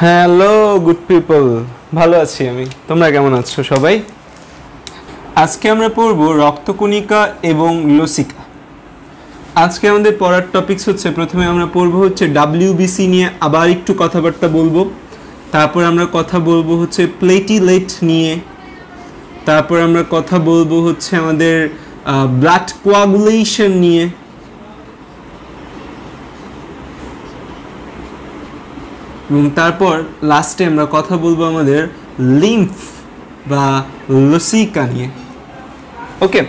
Hello good people, ভালো আছি আমি। তোমরা কেমন আছো সবাই? আজকে আমরা পড়ব রক্তকণিকা এবং লসিকা। আজকে আমাদের পড়ার টপিকস হচ্ছে, প্রথমে আমরা পড়ব হচ্ছে ডাব্লিউবিসি নিয়ে আবার একটু কথাবার্তা বলবো। তারপর আমরা কথা বলবো হচ্ছে প্লেটিলেট নিয়ে। তারপর আমরা কথা বলবো হচ্ছে আমাদের ব্লাড কোয়াগুলেশন নিয়ে। এবং তারপর লাস্টে আমরা কথা বলবো আমাদের লিম্ফ বা লসিকা নিয়ে। ওকে,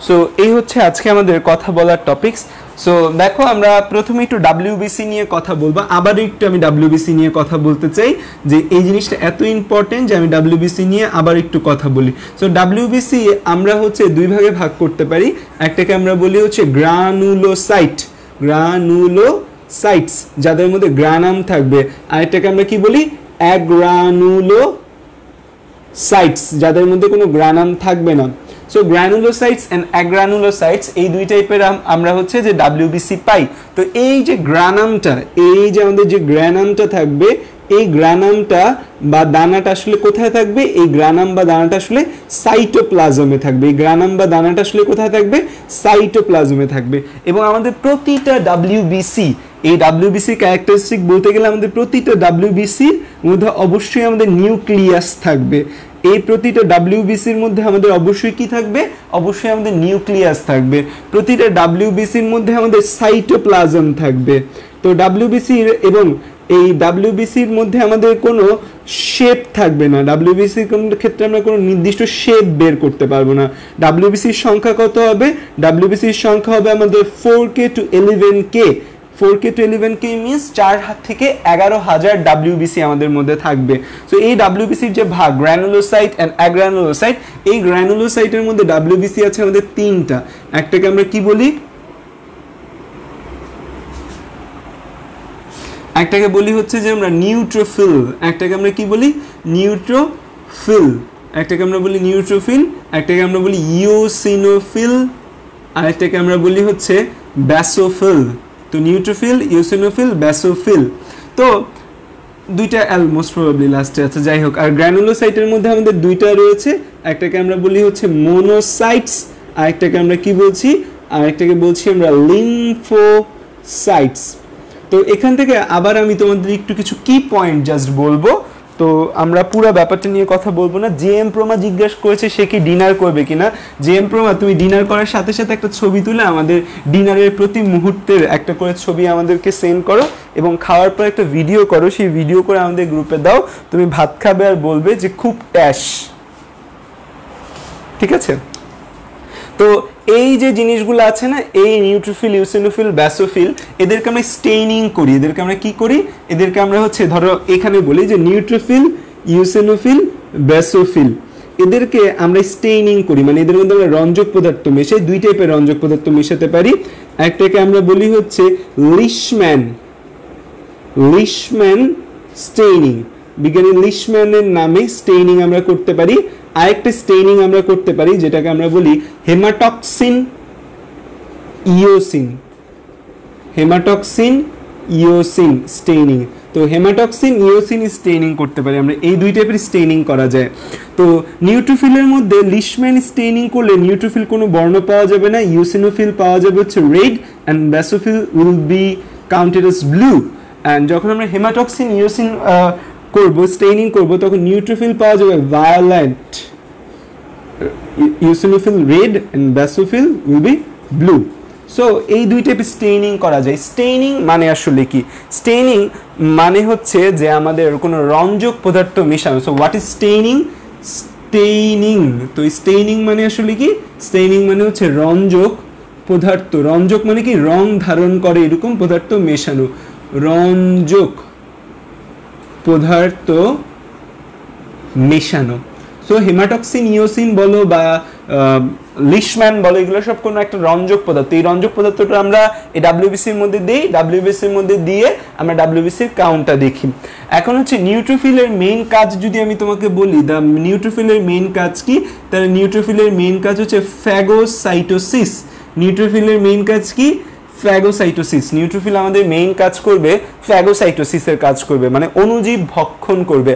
সো এই হচ্ছে আজকে আমাদের কথা বলার টপিকস। সো দেখো, আমরা প্রথমে একটু ডাব্লিউবিসি নিয়ে কথা বলবো। আবার একটু আমি ডাব্লিউবিসি নিয়ে কথা বলতে চাই, যে এই জিনিসটা এত ইম্পর্টেন্ট যে আমি ডাব্লিউবিসি নিয়ে আবার একটু কথা বলি। সো ডাব্লিউবিসি আমরা হচ্ছে দুই ভাগে ভাগ করতে পারি। একটাকে আমরা বলি হচ্ছে গ্রানুলোসাইটস, যাদের মধ্যে গ্রানাম থাকবে। আরেকটাকে আমরা কি বলি? অ্যাগ্রানুলোসাইটস, যাদের মধ্যে কোনো গ্রানাম থাকবে না। সো গ্রানুলোসাইটস অ্যান্ড অ্যাগ্রানুলোসাইটস, এই দুই টাইপের আমরা হচ্ছে যে ডাব্লিউবিসি পাই। তো এই যে গ্রানামটা, এই যে আমাদের যে গ্রানামটা থাকবে, এই গ্রানামটা বা দানাটা আসলে কোথায় থাকবে? এই গ্রানাম বা দানাটা আসলে সাইটোপ্লাজমে থাকবে। এই গ্রানাম বা দানাটা আসলে কোথায় থাকবে? সাইটোপ্লাজমে থাকবে। এবং আমাদের প্রতিটা ডাব্লিউবিসি, এই ডাব্লিউবিসি ক্যারেক্টারিস্টিক বলতে গেলে আমাদের প্রতিটা ডাব্লিউবিসির মধ্যে অবশ্যই আমাদের নিউক্লিয়াস থাকবে। এই প্রতিটা ডাব্লিউবিসির মধ্যে আমাদের অবশ্যই কি থাকবে? অবশ্যই আমাদের নিউক্লিয়াস থাকবে। প্রতিটা ডাব্লিউবিসির মধ্যে আমাদের সাইটোপ্লাজম থাকবে। তো ডাব্লিউবিসির এবং এই ডাব্লিউবিসির মধ্যে আমাদের কোনো শেপ থাকবে না। ডাব্লিউবিসির ক্ষেত্রে আমরা কোনো নির্দিষ্ট শেপ বের করতে পারবো না। ডাব্লিউবিসির সংখ্যা কত হবে? ডাব্লিউবিসির সংখ্যা হবে আমাদের 4K to 11K। 4K to 11K means 4 থেকে 11,000 ডাব্লিউবিসি আমাদের মধ্যে থাকবে। সো এই ডাব্লিউবিসির যে ভাগ, গ্র্যানুলোসাইট অ্যান্ড অ্যাগ্রানুলোসাইট, এই গ্র্যানুলোসাইটের মধ্যে ডাব্লিউবিসি আছে আমাদের তিনটা। একটাকে আমরা কি বলি? একটাকে বলি হচ্ছে যে আমরা নিউট্রোফিল। একটাকে আমরা কি বলি? নিউট্রোফিল। একটাকে আমরা বলি নিউট্রোফিল। একটাকে আমরা বলি ইওসিনোফিল। আর একটাকে আমরা বলি হচ্ছে ব্যাসোফিল। তো নিউট্রোফিল, ইওসিনোফিল, ব্যাসোফিল। তো দুইটা অলমোস্ট প্রবাবলি লাস্টে আছে, যাই হোক। আর গ্র্যানুলোসাইটের মধ্যে আমাদের দুইটা রয়েছে। একটাকে আমরা বলি হচ্ছে মোনোসাইটস, আর একটাকে আমরা কি বলছি? আর একটাকে বলছি আমরা লিম্ফোসাইটস। তো এখান থেকে আবার আমি তোমাদের একটু কিছু কি পয়েন্ট জাস্ট বলবো। তো আমরা পুরো ব্যাপারটা নিয়ে কথা বলবো না। জেএম প্রমা জিজ্ঞাসা করেছে সে কি ডিনার করবে কিনা। জেএম প্রমা, তুমি ডিনার করার সাথে সাথে একটা ছবি তুলে আমাদের ডিনারের প্রতি মুহূর্তের একটা করে ছবি আমাদেরকে সেন্ড করো, এবং খাওয়ার পর একটা ভিডিও করো। সেই ভিডিও করে আমাদের গ্রুপে দাও। তুমি ভাত খাবে আর বলবে যে খুব ট্যাশ, ঠিক আছে? তো এই যে জিনিসগুলো আছে না, এই নিউট্রোফিল, ইওসিনোফিল, ব্যাসোফিল, এদেরকে আমরা স্টেইনিং করি। এদেরকে আমরা কি করি? এদেরকে আমরা হচ্ছে ধরো এখানে বলি যে নিউট্রোফিল, ইওসিনোফিল, ব্যাসোফিল, এদেরকে আমরা স্টেইনিং করি। মানে এদের মধ্যে আমরা রঞ্জক পদার্থ মেশাই। দুই টাইপের রঞ্জক পদার্থ মেশাতে পারি। একটাকে আমরা বলি হচ্ছে লিশম্যান স্টেইনিং। বিজ্ঞানী লিশম্যানের নামে স্টেইনিং আমরা করতে পারি। আরেকটা স্টেইনিং আমরা করতে পারি যেটাকে আমরা বলি হেমাটক্সিন ইওসিন স্টেইনিং। তো হেমাটক্সিন ইওসিন স্টেইনিং করতে পারি আমরা। এই দুই টাইপের স্টেইনিং করা যায়। তো নিউট্রোফিলের মধ্যে লিশম্যান স্টেইনিং করলে নিউট্রোফিল কোনো বর্ণ পাওয়া যাবে না, ইওসিনোফিল পাওয়া যাবে হচ্ছে red, and basophil will be counted as blue. And যখন আমরা হেমাটক্সিন ইওসিন করবো, স্টেইনিং করবো, তখন নিউট্রোফিল পাওয়া যাবে violet, eosinophil red, and basophil will be blue. So এই দুই টাইপের স্টেইনিং করা যায়। স্টেইনিং মানে আসলে কি? স্টেইনিং মানে হচ্ছে যে আমাদের কোনো রঞ্জক পদার্থ মেশানো। So what is staining? তো স্টেইনিং মানে আসলে কি? স্টেইনিং মানে হচ্ছে রঞ্জক পদার্থ। রঞ্জক মানে কি? রং ধারণ করে এরকম পদার্থ মেশানো। রঞ্জক পদার্থ মেশানো। সো হেমাটক্সিন ইওসিন বলো বা লিশম্যান বলো, এগুলো সব কোনো একটা রঞ্জক পদার্থ। এই রঞ্জক পদার্থটা আমরা এই ডাব্লিউবিসির মধ্যে দিই। ডাব্লিউবিসির মধ্যে দিয়ে আমরা ডাব্লিউবিসির কাউন্টটা দেখি। এখন হচ্ছে নিউট্রোফিলের মেইন কাজ যদি আমি তোমাকে বলি, দ্য নিউট্রোফিলের মেইন কাজ কি? তাহলে নিউট্রোফিলের মেইন কাজ হচ্ছে ফ্যাগোসাইটোসিস। নিউট্রোফিলের মেইন কাজ কি? ফ্যাগোসাইটোসিস। নিউট্রোফিল আমাদের মেইন কাজ করবে ফ্যাগোসাইটোসিসের কাজ করবে, মানে অণুজীব ভক্ষণ করবে।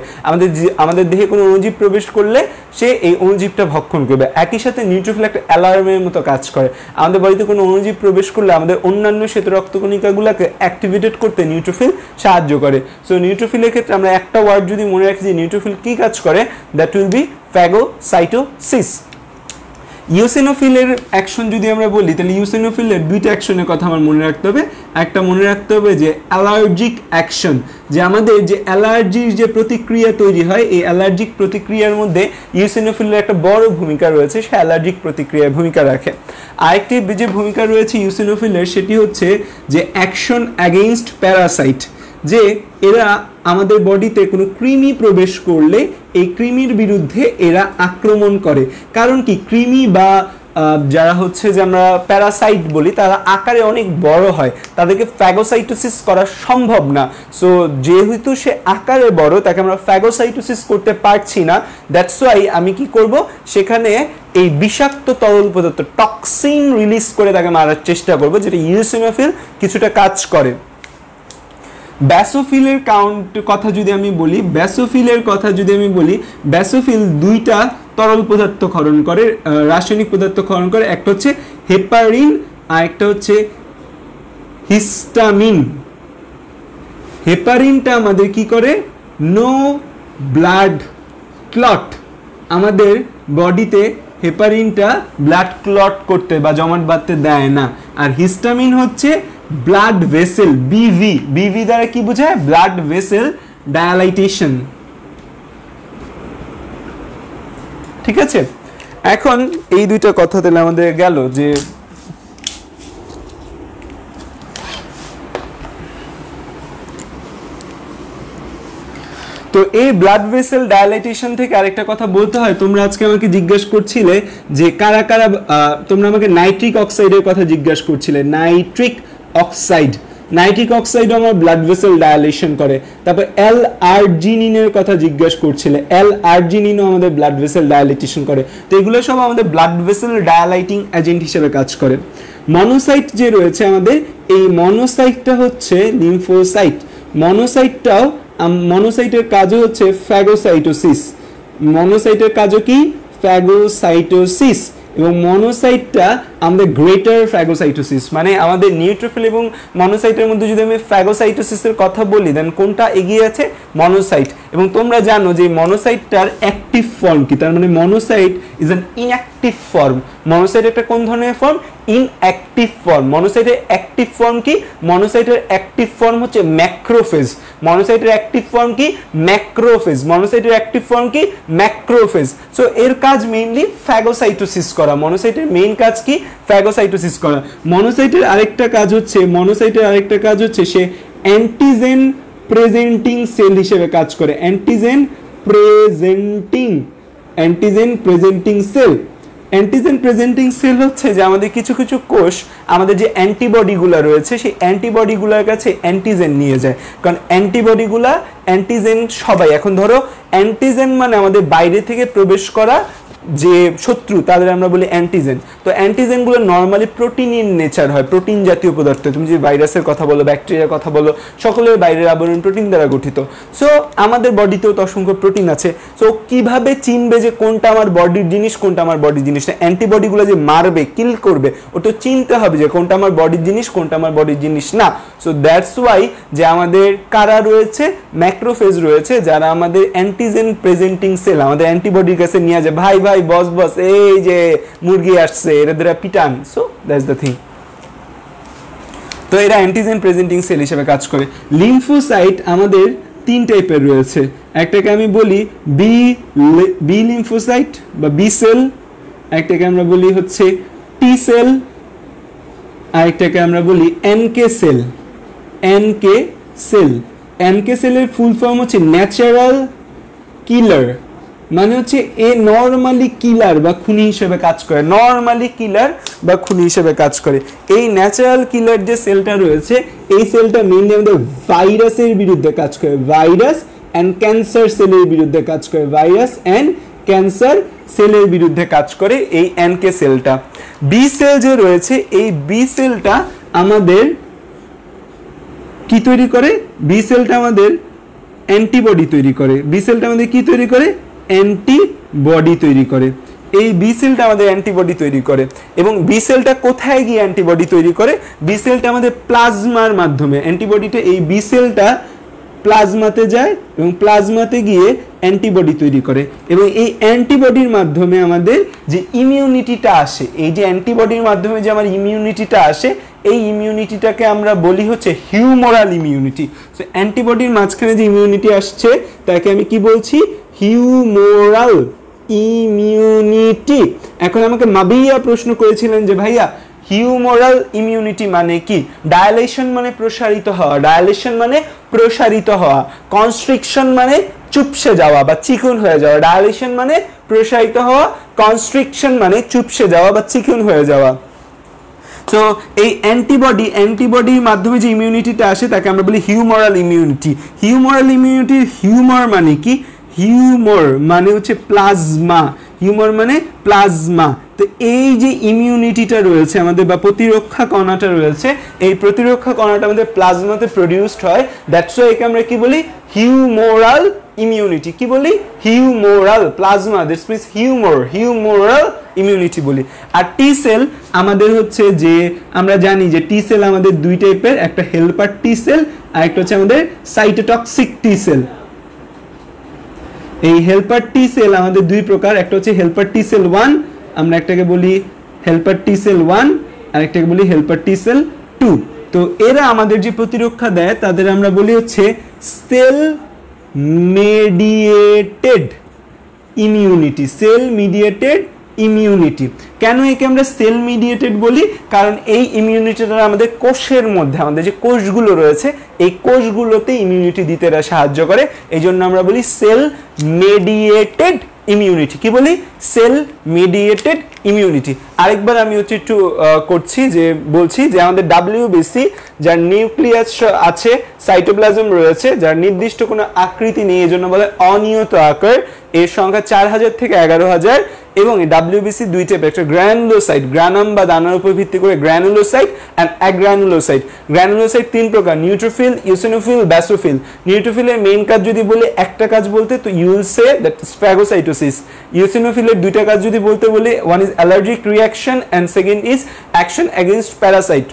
আমাদের দেহে কোনো অণুজীব প্রবেশ করলে সে এই অণুজীবটা ভক্ষণ করবে। একই সাথে নিউট্রোফিল একটা অ্যালার্মের মতো কাজ করে। আমাদের বডিতে কোনো অণুজীব প্রবেশ করলে আমাদের অন্যান্য শ্বেত রক্তকণিকাগুলোকে অ্যাক্টিভেটেড করতে নিউট্রোফিল সাহায্য করে। সো নিউট্রোফিলের ক্ষেত্রে আমরা একটা ওয়ার্ড যদি মনে রাখি যে নিউট্রোফিল কী কাজ করে, দ্যাট উইল বি ফ্যাগোসাইটোসিস। ইওসিনোফিলের অ্যাকশন যদি আমরা বলি, তাহলে ইওসিনোফিলের দুইটা অ্যাকশনের কথা আমার মনে রাখতে হবে। একটা মনে রাখতে হবে যে অ্যালার্জিক অ্যাকশন, যে আমাদের যে অ্যালার্জির যে প্রতিক্রিয়া তৈরি হয়, এই অ্যালার্জিক প্রতিক্রিয়ার মধ্যে ইওসিনোফিলের একটা বড় ভূমিকা রয়েছে, সে অ্যালার্জিক প্রতিক্রিয়ায় ভূমিকা রাখে। আরেকটি যে ভূমিকা রয়েছে ইওসিনোফিলের, সেটি হচ্ছে যে অ্যাকশন অ্যাগেইনস্ট প্যারাসাইট, যে এরা আমাদের বডিতে কোনো কৃমি প্রবেশ করলে এই কৃমির বিরুদ্ধে এরা আক্রমণ করে। কারণ কি, কৃমি বা যারা হচ্ছে যে আমরা প্যারাসাইট বলি, তারা আকারে অনেক বড় হয়, তাদেরকে ফ্যাগোসাইটোসিস করা সম্ভব না। সো যেহেতু সে আকারে বড়, তাকে আমরা ফ্যাগোসাইটোসিস করতে পারছি না, দ্যাটস ওয়াই আমি কি করব, সেখানে এই বিষাক্ত তরল পদার্থ টক্সিন রিলিজ করে তাকে মারার চেষ্টা করব, যেটা ইওসিনোফিল কিছুটা কাজ করে। ব্যাসোফিলের কথা যদি আমি বলি, ব্যাসোফিল দুইটা তরল পদার্থ ক্ষরণ করে, রাসায়নিক পদার্থ ক্ষরণ করে। একটা হচ্ছে হেপারিন আর একটা হচ্ছে হিস্টামিন। হেপারিনটা আমাদের কি করে, নো ব্লাড ক্লট, আমাদের বডিতে হেপারিনটা ব্লাড ক্লট করতে বা জমাট বাঁধতে দেয় না। আর হিস্টামিন হচ্ছে ব্লাড ভেসেল, বিভি দ্বারা কি বোঝায়, ব্লাড ভেসেল ডায়ালাইটেশন। ঠিক আছে, এখন এই দুইটা কথা তাহলে আমাদের গেল যে তো এই ব্লাড ভেসেল ডায়ালাইটেশন থেকে আরেকটা কথা বলতে হয়। তোমরা আজকে আমাকে জিজ্ঞাসা করছিলে যে কারা কারা, তোমরা আমাকে নাইট্রিক অক্সাইডের কথা জিজ্ঞাসা করছিলে। নাইট্রিক অক্সাইড আমার ব্লাড ভেসেল ডায়ালেশন করে। তারপর এল আর্জিনিনের কথা জিজ্ঞাসা করছিলে, এল আর্জিনিনও আমাদের ব্লাড ভেসেল ডায়ালাইটেশন করে। তো এগুলো সব আমাদের ব্লাড ভেসেল ডায়ালাইটিং এজেন্ট হিসেবে কাজ করে। মনোসাইট যে রয়েছে আমাদের, এই মনোসাইটটা হচ্ছে লিম্ফোসাইট। মনোসাইটের কাজও হচ্ছে ফ্যাগোসাইটোসিস। মনোসাইটের কাজও কি, ফ্যাগোসাইটোসিস। এবং মনোসাইটটা আমাদের গ্রেটার ফ্যাগোসাইটোসিস, মানে আমাদের নিউট্রোফিল এবং মনোসাইটের মধ্যে যদি আমি ফ্যাগোসাইটোসিসের কথা বলি, দেন কোনটা এগিয়ে আছে, মনোসাইট। এবং তোমরা জানো যে মনোসাইটটার অ্যাক্টিভ ফর্ম কি, তার মানে monocyte is an inactive form. Monocyte একটা কোন ধরনের ফর্ম, ইনঅ্যাক্টিভ ফর্ম। মনোসাইটের অ্যাক্টিভ ফর্ম কি, মনোসাইটের অ্যাক্টিভ ফর্ম হচ্ছে ম্যাক্রোফেজ। মনোসাইটের অ্যাক্টিভ ফর্ম কি, ম্যাক্রোফেজ। মনোসাইটের অ্যাক্টিভ ফর্ম কি, ম্যাক্রোফেজ। সো এর কাজ মেইনলি ফ্যাগোসাইটোসিস করা। মনোসাইটের মেইন কাজ কি, ফ্যাগোসাইটোসিস করা। মনোসাইটের আরেকটা কাজ হচ্ছে সে অ্যান্টিজেন প্রেজেন্টিং সেল হিসেবে কাজ করে। অ্যান্টিজেন প্রেজেন্টিং সেল হচ্ছে যে আমাদের কিছু কিছু কোষ আমাদের যে অ্যান্টিবডিগুলো রয়েছে, সেই অ্যান্টিবডিগুলোর কাছে অ্যান্টিজেন নিয়ে যায়। কারণ অ্যান্টিজেন সবাই, এখন ধরো অ্যান্টিজেন মানে আমাদের বাইরে থেকে প্রবেশ করা যে শত্রু, তাদের আমরা বলি অ্যান্টিজেন। তো অ্যান্টিজেনগুলো নর্মালি প্রোটিন ইন নেচার হয়, প্রোটিন জাতীয় পদার্থ। তুমি যে ভাইরাসের কথা বলো, ব্যাকটেরিয়ার কথা বলো, সকলের বাইরের আবরণ প্রোটিন দ্বারা গঠিত। সো আমাদের বডিতেও তো অসংখ্য প্রোটিন আছে। সো কিভাবে চিনবে যে কোনটা আমার বডির জিনিস, কোনটা আমার বডির জিনিস না? অ্যান্টিবডিগুলো যে মারবে, কিল করবে, ওটা চিনতে হবে যে কোনটা আমার বডির জিনিস, কোনটা আমার বডির জিনিস না। সো দ্যাটস ওয়াই যে আমাদের কারা রয়েছে, ম্যাক্রোফেজ রয়েছে, যারা আমাদের অ্যান্টিজেন প্রেজেন্টিং সেল, আমাদের অ্যান্টিবডির কাছে নিয়ে যায়, ভাই বস এই যে মুরগি আসছে, এরা দ্বারা পিটান। So that's the thing. তো এরা অ্যান্টিজেন প্রেজেন্টিং সেল হিসেবে কাজ করে। লিম্ফোসাইট আমাদের তিন টাইপের রয়েছে। একটাকে আমি বলি বি লিম্ফোসাইট বা বি সেল, একটাকে আমরা বলি হচ্ছে টি সেল, আরেকটাকে আমরা বলি এনকে সেল। এনকে সেলের ফুল ফর্ম হচ্ছে ন্যাচারাল কিলার, মানে হচ্ছে এ নরমালি কিলার বা খুনি হিসেবে কাজ করে। এই ন্যাচারাল কিলার যে সেলটা রয়েছে, এই সেলটা মেইনলি আমাদের ভাইরাসের বিরুদ্ধে কাজ করে, ভাইরাস অ্যান্ড ক্যান্সার সেলের বিরুদ্ধে কাজ করে এই এনকে সেলটা। বি সেল যে রয়েছে, এই বি সেলটা আমাদের কি তৈরি করে, বি সেলটা আমাদের অ্যান্টিবডি তৈরি করে, বি সেলটা আমাদের কি তৈরি করে, অ্যান্টিবডি তৈরি করে। এই বি সেলটা আমাদের অ্যান্টিবডি তৈরি করে এবং বি সেলটা কোথায় গিয়ে অ্যান্টিবডি তৈরি করে, বি সেলটা আমাদের প্লাজমার মাধ্যমে, অ্যান্টিবডিটা এই বি সেলটা প্লাজমাতে যায় এবং প্লাজমাতে গিয়ে অ্যান্টিবডি তৈরি করে এবং এই অ্যান্টিবডির মাধ্যমে আমাদের যে ইমিউনিটিটা আসে, এই যে অ্যান্টিবডির মাধ্যমে যে আমার ইমিউনিটিটা আসে, এই ইমিউনিটিটাকে আমরা বলি হচ্ছে হিউমোরাল ইমিউনিটি। সো অ্যান্টিবডির মাঝখানে যে ইমিউনিটি আসছে তাকে আমি কি বলছি, হিউমোরাল ইমিউনিটি। এখন আমাকে মাবিয়া প্রশ্ন করেছিলেন যে ভাইয়া হিউমোরাল ইমিউনিটি মানে কি, ডায়ালেশন মানে প্রসারিত হওয়া, ডায়ালেশন মানে প্রসারিত হওয়া, কনস্ট্রিকশন মানে চুপসে যাওয়া বা চিকন হয়ে যাওয়া, ডায়ালেশন মানে প্রসারিত হওয়া, কনস্ট্রিকশন মানে চুপসে যাওয়া বা চিকন হয়ে যাওয়া। তো এই অ্যান্টিবডির মাধ্যমে যে ইমিউনিটিটা আসে তাকে আমরা বলি হিউমোরাল ইমিউনিটি। হিউমোরাল ইমিউনিটির হিউমর মানে কি, হিউমর মানে হচ্ছে প্লাজমা, হিউমর মানে প্লাজমা। তো এই যে ইমিউনিটিটা রয়েছে আমাদের বা প্রতিরক্ষা কণাটা রয়েছে, এই প্রতিরক্ষা কণাটা আমাদের প্লাজমাতে প্রডিউসড হয়, দ্যাটস ওয়াই একে আমরা কি বলি, হিউমোরাল ইমিউনিটি। কি বলি, humoral, plasma that's means humoral immunity বলি। আর টি সেল আমাদের হচ্ছে যে আমরা জানি যে টি সেল আমাদের দুই টাইপের, একটা হেল্পার টি সেল আর একটা হচ্ছে আমাদের সাইটোটক্সিক টি সেল। এই হেল্পার টি সেল আমাদের দুই প্রকার, একটা হচ্ছে হেল্পার টি সেল 1, আমরা একটাকে বলি হেল্পার টি সেল 1 আর একটাকে বলি হেল্পার টি সেল 2। তো এরা আমাদের যে প্রতিরক্ষা দেয় তাদের আমরা বলি হচ্ছে cell mediated immunity, cell mediated immunity. কেন একে আমরা সেল মিডিয়েটেড বলি, কারণ এই ইমিউনিটিটা আমাদের কোষের মধ্যে, আমাদের যে কোষগুলো রয়েছে এই কোষগুলোতে ইমিউনিটি দিতে এরা সাহায্য করে, এই জন্য আমরা বলি সেল মেডিয়েটেড ইমিউনিটি। কি বলি, সেল মিডিয়েটেড ইমিউনিটি। আরেকবার আমি হচ্ছে একটু করছি যে বলছি যে আমাদের ডাব্লিউবিসি যার নিউক্লিয়াস আছে, সাইটোপ্লাজম রয়েছে, যার নির্দিষ্ট কোনো আকৃতি নেই, এজন্য বলে অনিয়ত আকার, এর সংখ্যা 4000 থেকে 11000 এবং এই ডাব্লিউবিসি দুই টাইপের, একটা গ্র্যানুলোসাইট, গ্রানাম বা দানার উপর ভিত্তি করে গ্র্যানুলোসাইট অ্যান্ড অ্যাগ্রানুলোসাইট। গ্র্যানুলোসাইট তিন প্রকার, নিউট্রোফিল, ইওসিনোফিল, ব্যাসোফিল। নিউট্রোফিলের মেইন কাজ যদি বলি একটা কাজ বলতে, তো you will say that is phagocytosis. ইওসিনোফিলের দুইটা কাজ যদি বলতে বলি, one is allergic reaction and second is action against parasite.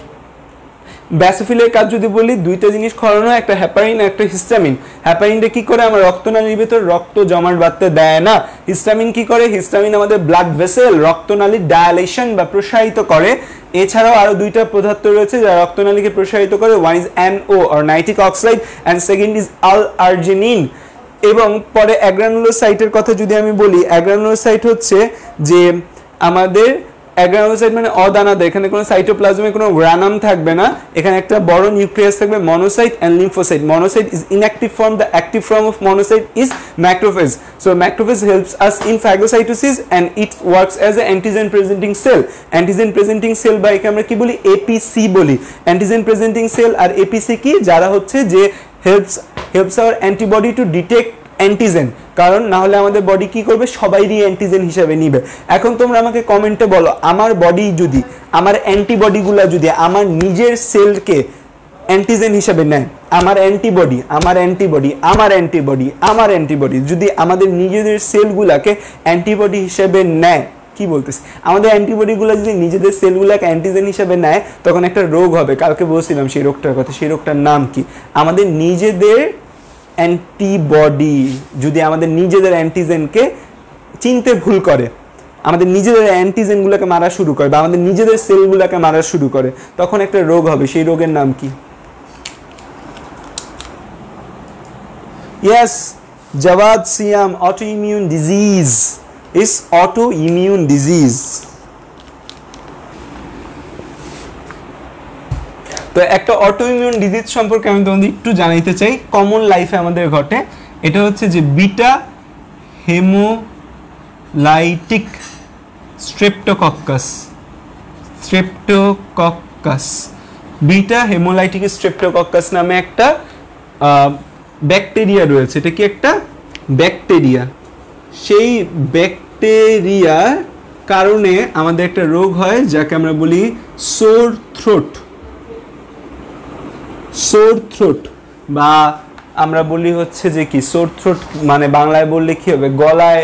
ব্যাসোফিলের কাজ যদি বলি, দুইটা জিনিস খরানো, একটা হ্যাপারিন একটা হিস্টামিন। হ্যাপারিনটা কি করে, আমার রক্তনালীর ভিতর রক্ত জমাট বাঁধতে দেয় না। হিস্টামিন কি করে, হিস্টামিন আমাদের ব্লাড ভেসেল, রক্তনালীর ডায়ালেশন বা প্রসারিত করে। এছাড়াও আরো দুইটা পদার্থ রয়েছে যা রক্তনালীকে প্রসারিত করে, one is NO or nitric oxide and second is arginine. এবং পরে অ্যাগ্রানুলোসাইটের কথা যদি আমি বলি, অ্যাগ্রানুলোসাইট হচ্ছে যে আমাদের অ্যাগ্রানুলোসাইট মানে অদানাদার, এখানে কোনো সাইটোপ্লাজমে কোনো গ্রানাম থাকবে না, এখানে একটা বড় নিউক্লিয়াস থাকবে, monocyte and lymphocyte. Monocyte is inactive form, the active form of monocyte is macrophage. So macrophage helps us in phagocytosis and it works as a antigen presenting cell. Antigen presenting cell বা একে আমরা কি বলি, APC বলি। Antigen presenting cell আর APC কি, যারা হচ্ছে যে helps our antibody to detect antigen, কারণ না হলে আমাদের বডি কি করবে, সবাইরই অ্যান্টিজেন হিসেবে নিবে। এখন তোমরা আমাকে কমেন্টে বলো, আমার বডি যদি, আমার অ্যান্টিবডিগুলা যদি আমার নিজের সেলকে অ্যান্টিজেন হিসেবে নেয়, আমার অ্যান্টিবডি যদি আমাদের নিজেদের সেলগুলাকে অ্যান্টিবডি হিসেবে নেয়, কি বলতেছি, আমাদের অ্যান্টিবডিগুলো যদি নিজেদের সেলগুলোকে অ্যান্টিজেন হিসেবে নেয়, তখন একটা রোগ হবে, কালকে বলছিলাম সেই রোগটার কথা। সেই রোগটার নাম কি, আমাদের নিজেদের অ্যান্টিবডি যদি আমাদের নিজেদের অ্যান্টিজেনকে চিনতে ভুল করে, আমাদের নিজেদের অ্যান্টিজেনগুলোকে মারা শুরু করে বা আমাদের নিজেদের সেলগুলোকে মারা শুরু করে, তখন একটা রোগ হবে। সেই রোগের নাম কি? Yes, Jawad Siam, autoimmune disease is autoimmune disease. তো একটা অটোইমিউন ডিজিজ সম্পর্কে আমি তোমাদের একটু জানাইতে চাই, কমন লাইফে আমাদের ঘটে। এটা হচ্ছে যে beta haemolytic streptococcus. Beta haemolytic streptococcus নামে একটা ব্যাকটেরিয়া রয়েছে। এটা কি একটা ব্যাকটেরিয়া? সেই ব্যাকটেরিয়ার কারণে আমাদের একটা রোগ হয় যাকে আমরা বলি সোর থ্রোট। সোর থ্রোট বা আমরা বলি হচ্ছে যে কি সোর থ্রোট মানে বাংলায় বললে কি হবে, গলায়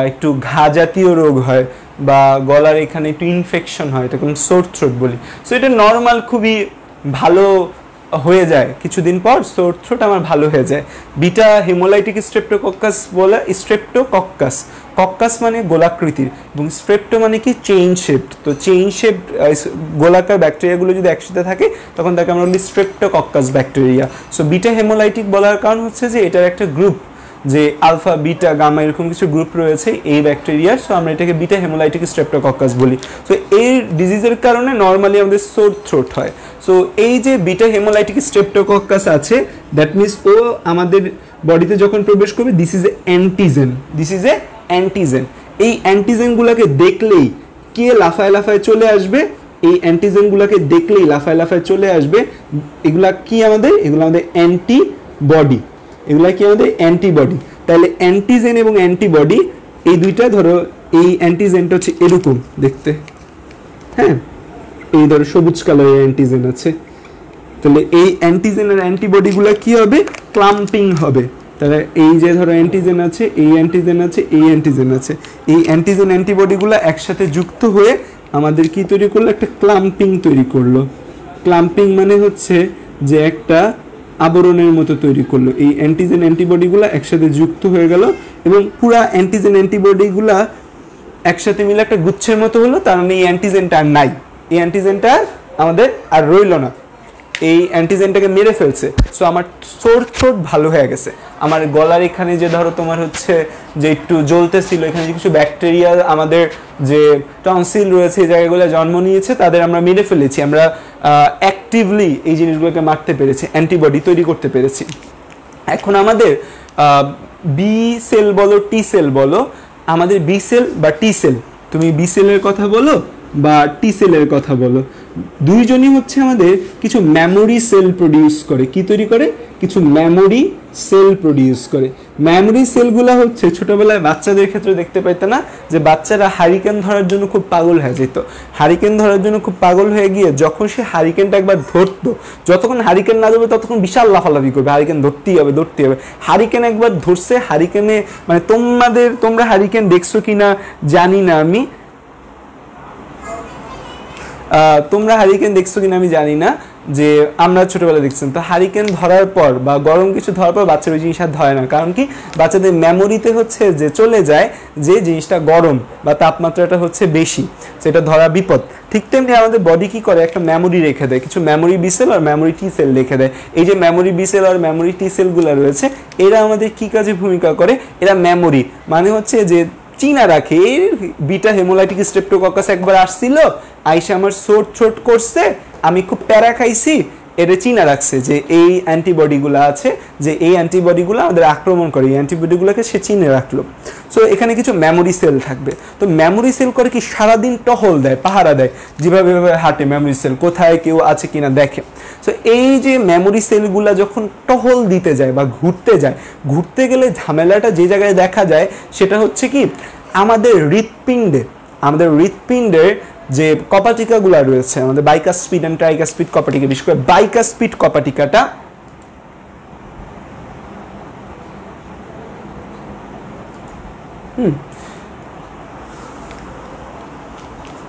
একটু ঘা জাতীয় রোগ হয় বা গলার এখানে একটু ইনফেকশন হয়, তখন সোর থ্রোট বলি। সো এটা নর্মাল, খুবই ভালো হয়ে যায় কিছুদিন পর, সোর থ্রোট আমার ভালো হয়ে যায়। বিটা হেমোলাইটিক স্ট্রেপ্টোকক্কাস বলে, স্ট্রেপ্টোকক্কাস, কক্কাস মানে গোলাকৃতির এবং স্ট্রেপ্টো মানে কি চেইন শেপড। তো চেইন শেপড গোলাকার ব্যাকটেরিয়াগুলো যদি একসাথে থাকে তখন তাকে আমরা বলি streptococcus bacteria. So beta haemolytic বলার কারণ হচ্ছে যে এটার একটা গ্রুপ, যে আলফা বিটা গামা এরকম কিছু গ্রুপ রয়েছে এই ব্যাকটেরিয়ার। সো আমরা এটাকে বিটা হেমোলাইটিক স্ট্রেপ্টোকক্কাস বলি। সো এই ডিজিজের কারণে নর্মালি আমাদের সোর থ্রোট হয়। সো এই যে বিটা হেমোলাইটিক স্ট্রেপ্টোকক্কাস আছে, দ্যাট মিনস ও আমাদের বডিতে যখন প্রবেশ করবে, this is A antigen, this is A antigen. এই অ্যান্টিজেনগুলোকে দেখলেই কে লাফায় লাফায় চলে আসবে, এই অ্যান্টিজেনগুলোকে দেখলেই লাফায় লাফায় চলে আসবে। এগুলা কি আমাদের, এগুলো আমাদের অ্যান্টিবডি, এগুলা কি আমাদের অ্যান্টিবডি। তাহলে অ্যান্টিজেন এবং অ্যান্টিবডি এই দুইটা, ধরো এই অ্যান্টিজেনটা হচ্ছে এরকম দেখতে, হ্যাঁ, এই ধরো সবুজ কালারের অ্যান্টিজেন আছে, তাহলে এই অ্যান্টিজেন আর অ্যান্টিবডিগুলো কি হবে, ক্লাম্পিং হবে। তাহলে এই যে ধরো অ্যান্টিজেন আছে, এই অ্যান্টিজেন আছে, এই অ্যান্টিজেন আছে, এই অ্যান্টিজেন অ্যান্টিবডিগুলো একসাথে যুক্ত হয়ে আমাদের কি তৈরি করলো, একটা ক্লাম্পিং তৈরি করলো। ক্লাম্পিং মানে হচ্ছে যে একটা আবরণের মতো তৈরি করলো। এই অ্যান্টিজেন অ্যান্টিবডিগুলো একসাথে যুক্ত হয়ে গেল এবং পুরা অ্যান্টিজেন অ্যান্টিবডিগুলা একসাথে মিলে একটা গুচ্ছের মতো হলো। তার মানে এই অ্যান্টিজেনটা আর নাই, এই অ্যান্টিজেনটা আমাদের আর রইল না, এই অ্যান্টিজেনটাকে মেরে ফেলছে। সো আমার সোর থ্রোট ভালো হয়ে গেছে। আমার গলার এখানে যে ধরো তোমার হচ্ছে যে একটু জ্বলতেছিল, এখানে যে কিছু ব্যাকটেরিয়া আমাদের যে টনসিল রয়েছে এই জায়গাগুলো জন্ম নিয়েছে, তাদের আমরা মেরে ফেলেছি। আমরা অ্যাক্টিভলি এই জিনিসগুলোকে মারতে পেরেছি, অ্যান্টিবডি তৈরি করতে পেরেছি। এখন আমাদের বি সেল বলো টি সেল বলো, আমাদের বি সেল বা টি সেল, তুমি বি সেলের কথা বলো বা টি সেলের কথা বলো, দুইজনই হচ্ছে আমাদের কিছু মেমোরি সেল প্রডিউস করে। কি তৈরি করে, কিছু মেমোরি সেল প্রডিউস করে। মেমোরি সেলগুলো হচ্ছে ছোটবেলায় বাচ্চাদের ক্ষেত্রে দেখতে পাইতে না, যে বাচ্চারা হারিকেন ধরার জন্য খুব পাগল হয়ে যেত। হারিকেন ধরার জন্য খুব পাগল হয়ে গিয়ে যখন সে হারিকেনটা একবার ধরতো, যতক্ষণ হারিকেন না ধরবে ততক্ষণ বিশাল লাফালাফি করবে, হারিকেন ধরতেই হবে ধরতেই হবে। হারিকেন একবার ধরছে, হারিকেনে মানে তোমরা হারিকেন দেখছো কিনা জানি না আমি, তোমরা হারিকেন দেখছো কিনা আমি জানি না, যে আমরা ছোটবেলা দেখছেন। তো হারিকেন ধরার পর বা গরম কিছু ধরার পর বাচ্চার ওই জিনিসটা ধরে না, কারণ কি বাচ্চাদের মেমোরিতে হচ্ছে যে চলে যায় যে জিনিসটা গরম বা তাপমাত্রাটা হচ্ছে বেশি, সেটা ধরা বিপদ। ঠিক তেমনি আমাদের বডি কি করে, একটা মেমোরি রেখে দেয়, কিছু মেমোরি বি সেল আর মেমোরি টি সেল রেখে দেয়। এই যে মেমোরি বি সেল আর মেমোরি টি সেলগুলো রয়েছে, এরা আমাদের কি কাজে ভূমিকা করে, এরা মেমোরি মানে হচ্ছে যে চিনা রাখে। বিটা হেমোলাইটিক স্ট্রেপ্টোকক্কাস একবার আসছিল, আইসা আমার সোর থ্রোট করছে, আমি খুব প্যারা খাইছি, এটা চিনা রাখছে যে এই অ্যান্টিবডিগুলো আছে, যে এই অ্যান্টিবডিগুলো আমাদের আক্রমণ করে, এই অ্যান্টিবডিগুলোকে সে চিনে রাখলো। সো এখানে কিছু মেমোরি সেল থাকবে। তো মেমোরি সেল করে কি সারাদিন টহল দেয়, পাহারা দেয়, যেভাবে হাঁটে মেমোরি সেল, কোথায় কেউ আছে কিনা দেখে। সো এই যে মেমোরি সেলগুলো যখন টহল দিতে যায় বা ঘুরতে গেলে ঝামেলাটা যে জায়গায় দেখা যায় সেটা হচ্ছে কি, আমাদের হৃৎপিণ্ডের যে কপাটিকাগুলো রয়েছে, আমাদের বাইকাসপিড এন্ড ট্রাইকাসপিড কপাটিকা, বিশেষ করে বাইকাসপিড কপাটিকাটা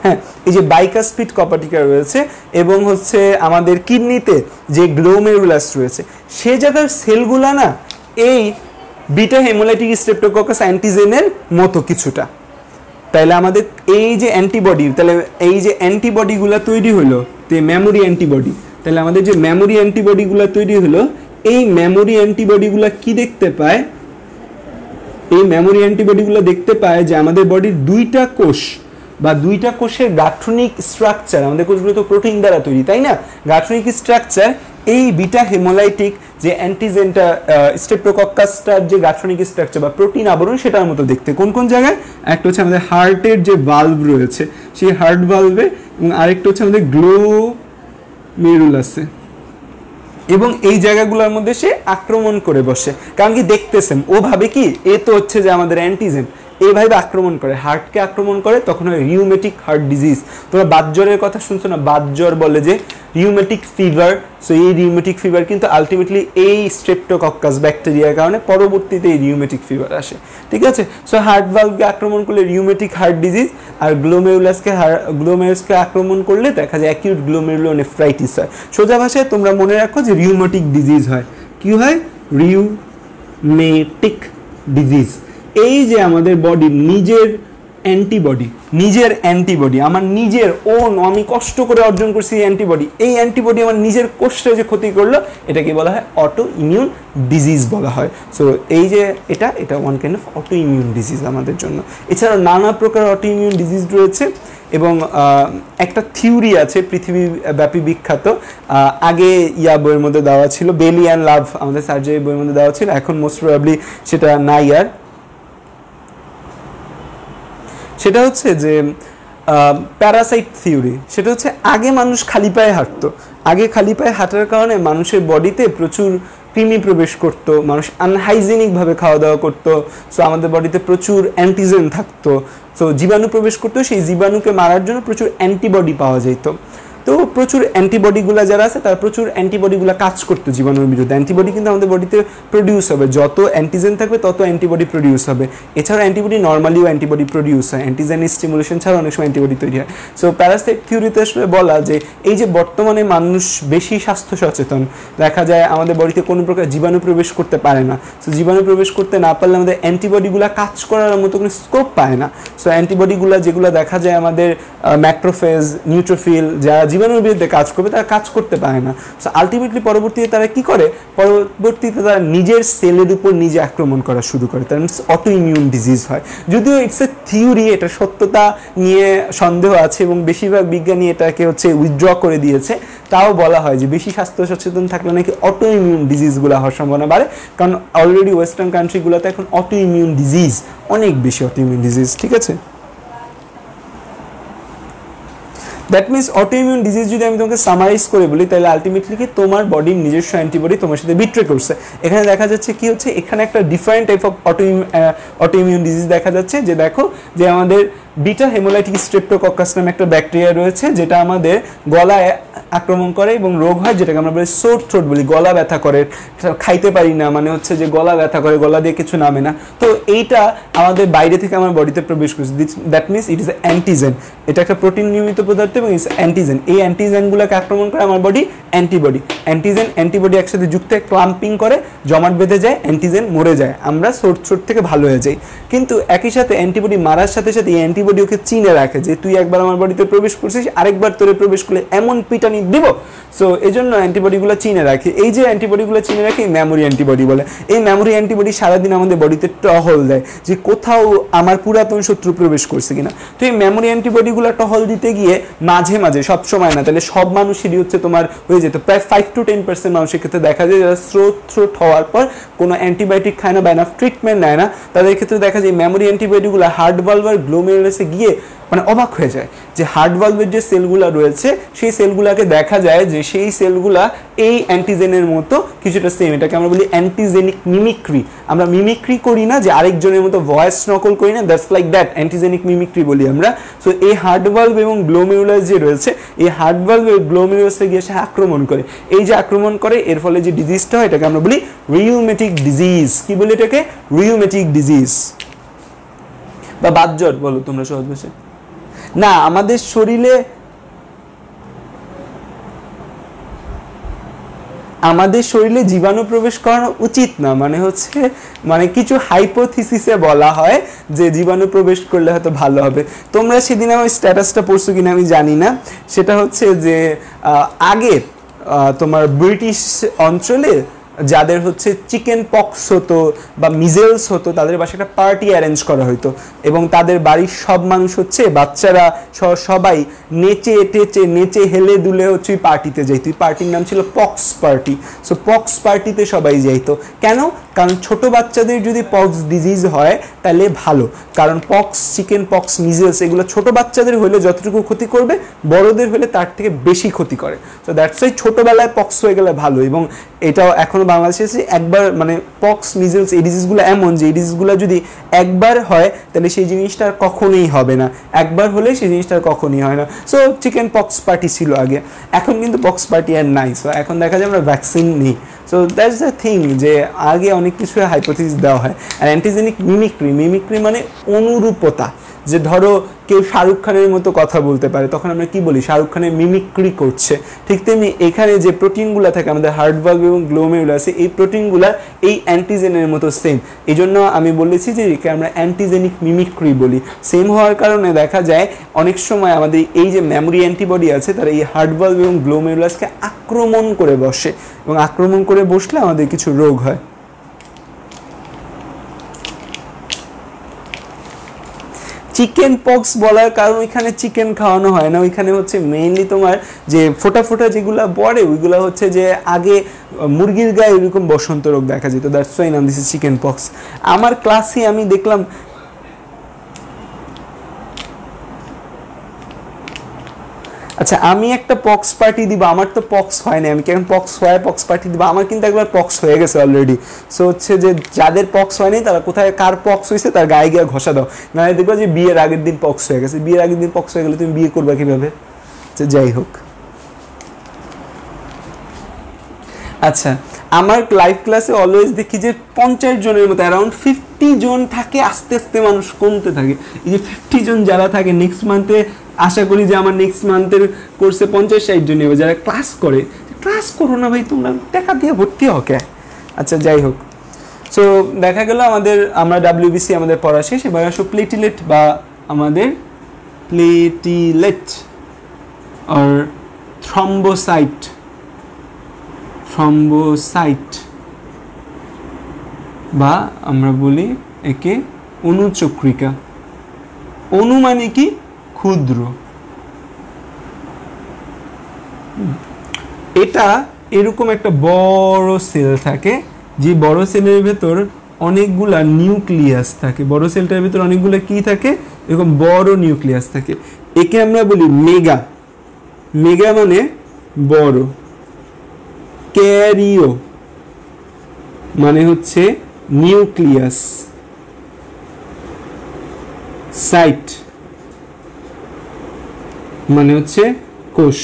হ্যাঁ, এই যে বাইকাসপিড কপাটিকা রয়েছে এবং হচ্ছে আমাদের কিডনিতে যে গ্লোমেরুলাস রয়েছে, সে জায়গার সেলগুলা না এই বিটা হেমোলাইটিক স্ট্রেপ্টোকক্কাস অ্যান্টিজেনের মতো কিছুটা। তাহলে আমাদের এই যে অ্যান্টিবডি, তাহলে এই যে অ্যান্টিবডিগুলো তৈরি হলো, তো মেমোরি অ্যান্টিবডি, তাহলে আমাদের যে মেমোরি অ্যান্টিবডিগুলো তৈরি হলো, এই মেমোরি অ্যান্টিবডিগুলো কি দেখতে পায়, এই মেমোরি অ্যান্টিবডিগুলো দেখতে পায় যে আমাদের বডির দুইটা কোষ বা দুইটা কোষের গাঠনিক স্ট্রাকচার, আমাদের কোষগুলো তো প্রোটিন দ্বারা তৈরি, তাই না, গাঠনিক স্ট্রাকচার এই বিটা হেমোলাইটিক যে অ্যান্টিজেনটা স্ট্রেপ্টোকক্কাসটার যে গাঠনিক স্ট্রাকচার বা প্রোটিন আবরণ সেটার মতো দেখতে। কোন কোন জায়গায়, একটা হচ্ছে আমাদের হার্টের যে ভালভ রয়েছে সেই হার্ট ভালভে, এবং আরেকটা হচ্ছে আমাদের গ্লোমেরুলাসে, এবং এই জায়গাগুলোর মধ্যে সে আক্রমণ করে বসে। কারণ কি দেখতেছেন, ও ভাবে কি এ তো হচ্ছে যে আমাদের অ্যান্টিজেন, এইভাবে আক্রমণ করে, হার্টকে আক্রমণ করে, তখন হয় রিউমেটিক হার্ট ডিজিজ। তোমরা বাতজ্বরের কথা শুনছো না, বাতজ্বর বলে যে রিউমেটিক ফিভার। সো এই রিউমেটিক ফিভার কিন্তু আলটিমেটলি এই স্ট্রেপ্টোকক্কাস ব্যাকটেরিয়ার কারণে পরবর্তীতে এই রিউমেটিক ফিভার আসে, ঠিক আছে। সো হার্ট ভালভকে আক্রমণ করলে রিউমেটিক হার্ট ডিজিজ, আর গ্লোমেরুলাসকে আক্রমণ করলে দেখা যায় অ্যাকিউট গ্লোমেরুলোনেফ্রাইটিস হয়। সোজা ভাষায় তোমরা মনে রাখো যে রিউমেটিক ডিজিজ হয়। কি হয়? Rheumatic disease. এই যে আমাদের বডির নিজের অ্যান্টিবডি, আমার নিজের আমি কষ্ট করে অর্জন করছি অ্যান্টিবডি, এই অ্যান্টিবডি আমার নিজের কোষে যে ক্ষতি করলো, এটাকে বলা হয় অটো ইমিউন ডিজিজ বলা হয়। সো এই যে এটা one kind of auto immune disease আমাদের জন্য। এছাড়াও নানা প্রকার অটো ইমিউন ডিজিজ রয়েছে, এবং একটা থিওরি আছে পৃথিবীব্যাপী বিখ্যাত, আগে বইয়ের মধ্যে দেওয়া ছিল, বেলি অ্যান্ড লাভ আমাদের সার্জারি বইয়ের মধ্যে দেওয়া ছিল, এখন মোস্ট প্রবাবলি সেটা নাই আর। সেটা হচ্ছে যে প্যারাসাইট থিওরি। সেটা হচ্ছে আগে মানুষ খালি পায়ে হাঁটতো, আগে খালি পায়ে হাঁটার কারণে মানুষের বডিতে প্রচুর কৃমি প্রবেশ করতো, মানুষ আনহাইজেনিকভাবে খাওয়া দাওয়া করতো। সো আমাদের বডিতে প্রচুর অ্যান্টিজেন থাকতো, সো জীবাণু প্রবেশ করতো, সেই জীবাণুকে মারার জন্য প্রচুর অ্যান্টিবডি পাওয়া যেত। তো প্রচুর অ্যান্টিবডিগুলো যারা আছে তারা প্রচুর অ্যান্টিবডিগুলো কাজ করতো জীবাণুর বিরুদ্ধে। অ্যান্টিবডি কিন্তু আমাদের বডিতে প্রডিউস হবে, যত অ্যান্টিজেন থাকবে তত অ্যান্টিবডি প্রডিউস হবে। এছাড়া অ্যান্টিবডি নর্মালিও অ্যান্টিবডি প্রডিউস হয়, অ্যান্টিজেন স্টিমুলেশন ছাড়া অনেক সময় অ্যান্টিবডি তৈরি হয়। সো প্যারাসাইট থিওরিতে আসলে বলা যে এই যে বর্তমানে মানুষ বেশি স্বাস্থ্য সচেতন, দেখা যায় আমাদের বডিতে কোনো প্রকার জীবাণু প্রবেশ করতে পারে না। সো জীবাণু প্রবেশ করতে না পারলে আমাদের অ্যান্টিবডিগুলো কাজ করার মতো কোনো স্কোপ পায় না। সো অ্যান্টিবডিগুলো যেগুলো দেখা যায় আমাদের ম্যাক্রোফেজ, নিউট্রোফিল, যারা জীবাণুর বিরুদ্ধে কাজ করবে তারা কাজ করতে পারে না। সো আলটিমেটলি পরবর্তীতে তারা কি করে, পরবর্তীতে তারা নিজের সেলের উপর নিজে আক্রমণ করা শুরু করে, তার অটো ইমিউন ডিজিজ হয়। যদিও ইটস এ থিওরি, এটা সত্যতা নিয়ে সন্দেহ আছে এবং বেশিরভাগ বিজ্ঞানী এটাকে উইথড্র করে দিয়েছে। তাও বলা হয় যে বেশি স্বাস্থ্য সচেতন থাকলে নাকি অটো ইমিউন ডিজিজগুলো হওয়ার সম্ভাবনা বাড়ে, কারণ অলরেডি ওয়েস্টার্ন কান্ট্রিগুলোতে এখন অটো ইমিউন ডিজিজ অনেক বেশি, অটো ইমিউন ডিজিজ, ঠিক আছে। That means auto immune disease যদি আমি তোমাকে সামারাইজ করে বলি, তাহলে আলটিমেটলি কি তোমার বডির নিজস্ব অ্যান্টিবডি তোমার সাথে বিট্রে করছে। এখানে দেখা যাচ্ছে কি হচ্ছে, এখানে একটা different type of auto immune disease দেখা যাচ্ছে। যে দেখো যে আমাদের বিটা হেমোলাইটিক স্ট্রেপ্টোকক্কাস নামে একটা ব্যাকটেরিয়া রয়েছে, যেটা আমাদের গলায় আক্রমণ করে এবং রোগ হয়, যেটাকে আমরা বলি সোর থ্রোট বলি, গলা ব্যথা করে, খাইতে পারি না, মানে হচ্ছে যে গলা ব্যথা করে, গলা দিয়ে কিছু নামে না। তো এইটা আমাদের বাইরে থেকে আমার বডিতে প্রবেশ করছে, that means it is antigen. এটা একটা প্রোটিন নির্মিত পদার্থ এবং ইটস অ্যান্টিজেন। এই অ্যান্টিজেনগুলোকে আক্রমণ করে আমার বডি অ্যান্টিবডি, অ্যান্টিজেন অ্যান্টিবডি একসাথে যুক্ত হয়ে ক্লাম্পিং করে, জমাট বেঁধে যায়, অ্যান্টিজেন মরে যায়, আমরা সোর থ্রোট থেকে ভালো হয়ে যাই। কিন্তু একই সাথে অ্যান্টিবডি মারার সাথে সাথে এই অ্যান্টিবডি ওকে চিনে রাখে যে তুই একবার আমার বডিতে প্রবেশ করছিস, আরেকবার তোরে প্রবেশ করলে এমন পিটানি দিব। সো এই জন্য অ্যান্টিবডিগুলো চিনে রাখে। এই যে অ্যান্টিবডিগুলো চিনে রাখে মেমোরি অ্যান্টিবডি বলে। এই মেমোরি অ্যান্টিবডি সারাদিন আমাদের বডিতে টহল দেয় যে কোথাও আমার পুরাতন শত্রু প্রবেশ করছে কিনা। তো এই মেমোরি অ্যান্টিবডিগুলো টহল দিতে গিয়ে মাঝে মাঝে, সব সময় না, তাহলে সব মানুষেরই তোমার হয়ে যেত, প্রায় 5 to 10% মানুষের ক্ষেত্রে দেখা যায় যারা থ্রোট হওয়ার পর কোনো অ্যান্টিবায়োটিক খায় না বা এনাফ ট্রিটমেন্ট নেয় না, তাদের ক্ষেত্রে দেখা যায় মেমোরি অ্যান্টিবডিগুলো হার্ট ভালভ আর গ্লোমেরুলাসে গিয়ে মানে অবাক হয়ে যায় যে হার্ট ভালভের যে সেলগুলো রয়েছে সেই সেলগুলোকে দেখা যায় যে সেই সেলগুলা এই অ্যান্টিজেনের মতো কিছুটা সেম। এটাকে আমরা বলি অ্যান্টিজেনিক মিমিক্রি। আমরা মিমিক্রি করি না যে আরেকজনের মতো ভয়েস নকল করি না, that's like that, antigenic mimicry বলি আমরা। সো এই হার্ট ভালভ এবং গ্লোমেরুলাস যে রয়েছে, এই হার্ট ভালভ এবং গ্লোমেরুলাসে গিয়ে সে আক্রমণ করে। এই যে আক্রমণ করে এর ফলে যে ডিজিজটা হয় এটাকে আমরা বলি রিউমেটিক ডিজিজ। কি বলি এটাকে? রিউমেটিক ডিজিজ বা বাতজ্বর বলো তোমরা সহজ ভাষায়। না, আমাদের শরীরে জীবাণু প্রবেশ করানো উচিত না, মানে কিছু হাইপোথিসিসে বলা হয় যে জীবাণু প্রবেশ করলে হয়তো ভালো হবে। তোমরা সেদিন আমার স্ট্যাটাসটা পড়ছো কিনা আমি জানি না, সেটা হচ্ছে যে আগে তোমার ব্রিটিশ অঞ্চলে যাদের চিকেন পক্স হতো বা মিজেলস হতো, তাদের বাসায় একটা পার্টি অ্যারেঞ্জ করা হতো এবং তাদের বাড়ির সব মানুষ বাচ্চারা সবাই নেচে হেলে দুলে পার্টিতে যাইতো। পার্টির নাম ছিল পক্স পার্টি। সো পক্স পার্টিতে সবাই যাইতো। কেন? কারণ ছোট বাচ্চাদের যদি পক্স ডিজিজ হয় তাহলে ভালো, কারণ পক্স, চিকেন পক্স, মিজেলস এগুলো ছোট বাচ্চাদের হলে যতটুকু ক্ষতি করবে বড়দের হলে তার থেকে বেশি ক্ষতি করে। তো দ্যাটস ওয়াই ছোটোবেলায় পক্স হয়ে গেলে ভালো। এবং এটাও এখনও বাংলাদেশে একবার মানে পক্স, মিজেলস এই ডিজিজগুলো এমন যে এই ডিজিজগুলো যদি একবার হয় তাহলে সেই জিনিসটা আর কখনোই হবে না, একবার হলে সেই জিনিসটা আর কখনোই হয় না। সো চিকেন পক্স পার্টি ছিল আগে, এখন কিন্তু পক্স পার্টি আর নাই। সো এখন দেখা যায় আমরা ভ্যাকসিন নিই। সো দ্যাটস দ্য থিং যে আগে অনেক কিছু হাইপোথিসিস দেওয়া হয়। আর অ্যান্টিজেনিক মিমিক্রি, মিমিক্রি মানে অনুরূপতা, যে ধরো কেউ শাহরুখ খানের মতো কথা বলতে পারে, তখন আমরা কি বলি শাহরুখ খানের মিমিক্রি করছে। ঠিক তেমনি এখানে যে প্রোটিনগুলো থাকে আমাদের হার্টবার্গ এবং গ্লোমেরুলাসে, এই প্রোটিনগুলো এই অ্যান্টিজেনের মতো সেম। এই জন্য আমি বলেছি যে একে আমরা অ্যান্টিজেনিক মিমিক্রি বলি। সেম হওয়ার কারণে দেখা যায় অনেক সময় আমাদের এই যে মেমোরি অ্যান্টিবডি আছে তারা এই হার্টবার্গ এবং গ্লোমেরুলাসকে আক্রমণ করে বসে, এবং আক্রমণ করে বসলে আমাদের কিছু রোগ হয়। চিকেন পক্স বলার কারণ এখানে চিকেন খাওয়ানো হয় না, ওইখানে হচ্ছে মেইনলি তোমার যে ফোটা ফোটা যেগুলো পড়ে ওইগুলো হচ্ছে যে আগে মুরগির গায়ে ওইরকম বসন্ত রোগ দেখা যেত, দ্যাটস ওয়াই নাম দিস ইজ চিকেন পক্স। আমার ক্লাসে আমি দেখলাম আচ্ছা আমি একটা পক্স পার্টি দিব, আমার তো পক্স হয় না, আমি কেন পক্স হয় পক্স পার্টি দিব? আমার কিন্তু একবার পক্স হয়ে গেছে অলরেডি। সো হচ্ছে যে যাদের পক্স হয়নি তারা কোথায় কার পক্স হয়েছে তার গায়ে গিয়ে ঘষা দাও, নাহলে দেখবো যে বিয়ের আগের দিন পক্স হয়ে গেছে। বিয়ের আগের দিন পক্স হয়ে গেলে তুমি বিয়ে করবে কীভাবে? যাই হোক, আচ্ছা আমার লাইভ ক্লাসে অলওয়েজ দেখি যে 50 জনের মতো অ্যারাউন্ড 50 জন থাকে, আস্তে আস্তে মানুষ কমতে থাকে। এই যে 50 জন যারা থাকে নেক্সট মান্থে আশা করি যে আমার নেক্সট মান্থের কোর্সে 50-60 জনই হবে যারা ক্লাস করে। ক্লাস করো না ভাই, তোমরা টাকা দিয়ে ভর্তি হকে। আচ্ছা যাই হোক, সো দেখা গেল আমরা WBC আমাদের পড়া শেষ। এবার আসো প্লেটিলেট বা আমাদের প্লেটিলেট আর থ্রম্বোসাইট। থ্রম্বোসাইট বা আমরা বলি একে অনুচক্রিকা। অনু মানে কি? ক্ষুদ্র। এটা এরকম একটা বড় সেল থাকে, যে বড় সেলের ভেতর অনেকগুলা নিউক্লিয়াস থাকে। বড় সেলটার ভেতর অনেকগুলো কি থাকে? এরকম বড় নিউক্লিয়াস থাকে। একে আমরা বলি মেগা। মেগা মানে বড়। ক্যারিও মানে হচ্ছে নিউক্লিয়াস। সাইট মানে হচ্ছে কোষ।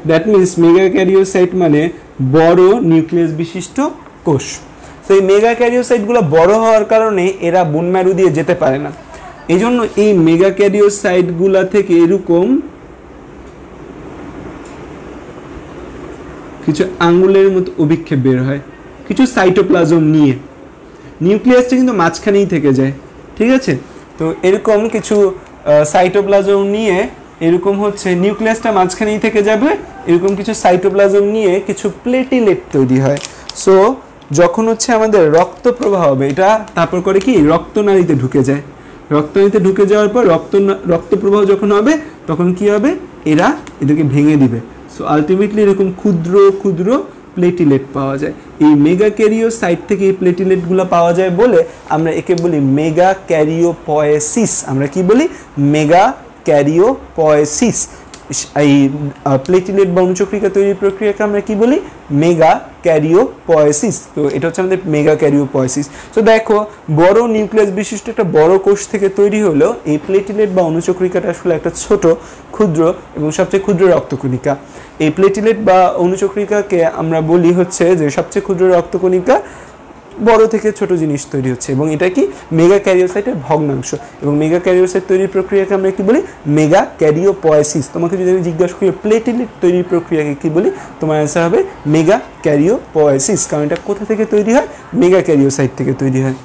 দ্যাট মিনস মেগা ক্যারিওসাইট মানে বড় নিউক্লিয়াস বিশিষ্ট কোষ। তো এই মেগা ক্যারিওসাইটগুলো বড় হওয়ার কারণে এরা বোন ম্যারু দিয়ে যেতে পারে না। এই জন্য এই মেগা ক্যারিওসাইটগুলা থেকে এরকম কিছু আঙ্গুলের মতো অভিক্ষেপ বের হয়, কিছু সাইটোপ্লাজম নিয়ে। নিউক্লিয়াসটা কিন্তু মাঝখানেই থেকে যায়, ঠিক আছে? তো এরকম কিছু সাইটোপ্লাজম নিয়ে এরকম হচ্ছে নিউক্লিয়াসটা মাঝখানেই থেকে যাবে, এরকম কিছু সাইটোপ্লাজম নিয়ে কিছু প্লেটিলেট তৈরি হয়। সো যখন হচ্ছে আমাদের রক্ত প্রবাহ হবে, এটা তারপর করে কি রক্তনালীতে ঢুকে যায়। রক্তনালীতে ঢুকে যাওয়ার পর রক্ত প্রবাহ যখন হবে তখন কি হবে? এরা এদেরকে ভেঙে দিবে। সো আলটিমেটলি এরকম ক্ষুদ্র ক্ষুদ্র প্লেটিলেট পাওয়া যায়। এই মেগা ক্যারিওসাইট থেকে এই প্লেটিলেটগুলো পাওয়া যায় বলে আমরা একে বলি মেগা ক্যারিওপয়েসিস। আমরা কি বলি? মেগা ক্যারিওপয়েসিস। এই প্লেটিলেট বা অনুচক্রিকা তৈরির প্রক্রিয়াকে আমরা কি বলি? মেগা ক্যারিওপয়েসিস। তো এটা হচ্ছে আমাদের মেগা ক্যারিওপয়েসিস। তো দেখো বড় নিউক্লিয়াস বিশিষ্ট একটা বড় কোষ থেকে তৈরি হলো এই প্লেটিলেট বা অনুচক্রিকাটা আসলে একটা ছোট ক্ষুদ্র এবং সবচেয়ে ক্ষুদ্র রক্তকণিকা। এই প্লেটিলেট বা অনুচক্রিকাকে আমরা বলি হচ্ছে যে সবচেয়ে ক্ষুদ্র রক্তকণিকা, বড় থেকে ছোট জিনিস তৈরি হচ্ছে, এবং এটা কি মেগা ক্যারিওসাইটের ভগ্নাংশ। এবং মেগা ক্যারিওসাইট তৈরির প্রক্রিয়াকে আমরা কি বলি? মেগা ক্যারিওপয়েসিস। তোমাকে যদি আমি জিজ্ঞাসা করি প্লেটিলেট তৈরির প্রক্রিয়াকে কি বলি, তোমার অ্যান্সার হবে মেগা ক্যারিওপয়েসিস। কারণ এটা কোথা থেকে তৈরি হয়? মেগা ক্যারিওসাইট থেকে তৈরি হয়।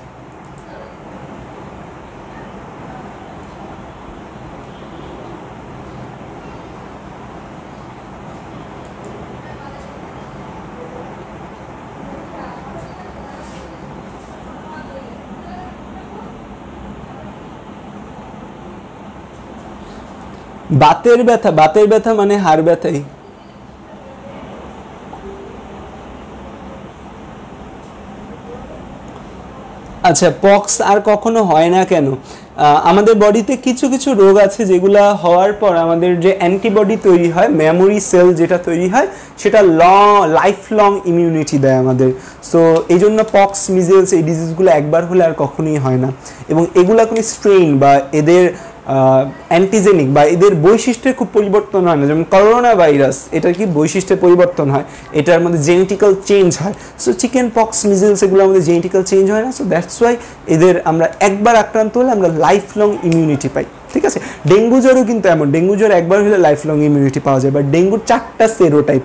বাতের ব্যথা, বাতের ব্যথা মানে হাড় ব্যথাই। আচ্ছা, পক্স আর কখনো হয় না কেন? আমাদের বডিতে কিছু কিছু রোগ আছে যেগুলো হওয়ার পর আমাদের যে অ্যান্টিবডি তৈরি হয়, মেমোরি সেল যেটা তৈরি হয়, সেটা লাইফ লং ইমিউনিটি দেয় আমাদের। সো এই জন্য পক্স, মিজেলস এই ডিজিজগুলো একবার হলে আর কখনোই হয় না, এবং এগুলা কোনো স্ট্রেইন বা এদের অ্যান্টিজেনিক বা এদের বৈশিষ্ট্যের খুব পরিবর্তন হয় না। যেমন করোনা ভাইরাস, এটার কি বৈশিষ্ট্যের পরিবর্তন হয়, এটার মধ্যে জেনেটিক্যাল চেঞ্জ হয়। সো চিকেন পক্স, মিজেলস এগুলো আমাদের জেনেটিক্যাল চেঞ্জ হয় না। সো দ্যাটস ওয়াই এদের আমরা একবার আক্রান্ত হলে আমরা লাইফ লং ইমিউনিটি পাই, ঠিক আছে? ডেঙ্গু জ্বরও কিন্তু এমন, ডেঙ্গু জ্বর একবার হলে লাইফ লং ইমিউনিটি পাওয়া যায়। বাট ডেঙ্গুর 4টা সেরোটাইপ,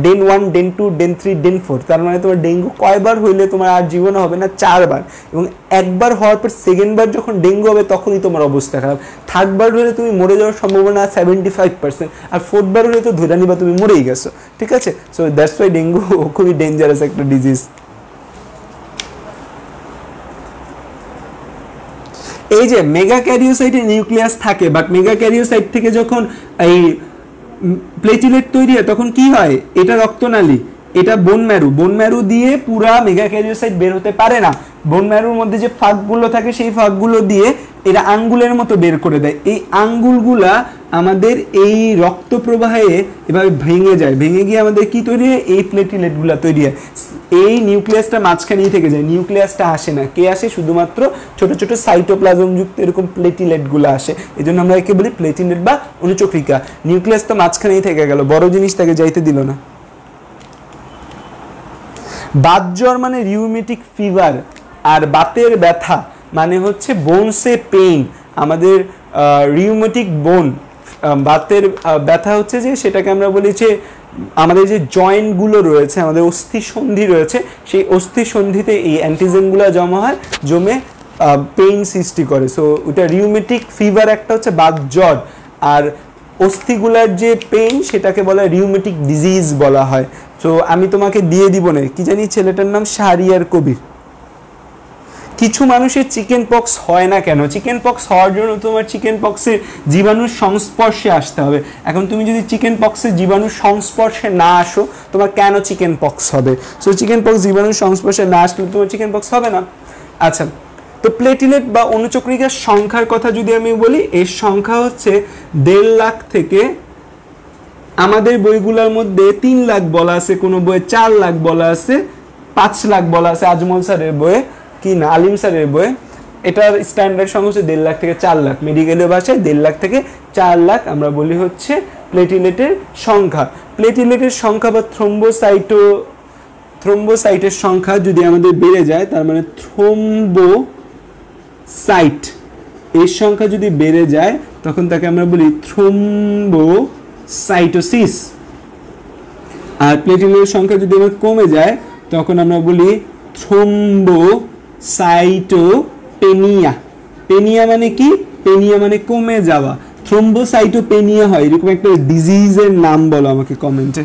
ডেন 1, ডেন 2, ডেন 3, ডেন 4। তার মানে তোমার ডেঙ্গু কয়বার হইলে তোমার আর জীবনে হবে না? 4বার। এবং একবার হওয়ার পর সেকেন্ডবার যখন ডেঙ্গু হবে তখনই তোমার অবস্থা খারাপ। থার্ডবার হলে তুমি মরে যাওয়ার সম্ভাবনা 75%, আর ফোর্থবার হলে তো ধরে নিবা তুমি মরেই গেছো, ঠিক আছে? সো দ্যাটস ওয়াই ডেঙ্গু খুবই ডেঞ্জারাস একটা ডিজিজ। এই যে মেগা ক্যারিওসাইটে নিউক্লিয়াস থাকে, বাট মেগা ক্যারিওসাইট থেকে যখন এই প্লেটিলেট তৈরি হয় তখন কি হয়? এটা রক্তনালী, এটা বোন ম্যারু দিয়ে পুরা মেগা ক্যারিওসাইট বের হতে পারে না। বোন ম্যারুর মধ্যে যে ফাঁকগুলো থাকে সেই ফাঁকগুলো দিয়ে এরা আঙ্গুলের মতো বের করে দেয়। এই আঙ্গুলগুলা আমাদের এই রক্ত প্রবাহে এভাবে ভেঙে যায়, ভেঙে গিয়ে আমাদের কি তৈরি হয়? এই প্লেটিলেটগুলা তৈরি হয়। এই নিউক্লিয়াসটা মাঝখানেই থেকে যায়, নিউক্লিয়াসটা আসে না। কে আসে? শুধুমাত্র ছোট ছোট সাইটোপ্লাজম যুক্ত এরকম প্লেটিলেটগুলো আসে। এই জন্য আমরা একে বলি প্লেটিলেট বা অনুচক্রিকা। নিউক্লিয়াস তো মাঝখানেই থেকে গেল, বড় জিনিস তাকে যাইতে দিল না। বাত জ্বর মানে রিউমেটিক ফিভার, আর বাতের ব্যথা মানে হচ্ছে বোনসে পেইন। আমাদের রিউমেটিক বোন, বাতের ব্যথা হচ্ছে যে সেটাকে আমরা বলি যে আমাদের যে জয়েন্টগুলো রয়েছে, আমাদের অস্থি সন্ধি রয়েছে, সেই অস্থি সন্ধিতে এই অ্যান্টিজেনগুলো জমা হয়, জমে পেইন সৃষ্টি করে। সো ওটা রিউমেটিক ফিভার একটা হচ্ছে বাত জ্বর, আর অস্থিগুলার যে পেইন সেটাকে বলা রিউমেটিক ডিজিজ বলা হয়। সো আমি তোমাকে দিয়ে দিব না, কি জানি ছেলেটার নাম শাহরিয়ার কবির। কিছু মানুষের চিকেন পক্স হয় না কেন? চিকেন পক্স হওয়ার জন্য তোমার চিকেন পক্সের জীবাণুর সংস্পর্শে আসতে হবে। এখন তুমি যদি চিকেন পক্সের জীবাণুর সংস্পর্শে না আসো, তোমার কেন চিকেন পক্স হবে? সো চিকেন পক্স জীবাণুর সংস্পর্শে না আসলে তোমার চিকেন পক্স হবে না। আচ্ছা, তো প্লেটিলেট বা অনুচক্রিকার সংখ্যার কথা যদি আমি বলি, এর সংখ্যা হচ্ছে 1.5 লাখ থেকে, আমাদের বইগুলোর মধ্যে 3 লাখ বলা আছে, কোনো বইয়ে 4 লাখ বলা আছে, 5 লাখ বলা আছে আজমল স্যারের বইয়ে, কি না আলিম স্যারের বইয়ে। এটার স্ট্যান্ডার্ড সংখ্যা হচ্ছে 1.5 লাখ থেকে 4 লাখ। মেডিকেলের ভাষায় 1.5 লাখ থেকে 4 লাখ আমরা বলি হচ্ছে প্লেটিলেটের সংখ্যা। প্লেটিলেটের সংখ্যা বা থ্রোম্বোসাইটের সংখ্যা যদি আমাদের বেড়ে যায়, তার মানে থ্রোম্বোসাইট এর সংখ্যা যদি বেড়ে যায় তখন তাকে আমরা বলি থ্রোম্বোসাইটোসিস। আর প্লেটিলেটের সংখ্যা যদি আমার কমে যায় তখন আমরা বলি থ্রোম্বোসাইটোপেনিয়া। পেনিয়া মানে কি? পেনিয়া মানে কমে যাওয়া। থ্রোম্বোসাইটোপেনিয়া হয় এরকম একটা ডিজিজের নাম বলো আমাকে কমেন্টে।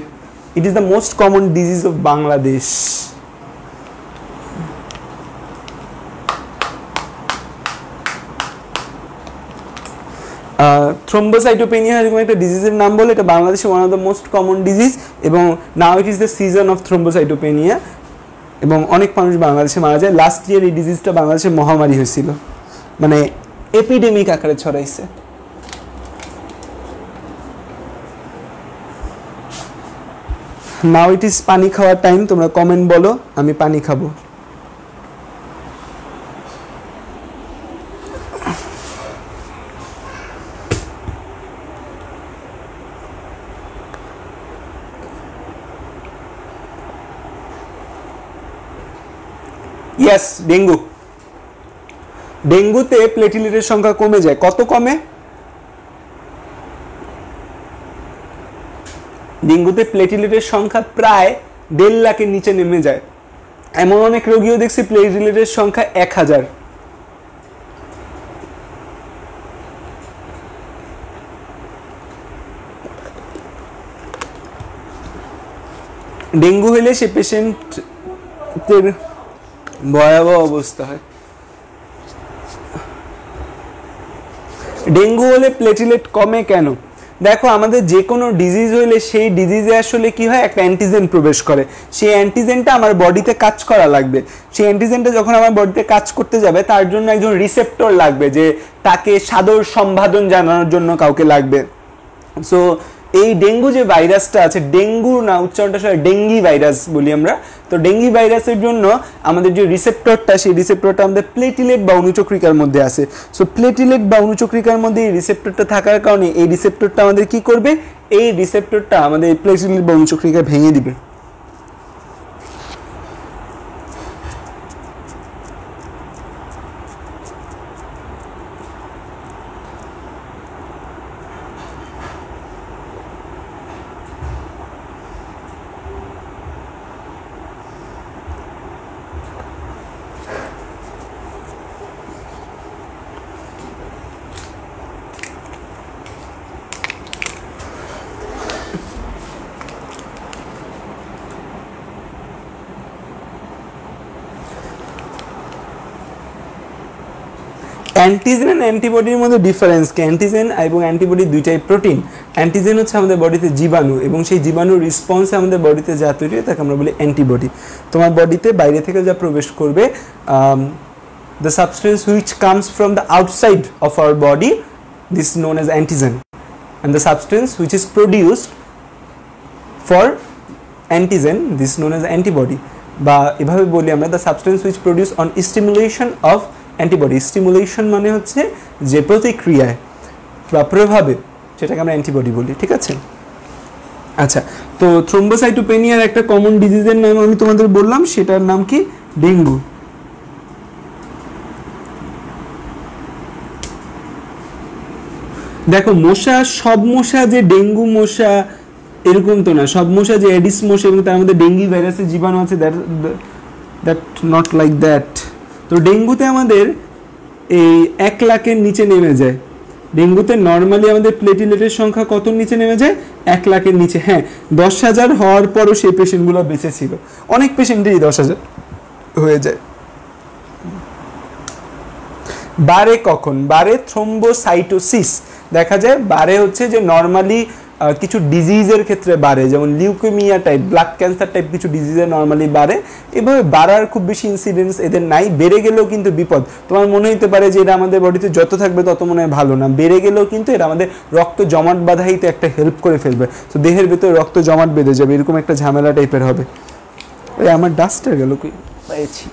It is the most common disease of Bangladesh. Thrombocytopenia এরকম একটা ডিজিজের নাম বলে, এটা বাংলাদেশে one of the most common disease, এবং now it is the season of thrombocytopenia, এবং অনেক মানুষ বাংলাদেশে মারা যায়। লাস্ট ইয়ার এই ডিজিজটা বাংলাদেশে মহামারী হয়েছিল, মানে এপিডেমিক আকারে ছড়াইছে। নাও ইট ইজ পানি খাওয়ার টাইম। তোমরা কমেন্ট বলো, আমি পানি খাবো। Yes, dengue. ডেঙ্গুতে প্লেটিলেটের সংখ্যা কমে যায়। কত কমে? ডেঙ্গুতে প্লেটিলেটের সংখ্যা প্রায় 1.5 লাখের নিচে নেমে যায়। এমন অনেক রোগীও দেখছি প্লেটিলেটের সংখ্যা 1000। ডেঙ্গু হলে সে পেশেন্টের ভয়াবহ অবস্থা হয়। ডেঙ্গু হলে প্লেটিলেট কমে কেন? দেখো আমাদের যে কোনো ডিজিজ হইলে সেই ডিজিজে আসলে কি হয়, একটা অ্যান্টিজেন প্রবেশ করে, সেই অ্যান্টিজেনটা আমার বডিতে কাজ করা লাগবে। সেই অ্যান্টিজেনটা যখন আমার বডিতে কাজ করতে যাবে তার জন্য একজন রিসেপ্টর লাগবে, যে তাকে সাদর সম্বোধন জানানোর জন্য কাউকে লাগবে। সো এই ডেঙ্গু যে ভাইরাসটা আছে, ডেঙ্গু না উচ্চারণটা আসলে ডেঙ্গি ভাইরাস বলি আমরা, তো ডেঙ্গি ভাইরাসের জন্য আমাদের যে রিসেপ্টরটা, সেই রিসেপ্টরটা আমাদের প্লেটিলেট বা অনুচক্রিকার মধ্যে আছে। সো প্লেটিলেট বা অনুচক্রিকার মধ্যে এই রিসেপ্টরটা থাকার কারণে এই রিসেপ্টরটা আমাদের কি করবে, এই রিসেপ্টরটা আমাদের প্লেটিলেট বা অনুচক্রিকা ভেঙে দিবে। অ্যান্টিজেন এন্ড অ্যান্টিবডির মধ্যে ডিফারেন্স কি? অ্যান্টিজেন এবং অ্যান্টিবডি দুইটাই প্রোটিন। অ্যান্টিজেন হচ্ছে আমাদের বডিতে জীবাণু, এবং সেই জীবাণুর রেসপন্সে আমাদের বডিতে যা তৈরি হয় তাকে আমরা বলি অ্যান্টিবডি। তোমার বডিতে বাইরে থেকে যা প্রবেশ করবে, the substance which comes from the outside of our body, this is known as antigen, and the substance which is produced for antigen, this is known as antibody। বা এভাবে বলি আমরা, the substance which produce on stimulation of antibody. Stimulation মানে হচ্ছে যে প্রতিক্রিয়ায় বা প্রভাবে, সেটাকে আমরা অ্যান্টিবডি বলি, ঠিক আছে? আচ্ছা, তো থ্রোম্বোসাইটোপেনিয়ার একটা কমন ডিজিজের নাম আমি তোমাদের বললাম, সেটার নাম কি? ডেঙ্গু। দেখো মশা, সব মশা যে ডেঙ্গু মশা এরকম তো না, সব মশা যে এডিস মশা এবং তার মধ্যে ডেঙ্গি ভাইরাসের জীবাণু আছে, দ্যাট নট লাইক দ্যাট। তো ডেঙ্গুতে আমাদের এই 1 লাখের নিচে নেমে যায়। ডেঙ্গুতে নর্মালি আমাদের প্লেটিলেটের সংখ্যা কত নিচে নেমে যায়? 1 লাখের নিচে। হ্যাঁ, 10,000 হওয়ার পরও সেই পেশেন্টগুলো বেঁচে ছিল। অনেক পেশেন্টেরই 10,000 হয়ে যায়। বারে কখন? বারে থ্রোম্বোসাইটোসিস দেখা যায়। বারে হচ্ছে যে নর্মালি কিছু ডিজিজের ক্ষেত্রে বাড়ে, যেমন leukaemia type, blood cancer type কিছু ডিজিজে নর্মালি বাড়ে। এভাবে বাড়ার খুব বেশি ইনসিডেন্স এদের নাই। বেড়ে গেলেও কিন্তু বিপদ। তোমার মনে হতে পারে যে এটা আমাদের বডিতে যত থাকবে তত মনে হয় ভালো না, বেড়ে গেলেও কিন্তু এটা আমাদের রক্ত জমাট বাঁধাইতে একটা হেল্প করে ফেলবে। তো দেহের ভেতরে রক্ত জমাট বেঁধে যাবে, এরকম একটা ঝামেলা টাইপের হবে। ওই আমার ডাস্টার গেল কই পেয়েছি।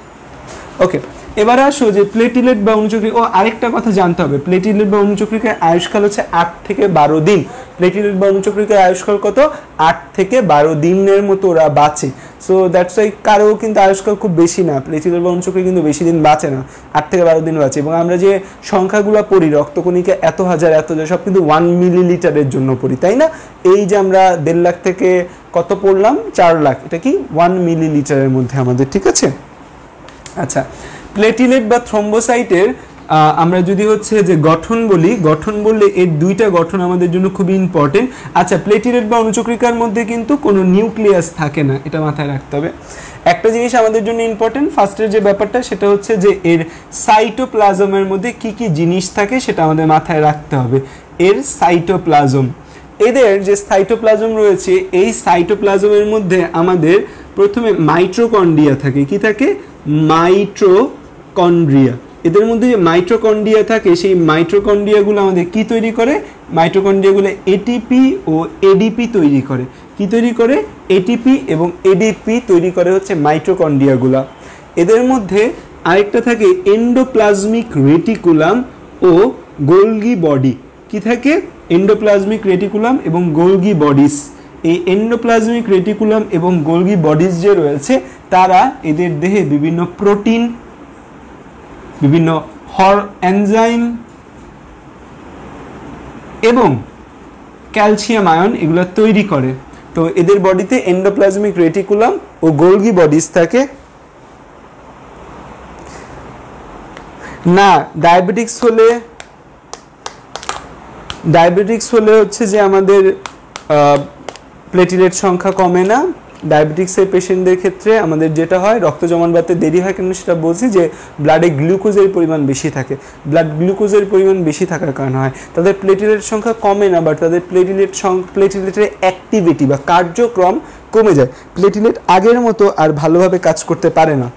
ওকে, এবার আসো যে প্লেটিলেট বা অনুচক্রিকা। ও আরেকটা কথা জানতে হবে, প্লেটিলেট বা অনুচক্রিকার আয়ুষ্কাল হচ্ছে 8 থেকে 12 দিন। প্লেটিলেট বা অনুচক্রিকার আয়ুষ্কাল কত? 8 থেকে 12 দিনের মতো ওরা বাঁচে। সো দ্যাটস ওয়াই কারো কিন্তু আয়ুষ্কাল খুব বেশি না, প্লেটিলেট বা অনুচক্রিকা কিন্তু বেশি দিন বাঁচে না, 8 থেকে 12 দিন বাঁচে। এবং আমরা যে সংখ্যাগুলো পড়ি, রক্তকণিকা এত হাজার সব কিন্তু 1 মিলিলিটারের জন্য পড়ি, তাই না? এই যে আমরা 1.5 লাখ থেকে কত পড়লাম? 4 লাখ, এটা কি 1 মিলিলিটারের মধ্যে আমাদের, ঠিক আছে? আচ্ছা, প্লেটিলেট বা থ্রোম্বোসাইটের আমরা যদি হচ্ছে যে গঠন বলি, গঠন বললে এর দুইটা গঠন আমাদের জন্য খুবই ইম্পর্টেন্ট। আচ্ছা, প্লেটিলেট বা অনুচক্রিকার মধ্যে কিন্তু কোনো নিউক্লিয়াস থাকে না, এটা মাথায় রাখতে হবে। একটা জিনিস আমাদের জন্য ইম্পর্টেন্ট, ফার্স্টের যে ব্যাপারটা সেটা হচ্ছে যে এর সাইটোপ্লাজমের মধ্যে কি কি জিনিস থাকে সেটা আমাদের মাথায় রাখতে হবে। এর সাইটোপ্লাজম, এদের যে সাইটোপ্লাজম রয়েছে, এই সাইটোপ্লাজমের মধ্যে আমাদের প্রথমে মাইটোকন্ড্রিয়া থাকে। কি থাকে? মাইটোকন্ড্রিয়া। এদের মধ্যে যে মাইটোকন্ড্রিয়া থাকে, সেই মাইটোকন্ড্রিয়াগুলো আমাদের কি তৈরি করে? মাইটোকন্ড্রিয়াগুলো এটিপি ও এডিপি তৈরি করে। কি তৈরি করে? এটিপি এবং এডিপি তৈরি করে হচ্ছে মাইটোকন্ড্রিয়াগুলো। এদের মধ্যে আরেকটা থাকে এন্ডোপ্লাজমিক রেটিকুলাম ও গোলগি বডি। কি থাকে? এন্ডোপ্লাজমিক রেটিকুলাম এবং গোলগি বডিস। এই এন্ডোপ্লাজমিক রেটিকুলাম এবং গোলগি বডিস যে রয়েছে, তারা এদের দেহে বিভিন্ন প্রোটিন, বিভিন্ন এনজাইম এবং ক্যালসিয়াম আয়ন এগুলো তৈরি করে। তো এদের বডিতে এন্ডোপ্লাজমিক রেটিকুলাম ও গোলগি বডিস থাকে। না, ডায়াবেটিক্স হলে হচ্ছে যে আমাদের প্লেটিলেট সংখ্যা কমে না, ডায়াবেটিক্সের পেশেন্টদের ক্ষেত্রে আমাদের যেটা হয় রক্ত জমাট বাঁধতে দেরি হয় কেন সেটা বলছি যে ব্লাডে গ্লুকোজের পরিমাণ বেশি থাকে, ব্লাড গ্লুকোজের পরিমাণ বেশি থাকার কারণে হয়। তাদের প্লেটিলেট সংখ্যা কমে না, বাট তাদের প্লেটিলেটের অ্যাক্টিভিটি বা কার্যক্রম কমে যায়, প্লেটিলেট আগের মতো আর ভালোভাবে কাজ করতে পারে না।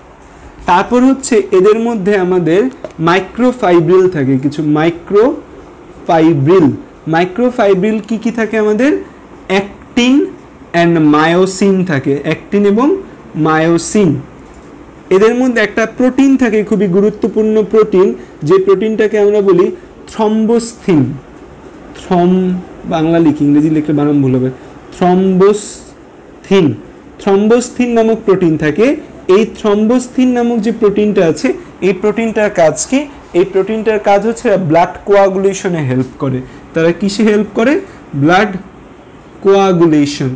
তারপর হচ্ছে এদের মধ্যে আমাদের মাইক্রোফাইব্রিল থাকে, কিছু মাইক্রোফাইব্রিল কি থাকে আমাদের, অ্যাক্টিন অ্যান্ড মায়োসিন থাকে, অ্যাক্টিন এবং মায়োসিন। এদের মধ্যে একটা প্রোটিন থাকে, খুবই গুরুত্বপূর্ণ প্রোটিন, যে প্রোটিনটাকে আমরা বলি থ্রম্বোস্থিন, বাংলা লিখি, ইংরেজি লিখলে বানান ভুল হবে, থ্রম্বোস্থিন নামক প্রোটিন থাকে। এই থ্রম্বোস্থিন নামক যে প্রোটিনটা আছে, এই প্রোটিনটার কাজ কি, এই প্রোটিনটার কাজ হচ্ছে ব্লাড কোয়াগুলেশনে হেল্প করে। তারা কিসে হেল্প করে, ব্লাড কোয়াগুলেশন,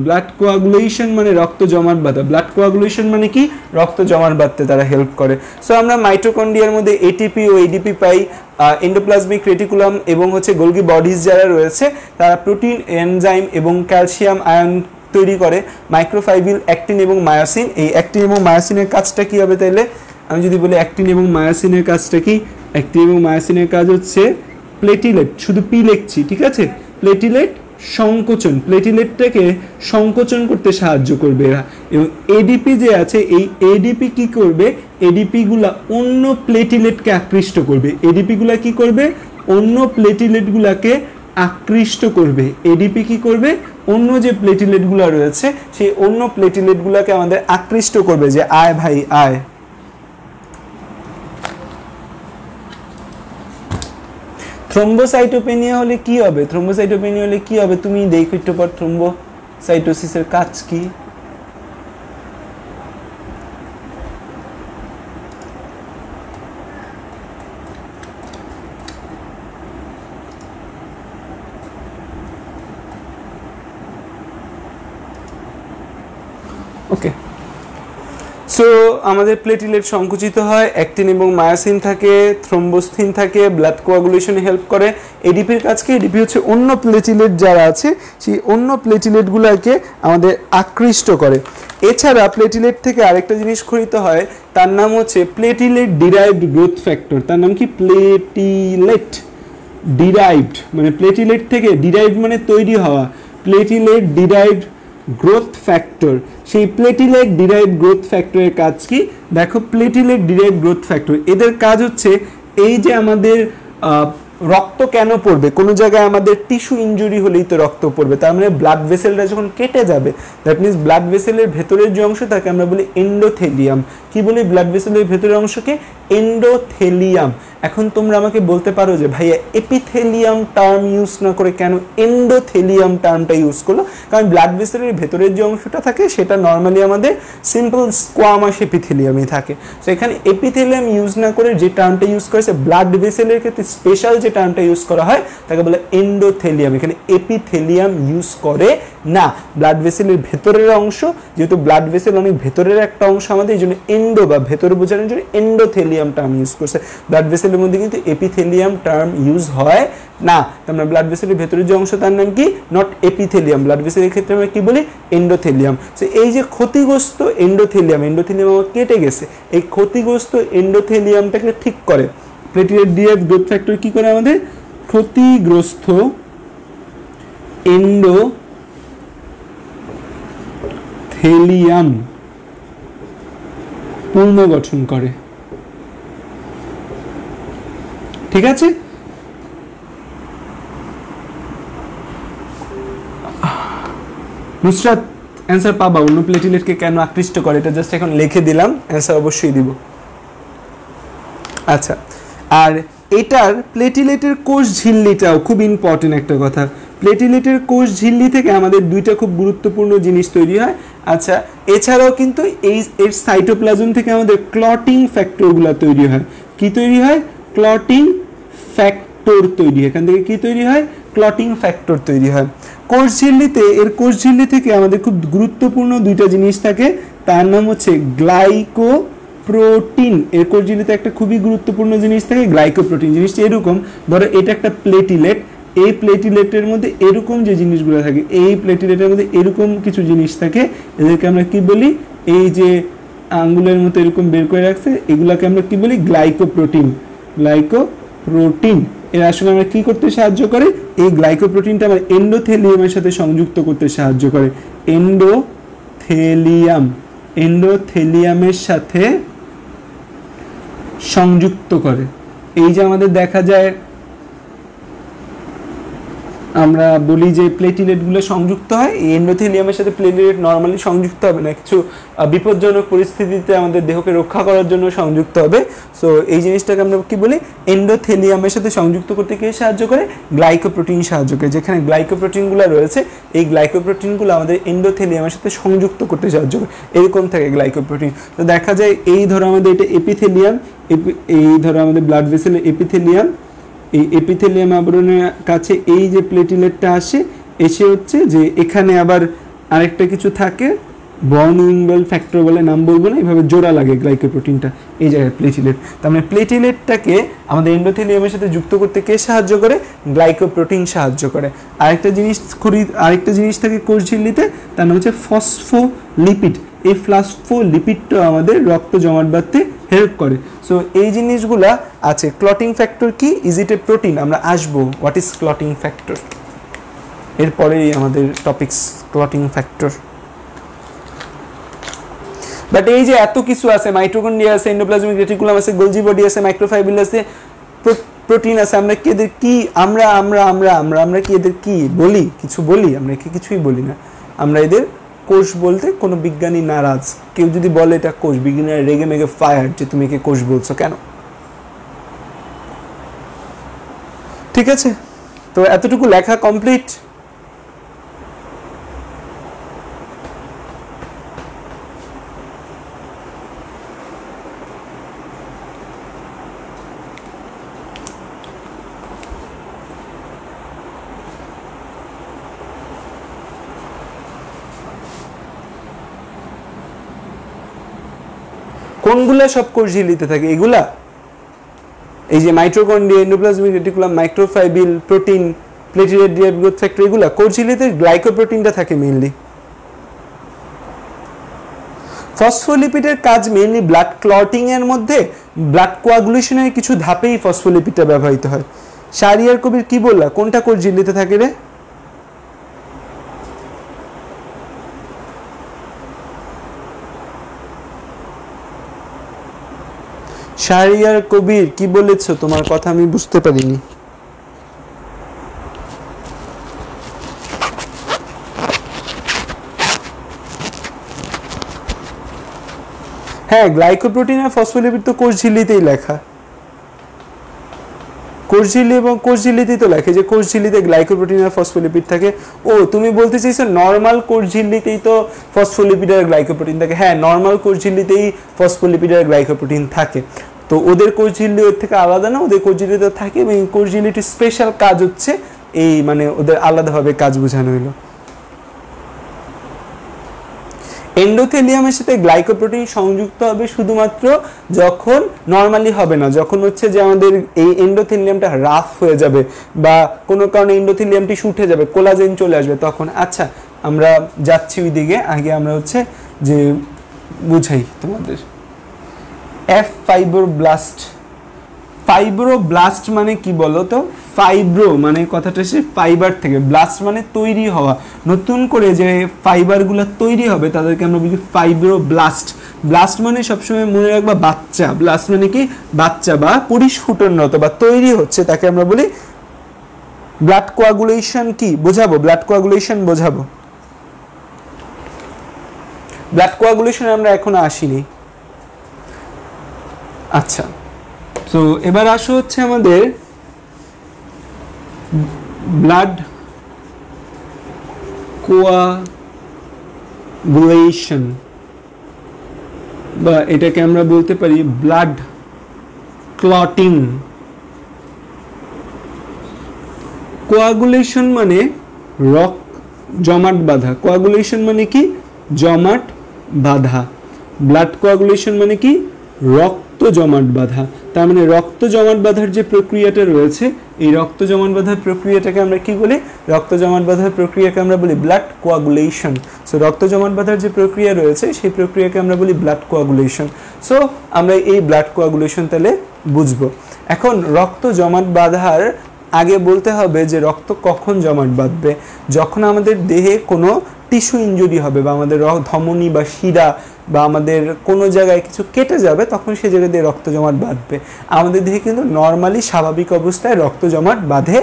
ব্লাড কোয়াগুলেশন মানে রক্ত জমাট বাঁধা, ব্লাড কোয়াগুলেশন মানে কি, রক্ত জমাট বাঁধতে তারা হেল্প করে। সো আমরা মাইটোকন্ড্রিয়ার মধ্যে এটিপি ও এডিপি পাই, এন্ডোপ্লাজমিক রেটিকুলাম এবং হচ্ছে গোলগি বডিজ যারা রয়েছে তারা প্রোটিন, এনজাইম এবং ক্যালসিয়াম আয়ন তৈরি করে। মাইক্রোফাইব্রিল, অ্যাক্টিন এবং মায়োসিন, এই অ্যাক্টিন এবং মায়োসিনের কাজটা কি হবে তাইলে, আমি যদি বলি অ্যাক্টিন এবং মায়োসিনের কাজটা কি, অ্যাক্টিন এবং মায়োসিনের কাজ হচ্ছে প্লেটিলেট, শুধু পি লিখছি, ঠিক আছে, প্লেটিলেট সংকোচন, প্লেটিলেটটাকে সংকোচন করতে সাহায্য করবে এরা। এবং এডিপি যে আছে, এই এডিপি কি করবে, এডিপিগুলা অন্য প্লেটিলেটকে আকৃষ্ট করবে, এডিপিগুলা কি করবে, অন্য প্লেটিলেটগুলাকে আকৃষ্ট করবে। এডিপি কি করবে, অন্য যে প্লেটিলেটগুলো রয়েছে সেই অন্য প্লেটিলেটগুলোকে আমাদের আকৃষ্ট করবে, যে আয় ভাই আয়। থ্রম্বোসাইটোপেনিয়া হলে কি হবে, থ্রম্বোসাইটোপেনিয়া হলে কি হবে, তুমি দেখো একটু পর থ্রম্বোসাইটোসিসের কাজ কি। ওকে, সো আমাদের প্লেটিলেট সংকুচিত হয়, অ্যাক্টিন এবং মায়োসিন থাকে, থ্রম্বোস্থিন থাকে, ব্লাড কোয়াগুলেশনে হেল্প করে। এডিপির কাজ কি, এডিপি হচ্ছে অন্য প্লেটিলেট যারা আছে সেই অন্য প্লেটিলেটগুলোকে আমাদের আকৃষ্ট করে। এছাড়া প্লেটিলেট থেকে আরেকটা জিনিস খরিত হয়, তার নাম হচ্ছে প্লেটিলেট ডিরাইভড গ্রোথ ফ্যাক্টর। তার নাম কি, প্লেটিলেট ডিরাইভড, মানে প্লেটিলেট থেকে, ডিরাইভড মানে তৈরি হওয়া, প্লেটিলেট ডিরাইভড গ্রোথ ফ্যাক্টর। সেই প্লেটিলেট ডিরাইভড গ্রোথ ফ্যাক্টরের কাজ কি, দেখো প্লেটিলেট ডিরাইভড গ্রোথ ফ্যাক্টর এদের কাজ হচ্ছে এই যে আমাদের রক্ত কেন পড়বে, কোনো জায়গায় আমাদের টিস্যু ইনজুরি হলেই তো রক্ত পড়বে, তার মানে ব্লাড ভেসেলটা যখন কেটে যাবে, দ্যাট মিনস ব্লাড ভেসেলের ভেতরের যে অংশ তাকে আমরা বলি এন্ডোথেলিয়াম। কি বলি, ব্লাড ভেসেলের ভেতরের অংশকে এন্ডোথেলিয়াম। এখন তোমরা আমাকে বলতে পারো যে ভাইয়া এপিথেলিয়াম টার্ম ইউজ না করে কেন এন্ডোথেলিয়াম টার্মটা ইউজ করলো, কারণ ব্লাড ভেসেলের ভেতরের যে অংশটা থাকে সেটা নর্মালি আমাদের সিম্পল স্কোয়ামাস এপিথেলিয়ামই থাকে। সো এখানে এপিথেলিয়াম ইউজ না করে যে টার্মটা ইউজ করেছে ব্লাড ভেসেলের ক্ষেত্রে স্পেশাল যে টার্মটা ইউজ করা হয় তাকে বলে এন্ডোথেলিয়াম। এখানে এপিথেলিয়াম ইউজ করে না, ব্লাড ভেসেলের ভেতরের অংশ, যেহেতু ব্লাড ভেসেল অনেক ভেতরের একটা অংশ আমাদের, এই জন্য এন্ডো বা ভেতরে বোঝানোর জন্য এন্ডোথেলিয়াম টার্ম ইউজ করছে। ব্লাড ভেসেলের মধ্যে কিন্তু এপিথেলিয়াম টার্ম ইউজ হয় না। আমরা ব্লাড ভেসেলের ভেতরের যে অংশ তার নাম কি, নট এপিথেলিয়াম, ব্লাড ভেসেলের ক্ষেত্রে আমরা কি বলি, এন্ডোথেলিয়াম। সো এই যে ক্ষতিগ্রস্ত এন্ডোথেলিয়াম আমার কেটে গেছে, এই ক্ষতিগ্রস্ত এন্ডোথেলিয়ামটাকে ঠিক করে প্লেটিলেট ডিরাইভড গ্রোথ ফ্যাক্টর। কি করে আমাদের ক্ষতিগ্রস্ত এন্ডোথেলিয়াম পুনর্গঠন করে, ঠিক আছে। নুসরাত অ্যান্সার পাবা, অন্য প্লেটিলেটকে কেন আকৃষ্ট করে, এটা জাস্ট এখন লিখে দিলাম, অ্যান্সার অবশ্যই দিব। আচ্ছা, আর এটার প্লেটিলেটের কোষ ঝিল্লিটাও খুব ইম্পর্টেন্ট একটা কথা। প্লেটিলেটের কোষ ঝিল্লি থেকে আমাদের দুইটা খুব গুরুত্বপূর্ণ জিনিস তৈরি হয়। আচ্ছা, এছাড়াও কিন্তু এর সাইটোপ্লাজম থেকে আমাদের ক্লটিং ফ্যাক্টরগুলো তৈরি হয়। কি তৈরি হয়, ক্লটিং ফ্যাক্টর তৈরি হয়। এখান থেকে কি তৈরি হয়, ক্লটিং ফ্যাক্টর তৈরি হয়। কোষ ঝিল্লিতে, এর কোষ ঝিল্লি থেকে আমাদের খুব গুরুত্বপূর্ণ দুইটা জিনিস থাকে, তার নাম হচ্ছে গ্লাইকোপ্রোটিন। এর কোষ ঝিল্লিতে একটা খুবই গুরুত্বপূর্ণ জিনিস থাকে গ্লাইকোপ্রোটিন। জিনিসটা এরকম, ধরো এটা একটা প্লেটিলেট, এই প্লেটিলেটের মধ্যে এরকম যে জিনিসগুলো থাকে, এই প্লেটিলেটের মধ্যে এরকম কিছু জিনিস থাকে, এদেরকে আমরা কি বলি, এই যে আঙ্গুলের মতো এরকম বের করে রাখছে, এগুলাকে আমরা কি বলি, গ্লাইকোপ্রোটিন। গ্লাইকোপ্রোটিন এর আসলে আমরা কি করতে সাহায্য করে, এই গ্লাইকোপ্রোটিনটা আমার এন্ডোথেলিয়ামের সাথে সংযুক্ত করতে সাহায্য করে। এন্ডোথেলিয়ামের সাথে সংযুক্ত করে। এই যে আমাদের দেখা যায়, আমরা বলি যে প্লেটিলেটগুলো সংযুক্ত হয়, এই এন্ডোথেলিয়ামের সাথে প্লেটিলেট নর্মালি সংযুক্ত হবে না, কিছু বিপজ্জনক পরিস্থিতিতে আমাদের দেহকে রক্ষা করার জন্য সংযুক্ত হবে। সো এই জিনিসটাকে আমরা কি বলি, এন্ডোথেলিয়ামের সাথে সংযুক্ত করতে কে সাহায্য করে, গ্লাইকোপ্রোটিন সাহায্য করে। যেখানে গ্লাইকোপ্রোটিনগুলো রয়েছে, এই গ্লাইকোপ্রোটিনগুলো আমাদের এন্ডোথেলিয়ামের সাথে সংযুক্ত করতে সাহায্য করে, এরকম থাকে গ্লাইকোপ্রোটিন। তো দেখা যায় এই ধরো আমাদের এটা এপিথেলিয়াম, এই ধরো আমাদের ব্লাড ভেসেলের এপিথেলিয়াম, এই এপিথেলিয়াম আবরণের কাছে এই যে প্লেটিলেটটা আসে, এসে হচ্ছে যে এখানে আবার আরেকটা কিছু থাকে, বর্ন উইনবেল ফ্যাক্টর বলে, নাম বলবো না, এইভাবে জোড়া লাগে গ্লাইকোপ্রোটিনটা এই জায়গায় প্লেটিলেট। তার মানে প্লেটিলেটটাকে আমাদের এন্ডোথেলিয়ামের সাথে যুক্ত করতে কে সাহায্য করে, গ্লাইকোপ্রোটিন সাহায্য করে। আরেকটা জিনিস থাকে কোষ ঝিল্লিতে, তার নাম হচ্ছে ফসফোলিপিড। এই ফসফোলিপিডটা আমাদের রক্ত জমাট বাঁধতে হেল্প করে। সো এই জিনিসগুলা আছে। ক্লটিং ফ্যাক্টর কি, ইজ ইট এ প্রোটিন, আমরা আসবো হোয়াট ইজ ক্লটিং ফ্যাক্টর, এরপরেই আমাদের টপিকস ক্লটিং ফ্যাক্টর। বাট এই যে এত কিছু আছে, মাইটোকন্ড্রিয়া আছে, এন্ডোপ্লাজমিক রেটিকুলাম আছে, গোলজি বডি আছে, মাইক্রোফাইব্রিল আছে, প্রোটিন আছে, আমরা কি এদের কি আমরা আমরা আমরা আমরা আমরা কি এদের কি বলি, কিছু বলি, আমরা কি কিছুই বলি না। আমরা এদের কোষ বলতে কোনো বিজ্ঞানী নারাজ, কেউ যদি বলে এটা কোষ, বিজ্ঞানীরা রেগে মেগে ফায়ার, যে তুমি একে কোষ বলছো কেন। ঠিক আছে, তো এতটুকু লেখা কমপ্লিট। কোনগুলা সব কোষ ঝিল্লিতে থাকে, এগুলা, এই যে mitochondria, endoplasmic reticulum, microfibril, protein, platelet derived growth factor, এগুলা কোষ ঝিল্লিতে গ্লাইকোপ্রোটিনটা থাকে মেইনলি। ফসফোলিপিডের কাজ মেইনলি ব্লাড ক্লটিং এর মধ্যে, ব্লাড কোয়াগুলেশনের কিছু ধাপেই ফসফোলিপিডটা ব্যবহৃত হয়। শাহরিয়ার কবির কি বললা, কোনটা কোষ ঝিল্লিতে থাকে রে? শাহরিয়ার কবির কি বলেছো, তোমার কথা আমি বুঝতে পারিনি। হ্যাঁ, গ্লাইকোপ্রোটিন আর ফসফোলিপিড তো কোষ ঝিল্লিতেই লেখা, কোষ ঝিল্লি এবং কোষ ঝিল্লিতেই তো লেখে যে কোষ ঝিল্লিতে গ্লাইকোপ্রোটিন আর ফসফোলিপিড থাকে। ও তুমি বলতে চাইছো নর্মাল কোষ ঝিল্লিতেই তো ফসফোলিপিড আর গ্লাইকোপ্রোটিন থাকে। হ্যাঁ, নর্মাল কোষ ঝিল্লিতেই ফসফোলিপিড আর গ্লাইকোপ্রোটিন থাকে। তো ওদের কোষ ঝিল্লি ওর থেকে আলাদা না, ওদের কোষ ঝিল্লিতে থাকে, এবং কোষ ঝিল্লিটির স্পেশাল কাজ হচ্ছে এই, মানে ওদের আলাদাভাবে কাজ বোঝানো হলো। এন্ডোথেলিয়ামের সাথে গ্লাইকোপ্রোটিন সংযুক্ত হবে শুধুমাত্র যখন, নর্মালি হবে না, যখন হচ্ছে যে আমাদের এই এন্ডোথেলিয়ামটা রাফ হয়ে যাবে বা কোনো কারণে এন্ডোথেলিয়ামটি উঠে যাবে, কোলাজেন চলে আসবে তখন। আচ্ছা, আমরা যাচ্ছি ওই দিকে, আগে আমরা হচ্ছে যে বুঝাই তোমাদের। ফাইব্রোব্লাস্ট, ফাইব্রোব্লাস্ট মানে কি বলো তো? ফাইব্রো মানে কথাটা সে ফাইবার থেকে, ব্লাস্ট মানে তৈরি হওয়া, নতুন করে যে ফাইবারগুলো তৈরি হবে তাদেরকে আমরা বলি ফাইব্রোব্লাস্ট। ব্লাস্ট মানে সবসময় মনে রাখবা বাচ্চা, ব্লাস্ট মানে কি বাচ্চা বা পরিস্ফুটনরত বা তৈরি হচ্ছে, তাকে আমরা বলি। ব্লাড কোয়াগুলেশন কি বোঝাবো, ব্লাড কোয়াগুলেশন বোঝাবো। ব্লাড কোয়াগুলেশন আমরা এখনো আসিনি। আচ্ছা, তো এবার আসো হচ্ছে আমাদের ব্লাড কোয়াগুলেশন, বা এটাকে আমরা বলতে পারি ব্লাড ক্লটিং। কোয়াগুলেশন মানে জমাট বাঁধা। কোয়াগুলেশন মানে কি? জমাট বাঁধা। ব্লাড কোয়াগুলেশন মানে কি? রক্ত জমাট বাঁধা। তার মানে রক্ত জমাট বাঁধার যে প্রক্রিয়াটা রয়েছে, এই রক্ত জমাট বাঁধার প্রক্রিয়াটাকে আমরা কি বলি? রক্ত জমাট বাঁধার প্রক্রিয়াকে আমরা বলি ব্লাড কোয়াগুলেশন। সো রক্ত জমাট বাঁধার যে প্রক্রিয়া রয়েছে সেই প্রক্রিয়াকে আমরা বলি ব্লাড কোয়াগুলেশন। সো আমরা এই ব্লাড কোয়াগুলেশন তাহলে বুঝবো। এখন রক্ত জমাট বাঁধার আগে বলতে হবে যে রক্ত কখন জমাট বাঁধবে। যখন আমাদের দেহে কোনো টিস্যু ইনজুরি হবে বা আমাদের ধমনী বা শিরা বা আমাদের কোনো জায়গায় কিছু কেটে যাবে, তখন সেই জায়গায় দিয়ে রক্ত জমাট বাঁধবে। আমাদের দেহে কিন্তু নর্মালি স্বাভাবিক অবস্থায় রক্ত জমাট বাঁধে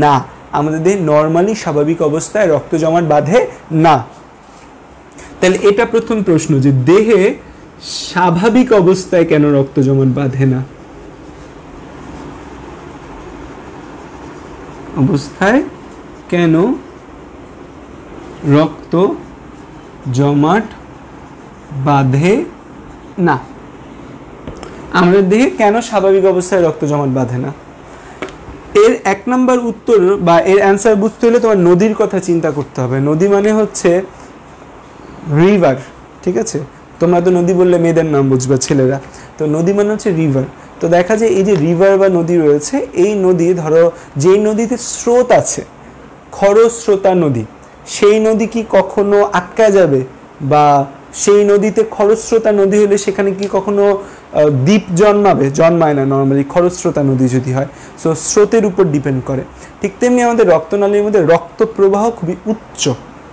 না। আমাদের দেহে নর্মালি স্বাভাবিক অবস্থায় রক্ত জমাট বাঁধে না। তাহলে এটা প্রথম প্রশ্ন, যে দেহে স্বাভাবিক অবস্থায় কেন রক্ত জমাট বাঁধে না? অবস্থায় কেন রক্ত জমাট বাঁধে না? আমাদের দেহে কেন স্বাভাবিক অবস্থায় রক্ত জমাট বাঁধে না? এর এক নম্বর উত্তর বা এর অ্যান্সার বুঝতে হলে তোমার নদীর কথা চিন্তা করতে হবে। নদী মানে হচ্ছে রিভার, ঠিক আছে? তোমরা তো নদী বললে মেয়েদের নাম বুঝবা, ছেলেরা তো নদী মানে হচ্ছে রিভার। তো দেখা যায় এই যে রিভার বা নদী রয়েছে, এই নদী ধরো যেই নদীতে স্রোত আছে, খরস্রোতা নদী, সেই নদী কি কখনো আটকা যাবে? বা সেই নদীতে খরস্রোতা নদী হলে সেখানে কি কখনো দ্বীপ জন্মাবে? জন্মায় না নর্মালি, খরস্রোতা নদী যদি হয়। সো স্রোতের উপর ডিপেন্ড করে। ঠিক তেমনি আমাদের রক্তনালীর মধ্যে রক্ত প্রবাহ খুবই উচ্চ,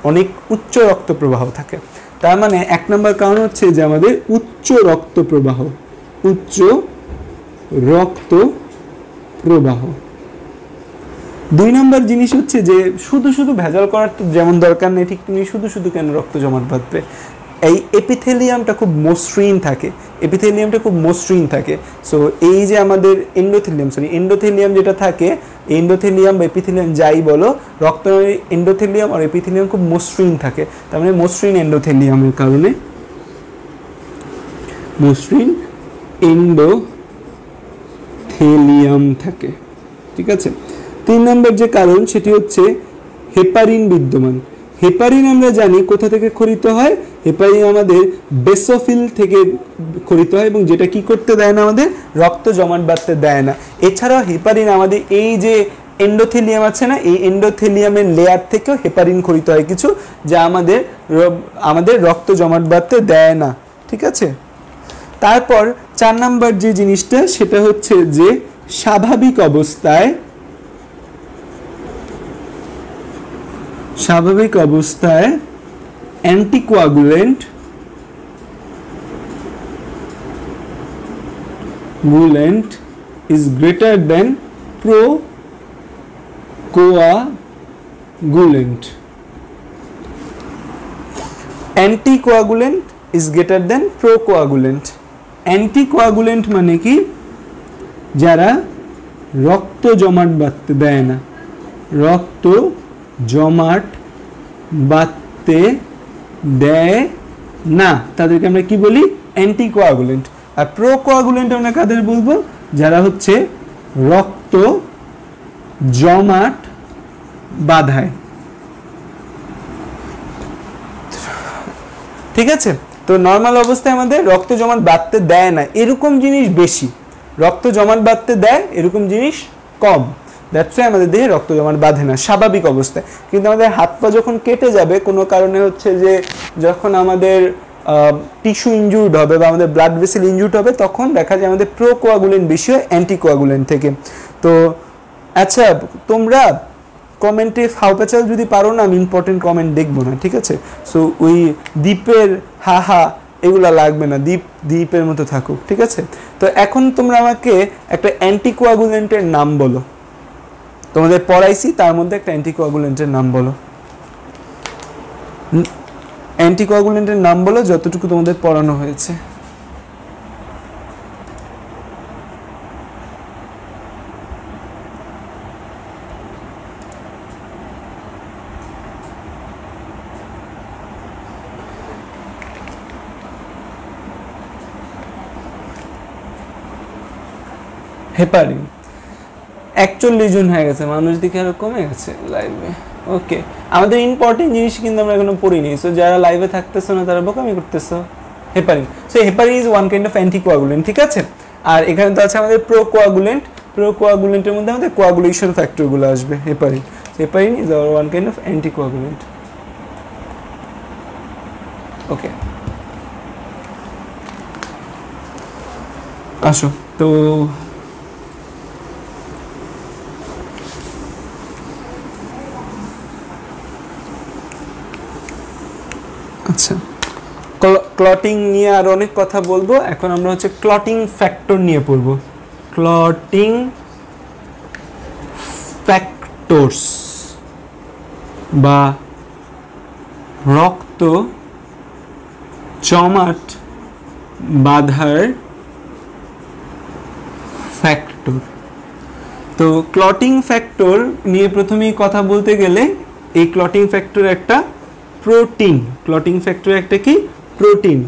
অনেক উচ্চ রক্ত প্রবাহ থাকে। তার মানে এক নম্বর কারণ হচ্ছে যে আমাদের উচ্চ রক্ত প্রবাহ, উচ্চ রক্ত প্রবাহ। দুই নম্বর জিনিস হচ্ছে যে শুধু শুধু ভেজাল করার তো যেমন দরকার নেই, ঠিক তুমি শুধু শুধু কেন রক্ত জমাট বাঁধবে? এই এপিথেলিয়ামটা খুব মসৃণ থাকে, এপিথেলিয়ামটা খুব মসৃণ থাকে। সো এই যে আমাদের এন্ডোথেলিয়াম যেটা থাকে, এন্ডোথেলিয়াম বা এপিথেলিয়াম যাই বলো, রক্তনালীর এন্ডোথেলিয়াম আর এপিথেলিয়াম খুব মসৃণ থাকে। তার মানে মসৃণ এন্ডোথেলিয়ামের কারণে, মসৃণ এন্ডোথেলিয়াম থাকে, ঠিক আছে? তিন নম্বর যে কারণ সেটি হচ্ছে হেপারিন বিদ্যমান। হেপারিন আমরা জানি কোথা থেকে খরিত হয়? হেপারিন আমাদের বেসোফিল থেকে খরিত হয়, এবং যেটা কি করতে দেয় না, আমাদের রক্ত জমাট বাঁধতে দেয় না। এছাড়াও হেপারিন আমাদের এই যে এন্ডোথেলিয়াম আছে না, এই এন্ডোথেলিয়ামের লেয়ার থেকেও হেপারিন খরিত হয় কিছু, যা আমাদের রক্ত জমাট বাঁধতে দেয় না, ঠিক আছে? তারপর চার নম্বর যে জিনিসটা সেটা হচ্ছে যে স্বাভাবিক অবস্থায় anticoagulant is greater than procoagulant. Anticoagulant is greater than procoagulant. Anticoagulant মানে কি? যারা রক্ত জমাট বাঁধতে দেয় না, রক্ত জমাট বাঁধতে দেয় না, তাদেরকে আমরা কি বলি? অ্যান্টিকোয়াগুলেন্ট। আর প্রোকোয়াগুলেন্ট আমরা কাদের বলবো? যারা হচ্ছে রক্ত জমাট বাঁধায়, ঠিক আছে? তো নর্মাল অবস্থায় আমাদের রক্ত জমাট বাঁধতে দেয় না এরকম জিনিস বেশি, রক্ত জমাট বাঁধতে দেয় এরকম জিনিস কম। দ্যাটস ওয়াই আমাদের দেহে রক্ত জমাট বাঁধে না স্বাভাবিক অবস্থায়। কিন্তু আমাদের হাত পা যখন কেটে যাবে কোনো কারণে, হচ্ছে যে যখন আমাদের টিস্যু ইনজুর্ড হবে বা আমাদের ব্লাড ভেসেল ইনজুর্ড হবে, তখন দেখা যায় আমাদের প্রোকোয়াগুলেন্ট বেশি হয় অ্যান্টিকোয়াগুলেন্ট থেকে। তো আচ্ছা, তোমরা কমেন্টে ফাও পেঁচাল যদি পারো না, আমি ইম্পর্টেন্ট কমেন্ট দেখবো না, ঠিক আছে? সো ওই দ্বীপের হা এগুলা লাগবে না, দ্বীপের মতো থাকুক, ঠিক আছে? তো এখন তোমরা আমাকে একটা অ্যান্টিকোয়াগুলেন্টের নাম বলো, তোমাদের পড়াইছি তার মধ্যে একটা অ্যান্টিকোয়াগুলেন্টের নাম বলো। অ্যান্টিকোয়াগুলেন্টের নাম বলো যতটুকু তোমাদের পড়ানো হয়েছে। হেপারিন 41 জন হয়ে গেছে, মানুষ দেখে আরো কমে গেছে লাইভে। ওকে, আমাদের ইম্পর্টেন্ট জিনিস কিন্তু আমরা এখনো পড়িনি। সো যারা লাইভে থাকতেছো না তারা বোকামি করতেছো। Heparin. So heparin is one kind of anticoagulant, ঠিক আছে। আর এখানে তো আছে আমাদের প্রোকোয়াগুলেন্ট, প্রোকোয়াগুলেন্টের মধ্যে আমাদের কোয়াগুলেশন ফ্যাক্টরগুলো আসবে heparin. Heparin is our one kind of anticoagulant. Okay, আসো তো আচ্ছা, ক্লটিং নিয়ে আর অনেক কথা বলবো, এখন আমরা হচ্ছে ক্লটিং ফ্যাক্টর নিয়ে পড়বো। ক্লটিং ফ্যাক্টরস বা রক্ত জমাট বাঁধার ফ্যাক্টর। তো ক্লটিং ফ্যাক্টর নিয়ে প্রথমেই কথা বলতে গেলে, এই ক্লটিং ফ্যাক্টর একটা প্রোটিন। ক্লটিং ফ্যাক্টর একটা কি? প্রোটিন।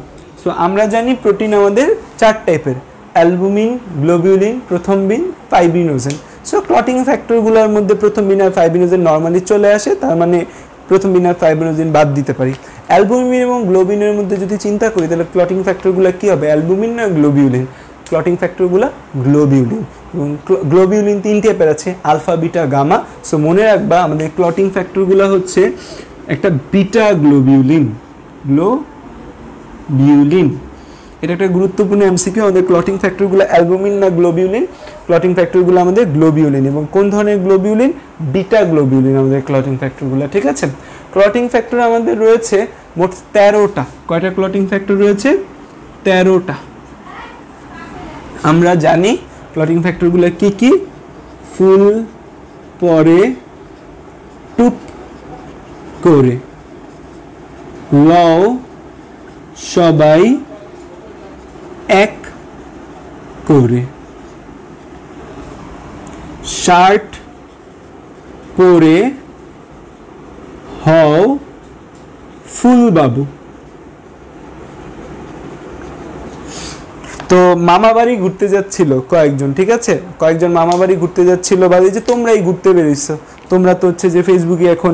সো আমরা জানি প্রোটিন আমাদের 4 টাইপের, albumin, globulin, প্রথমবিন, fibrinogen. So clotting ফ্যাক্টরগুলোর মধ্যে প্রথমবিন আর ফাইব্রিনোজেন নর্মালি চলে আসে, তার মানে প্রথমবিন আর ফাইব্রিনোজেন বাদ দিতে পারি। অ্যালবুমিন এবং গ্লোবিনের মধ্যে যদি চিন্তা করি তাহলে ক্লটিং ফ্যাক্টরগুলো কী হবে? অ্যালবুমিন না গ্লোবিউলিন? ক্লটিং ফ্যাক্টরগুলো গ্লোবিউলিন। এবং গ্লোবিউলিন 3 টাইপের আছে, আলফা, বিটা, গামা। সো মনে রাখবা আমাদের ক্লটিং ফ্যাক্টরগুলো হচ্ছে একটা বিটা গ্লোবিউলিন, গ্লোবিউলিন। এটা একটা গুরুত্বপূর্ণ এমসিকিউ। আমাদের ক্লটিং ফ্যাক্টরগুলো অ্যালবুমিন না গ্লোবিউলিন? ক্লটিং ফ্যাক্টরগুলো আমাদের গ্লোবিউলিন। এবং কোন ধরনের গ্লোবিউলিন? বিটা গ্লোবিউলিন আমাদের ক্লটিং ফ্যাক্টরগুলো, ঠিক আছে। ক্লটিং ফ্যাক্টর আমাদের রয়েছে মোট 13টা। কয়টা ক্লটিং ফ্যাক্টর রয়েছে? 13টা। আমরা জানি ক্লটিং ফ্যাক্টরগুলো কি কি? ফুল পরে টুপ করে, লও সবাই এক করে, শার্ট পরে হও ফুলবাবু। তো মামা বাড়ি ঘুরতে যাচ্ছিল কয়েকজন, ঠিক আছে, কয়েকজন মামা বাড়ি ঘুরতে যাচ্ছিল, বা এই যে তোমরাই ঘুরতে বেরিয়েছো, তোমরা তো হচ্ছে যে ফেসবুকে এখন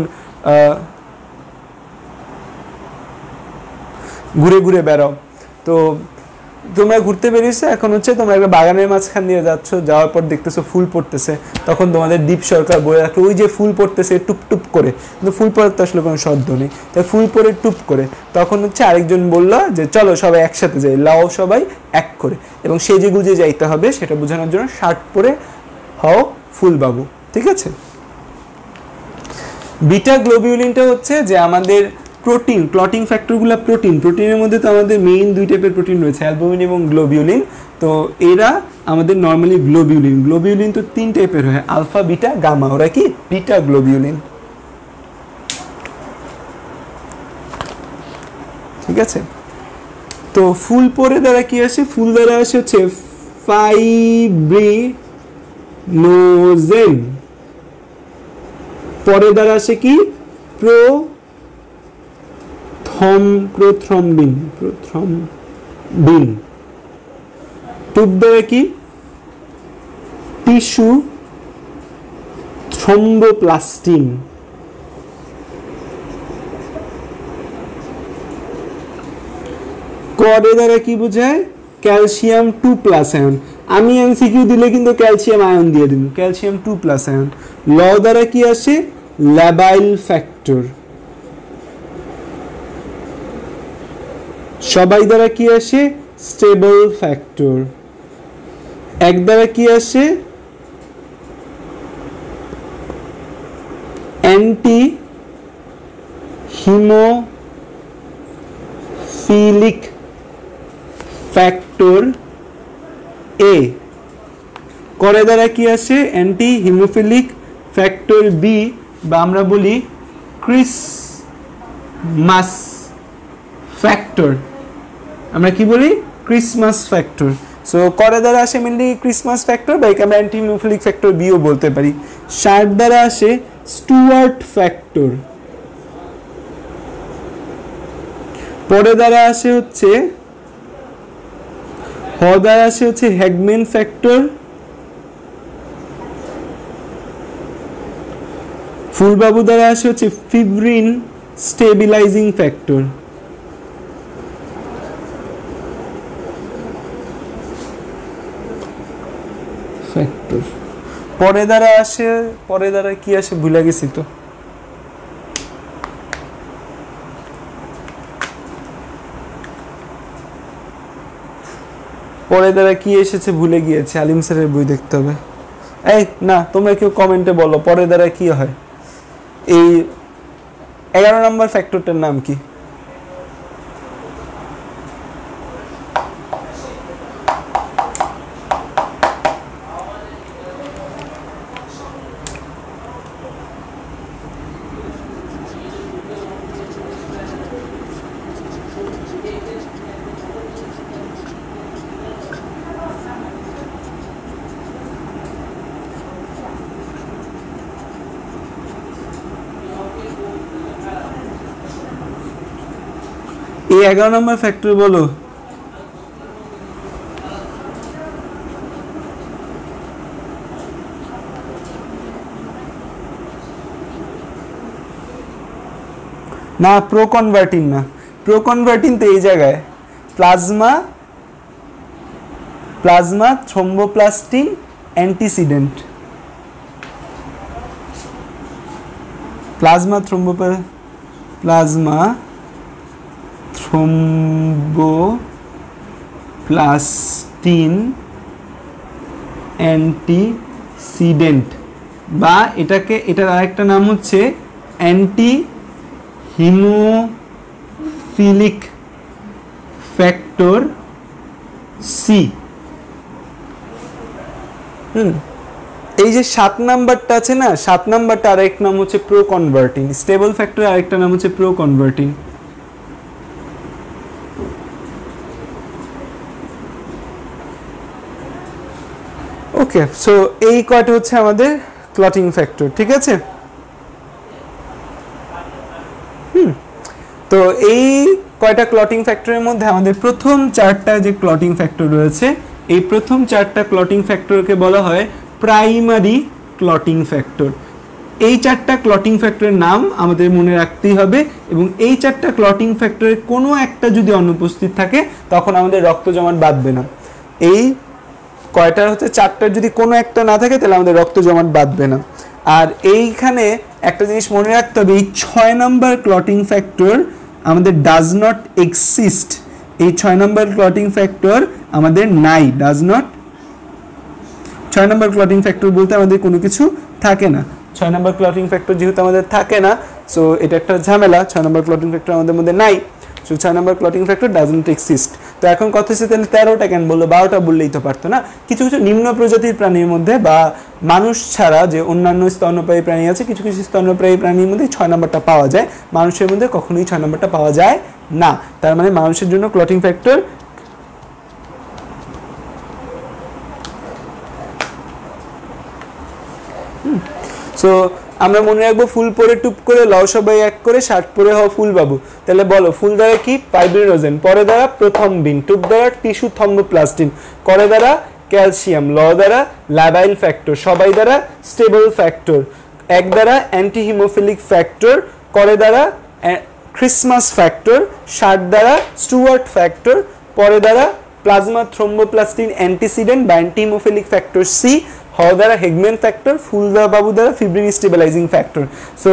ঘুরে ঘুরে বেড়াও। তো তোমরা ঘুরতে বেরিয়েছো, এখন হচ্ছে তোমরা একটা বাগানের মাঝখান দিয়ে যাচ্ছ, যাওয়ার পর দেখতেছো ফুল পড়তেছে। তখন তোমাদের দীপ সরকার বলে রাখলো ওই যে ফুল পড়তেছে টুপ টুপ করে, কিন্তু ফুল পড়ার তো আসলে কোনো শব্দ নেই, তাই ফুল পরে টুপ করে। তখন হচ্ছে আরেকজন বললো যে চলো সবাই একসাথে যাই, লাও সবাই এক করে। এবং সে যে গুজে যাইতে হবে সেটা বোঝানোর জন্য শার্ট পরে হও ফুলবাবু, ঠিক আছে। বিটা গ্লোবিউলিনটা হচ্ছে যে আমাদের প্রোটিন, ক্লটিং ফ্যাক্টরগুলো প্রোটিন। প্রোটিনের মধ্যে তো আমাদের মেইন 2 টাইপের প্রোটিন রয়েছে, অ্যালবুমিন এবং গ্লোবিউলিন। তো এরা আমাদের নর্মালি গ্লোবিউলিন। গ্লোবিউলিন তো 3 টাইপের হয়, আলফা, বিটা, গামা। ওরা কি? বিটা গ্লোবিউলিন, ঠিক আছে। তো ফুল পরে দ্বারা কি আসে? ফুল দ্বারা আসে হচ্ছে ফাইব্রিনোজেন। পরে দ্বারা আসে কি? প্রথমবিন। টুপ দ্বারা কি? Tissue thromboplastin. করে দ্বারা কি বোঝায়? Calcium 2+ ion. আমি এমসিকিউ দিলে কিন্তু ক্যালসিয়াম আয়ন দিয়ে দিন, ক্যালসিয়াম 2+ আয়ন। ল দ্বারা কি আসে? ল্যাবাইল ফ্যাক্টর। সবাই দ্বারা কি আসে? Stable factor. এক দ্বারা কি আসে? অ্যান্টি হিমোফিলিক ফ্যাক্টর এ। করে দ্বারা কি আসে? অ্যান্টি হিমোফিলিক ফ্যাক্টর বি, বা আমরা বলি ক্রিসমাস ফ্যাক্টর। আমরা কি বলি? Christmas factor. সো করে দ্বারা আসে মেনলি ক্রিসমাস ফ্যাক্টর, বা একে আমরা অ্যান্টি হিমোফিলিক ফ্যাক্টর বিও বলতে পারি। শার্ট দ্বারা আসে স্টুয়ার্ট ফ্যাক্টর। পরে দ্বারা আসে হচ্ছে হ দ্বারা আসে হচ্ছে হ্যাগম্যান ফ্যাক্টর। ফুলবাবু দ্বারা আসে হচ্ছে ফিব্রিন স্টেবিলাইজিং ফ্যাক্টর। ফ্যাক্টর। পরে দ্বারা আসে, পরে দ্বারা কি আসে ভুলে গেছি তো। পরে দ্বারা কি এসেছে ভুলে গিয়েছে, আলিম স্যারের বই দেখতে হবে। এই না, তোমরা কেউ কমেন্টে বলো পরে দ্বারা কি হয়। এই 11 নম্বর ফ্যাক্টরটার নাম কি? এই 11 নম্বর ফ্যাক্টর বলো। না, প্রো কনভার্টিং না, প্রো কনভার্টিং তো এই জায়গায় plasma, plasma thromboplastin antecedent, plasma plasma thromboplastin antecedent, বা এটাকে, এটার আরেকটা নাম হচ্ছে অ্যান্টি হিমোফিলিক ফ্যাক্টর সি। এই যে 7 নাম্বারটা আছে না, 7 নাম্বারটা আরেক নাম হচ্ছে প্রো কনভার্টিং, স্টেবল ফ্যাক্টর আরেকটা নাম হচ্ছে প্রো কনভার্টিং। ওকে, সো এই কয়টা হচ্ছে আমাদের ক্লটিং ফ্যাক্টর, ঠিক আছে। তো এই কয়টা ক্লটিং ফ্যাক্টরের মধ্যে আমাদের প্রথম 4টা যে ক্লটিং ফ্যাক্টর রয়েছে, এই প্রথম 4টা ক্লটিং ফ্যাক্টরকে বলা হয় প্রাইমারি ক্লটিং ফ্যাক্টর। এই 4টা ক্লটিং ফ্যাক্টরের নাম আমাদের মনে রাখতেই হবে, এবং এই 4টা ক্লটিং ফ্যাক্টরের কোনো একটা যদি অনুপস্থিত থাকে তখন আমাদের রক্ত জমাট বাঁধবে না। এই কয়টা হচ্ছে 4টার যদি কোনো একটা না থাকে তাহলে আমাদের রক্ত জমাট বাঁধবে না। আর এইখানে একটা জিনিস মনে রাখতে হবে, এই 6 নম্বর ক্লটিং ফ্যাক্টর আমাদের ডাজ নট এক্সিস্ট, এই 6 নম্বর ক্লটিং ফ্যাক্টর আমাদের নাই, does not. 6 number clotting factor বলতে আমাদের কোনো কিছু থাকে না। 6 নম্বর ক্লটিং ফ্যাক্টর যেহেতু আমাদের থাকে না, সো এটা একটা ঝামেলা, 6 নম্বর ক্লটিং ফ্যাক্টর আমাদের মধ্যে নাই, so 6 number clotting factor does not exist. তো এখন কথা হচ্ছে তাহলে 13টা কেন বললো, 12টা বললেই তো পারতো না। কিছু কিছু নিম্ন প্রজাতির প্রাণীর মধ্যে বা মানুষ ছাড়া যে অন্যান্য স্তন্যপায়ী প্রাণী আছে, কিছু কিছু স্তন্যপায়ী প্রাণীর মধ্যে 6 নম্বরটা পাওয়া যায়, মানুষের মধ্যে কখনোই 6 নম্বরটা পাওয়া যায় না। তার মানে মানুষের জন্য ক্লটিং ফ্যাক্টর সো আমরা মনে রাখবো ফুল পরে টুপ করে লও সবাই এক করে, শার্ট পরে হও ফুল বাবু। তাহলে বলো, ফুল দ্বারা কি? ফাইব্রিনোজেন, পরে দ্বারা প্রথমবিন, টুপ দ্বারা টিস্যু থ্রম্বোপ্লাস্টিন, করে দ্বারা ক্যালসিয়াম, ল দ্বারা ল্যাবাইল ফ্যাক্টর, সবাই দ্বারা স্টেবল ফ্যাক্টর, এক দ্বারা অ্যান্টি হিমোফিলিক ফ্যাক্টর, করে দ্বারা ক্রিসমাস ফ্যাক্টর, শার্ট দ্বারা স্টুয়ার্ট ফ্যাক্টর, পরে দ্বারা প্লাজমা থ্রোম্বোপ্লাস্টিন অ্যান্টিসিডেন্ট বা অ্যান্টি হিমোফিলিক ফ্যাক্টর সি, হ দ্বারা হেগম্যান ফ্যাক্টর, ফুল বাবু দ্বারা ফিব্রিন স্টেবিলাইজিং ফ্যাক্টর। সো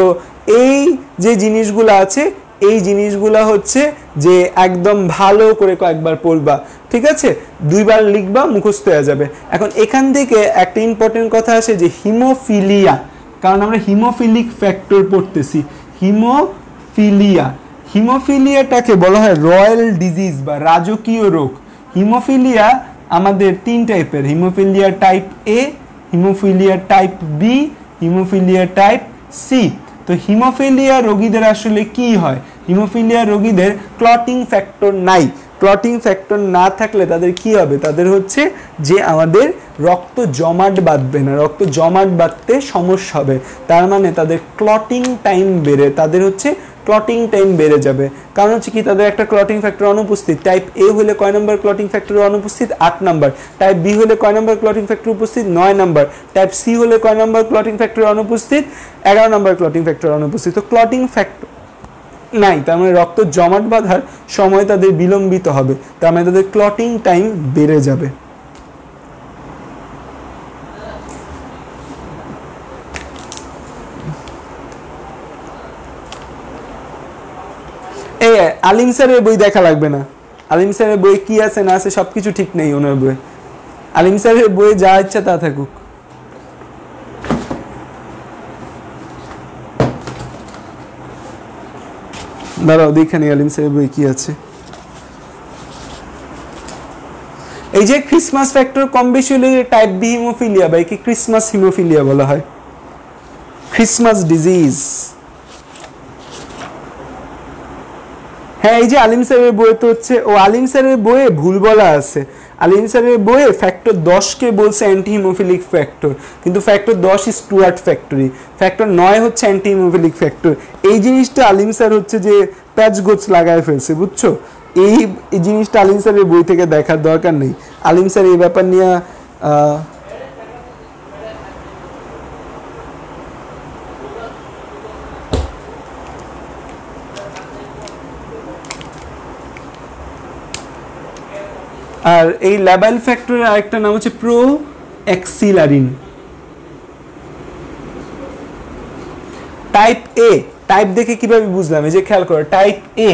এই যে জিনিসগুলো আছে, এই জিনিসগুলো হচ্ছে যে একদম ভালো করে কয়েকবার পড়বা, ঠিক আছে, 2 বার লিখবা, মুখস্থ হয়ে যাবে। এখন এখান থেকে একটা ইম্পর্টেন্ট কথা আছে যে হিমোফিলিয়া, কারণ আমরা হিমোফিলিক ফ্যাক্টর পড়তেছি, হিমোফিলিয়া, হিমোফিলিয়াটাকে বলা হয় রয়্যাল ডিজিজ বা রাজকীয় রোগ। হিমোফিলিয়া আমাদের 3 টাইপের, haemophilia type A, haemophilia type B, haemophilia type C. তো হিমোফিলিয়া রোগীদের আসলে কি হয়? হিমোফিলিয়া রোগীদের ক্লটিং ফ্যাক্টর নাই। ক্লটিং ফ্যাক্টর না থাকলে তাদের কি হবে? তাদের হচ্ছে যে আমাদের রক্ত জমাট বাঁধবে না, রক্ত জমাট বাঁধতে সমস্যা হবে, তার মানে তাদের ক্লটিং টাইম বেড়ে, তাদের হচ্ছে ক্লটিং টাইম বেড়ে যাবে। কারণ হচ্ছে কি, তাদের একটা ক্লটিং ফ্যাক্টর অনুপস্থিত। টাইপ এ হলে কয় নম্বর ক্লটিং ফ্যাক্টর অনুপস্থিত? 8 নম্বর। টাইপ বি হলে কয় নম্বর ক্লটিং ফ্যাক্টর উপস্থিত? 9 নম্বর। টাইপ সি হলে কয় নম্বর ক্লটিং ফ্যাক্টর অনুপস্থিত? 11 নম্বর ক্লটিং ফ্যাক্টর অনুপস্থিত। তো ক্লটিং ফ্যাক্টর নাই, তার মানে রক্ত জমাট বাঁধার সময় তাদের বিলম্বিত হবে, তার মানে তাদের ক্লটিং টাইম বেড়ে যাবে। আলিম স্যারের বই দেখা লাগবে না, আলিম স্যারের বই কি আছে না আছে সবকিছু ঠিক নেই ওনার বই, আলিম স্যারের বই যা ইচ্ছা তা থাকুক। দাঁড়াও দেখে নি আলিম স্যারের বই কি আছে। এই যে ক্রিসমাস ফ্যাক্টর কম বেশি হলে টাইপ বি হিমোফিলিয়া বা একে ক্রিসমাস হিমোফিলিয়া বলা হয়, ক্রিসমাস ডিজিজ। হ্যাঁ এই যে আলিম স্যারের বইয়ে তো হচ্ছে, ও আলিম স্যারের বইয়ে ভুল বলা আছে, আলিম স্যারের বইয়ে ফ্যাক্টর 10কে বলছে অ্যান্টি হিমোফিলিক ফ্যাক্টর, কিন্তু ফ্যাক্টর 10 স্টুয়ার্ট ফ্যাক্টরি, ফ্যাক্টর 9 হচ্ছে অ্যান্টি হিমোফিলিক ফ্যাক্টর। এই জিনিসটা আলিম স্যার হচ্ছে যে প্যাচ গোছ লাগায় ফেলছে, বুঝছো? এই জিনিসটা আলিম স্যারের বই থেকে দেখার দরকার নেই। আলিম স্যার এই ব্যাপার নিয়ে আর এই ল্যাবাইল ফ্যাক্টরের আরেকটা নাম হচ্ছে প্রো এক্সিলারিন। টাইপ এ, টাইপ দেখে কিভাবে বুঝলাম, এই যে খেয়াল করো টাইপ এ,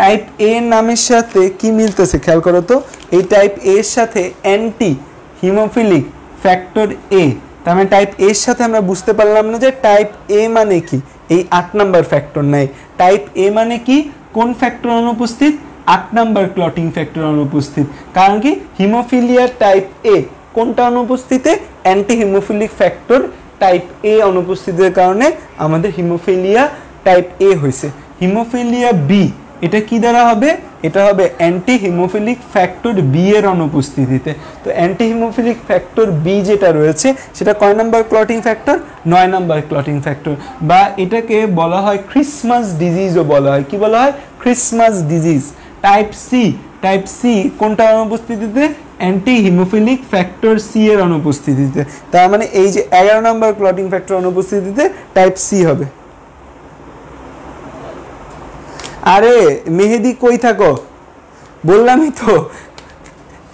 টাইপ এ নামের সাথে কি মিলতেছে খেয়াল করো তো, এই টাইপ এ এর সাথে অ্যান্টি হিমোফিলিক ফ্যাক্টর এ, তার মানে টাইপ এর সাথে আমরা বুঝতে পারলাম না যে টাইপ এ মানে কি, এই 8 নাম্বার ফ্যাক্টর নাই। টাইপ এ মানে কি, কোন ফ্যাক্টর অনুপস্থিত, 8 নাম্বার ক্লটিং ফ্যাক্টর অনুপস্থিত। কারণ কি হিমোফিলিয়া টাইপ এ কোনটা অনুপস্থিতে, অ্যান্টি হিমোফিলিক ফ্যাক্টর টাইপ এ অনুপস্থিতির কারণে আমাদের হিমোফিলিয়া টাইপ এ হয়েছে। হিমোফিলিয়া বি এটা কি দ্বারা হবে, এটা হবে অ্যান্টি হিমোফিলিক ফ্যাক্টর বি এর অনুপস্থিতিতে। তো অ্যান্টি হিমোফিলিক ফ্যাক্টর বি যেটা রয়েছে সেটা কয় number clotting factor, 9 number clotting factor, বা এটাকে বলা হয় ক্রিসমাস ডিজিজও বলা হয়। কি বলা হয়, Christmas disease. Type C, type C কোনটার অনুপস্থিতিতে, অ্যান্টি হিমোফিলিক ফ্যাক্টর সি এর অনুপস্থিতিতে। তার মানে এই যে 11 নাম্বার ক্লটিং ফ্যাক্টর অনুপস্থিতিতে টাইপ সি হবে। আরে মেহেদি কই থাকো, বললামই তো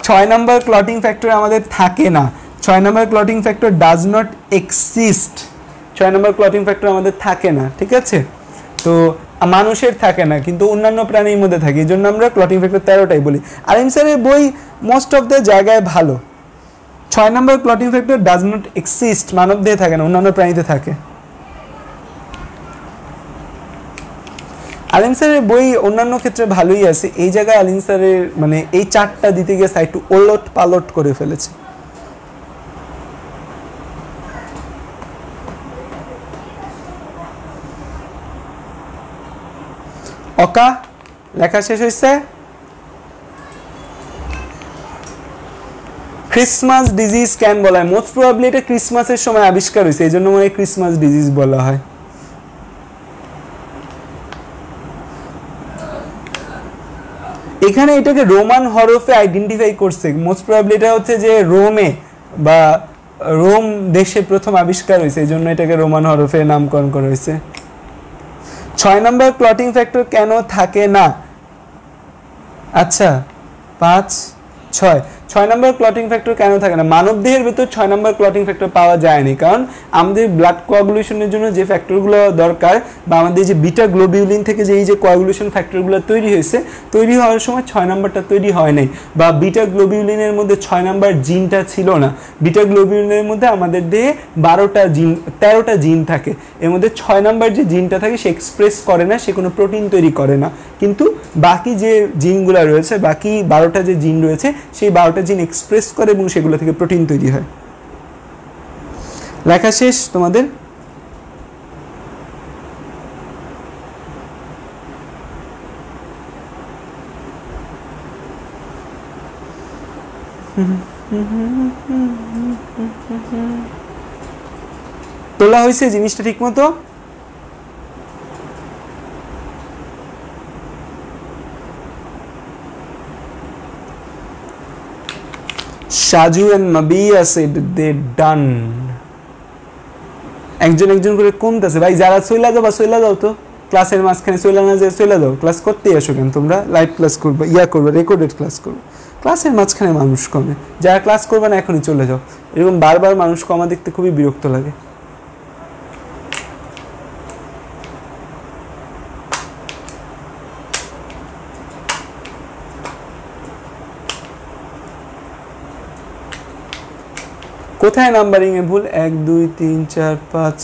6 নাম্বার ক্লটিং ফ্যাক্টর আমাদের থাকে না, 6 number clotting factor does not exist, 6 number clotting factor আমাদের থাকে না, ঠিক আছে? তো মানুষের থাকে না কিন্তু অন্যান্য প্রাণীর মধ্যে থাকে, এই জন্য আমরা ক্লটিং ফ্যাক্টর 13টাই বলি। আলিম স্যারের বই মোস্ট অফ দ্য জায়গায় ভালো, 6 number clotting factor does not exist, মানব দেহে থাকে না, অন্যান্য প্রাণীতে থাকে। আলিম স্যারের বই অন্যান্য ক্ষেত্রে ভালোই আছে, এই জায়গায় আলিম স্যারের মানে এই 4টা দিতে গিয়ে একটু ওলট পালট করে ফেলেছে। অকা লেখা শেষ হয়েছে। ক্রিসমাস ডিজিজ কেন বলা হয়, মোস্ট প্রবাবলি এটা ক্রিসমাসের সময় আবিষ্কার হয়েছে, এই জন্য মনে ক্রিসমাস ডিজিজ বলা হয়। এখানে এটাকে রোমান হরফে আইডেন্টিফাই করছে, মোস্ট প্রবাবলি এটা হচ্ছে যে রোমে বা রোম দেশে প্রথম আবিষ্কার হয়েছে, এই জন্য এটাকে রোমান হরফে নামকরণ করা হয়েছে। 6 নাম্বার ক্লটিং ফ্যাক্টর কেন থাকে না, আচ্ছা 5 6 নাম্বার ক্লটিং ফ্যাক্টর কেন থাকে না, মানবদেহের ভেতর 6 নাম্বার ক্লটিং ফ্যাক্টর পাওয়া যায়নি, কারণ আমাদের ব্লাড কোয়াগুলেশনের জন্য যে ফ্যাক্টরগুলো দরকার বা আমাদের যে বিটা গ্লোবিউলিন থেকে যে এই যে কোয়াগুলেশন ফ্যাক্টরগুলো তৈরি হয়েছে, তৈরি হওয়ার সময় 6 নাম্বারটা তৈরি হয় নাই, বা বিটা গ্লোবিউলিনের মধ্যে 6 নাম্বার জিনটা ছিল না। বিটা গ্লোবিউলিনের মধ্যে আমাদের দেহে 12টা জিন 13টা জিন থাকে, এর মধ্যে 6 নাম্বার যে জিনটা থাকে সে এক্সপ্রেস করে না, সে কোনো প্রোটিন তৈরি করে না, কিন্তু বাকি যে জিনগুলো রয়েছে, বাকি 12টা যে জিন রয়েছে সেই 12টা জিন এক্সপ্রেস করে এবং সেগুলো থেকে প্রোটিন তৈরি হয়। লেখা শেষ তোমাদের। তোলা হয়েছে জিনিসটা ঠিক মতো? Shaju and Mabia said they done. একজন একজন করে কমতেছে ভাই, যারা চইলা যাও তো, ক্লাসের মাঝখানে চইলা না যে চইলা যাও, ক্লাস করতেই আসো কেন তোমরা, লাইভ ক্লাস করবে, করবে রেকর্ডেড ক্লাস করবে, ক্লাসের মাঝখানে মানুষ কমে, যারা ক্লাস করবে না এখনই চলে যাও, এরকম বারবার মানুষ কমা দেখতে খুবই বিরক্ত লাগে। কোথায় নাম্বারিং এ ভুল? 1 2 3 4 5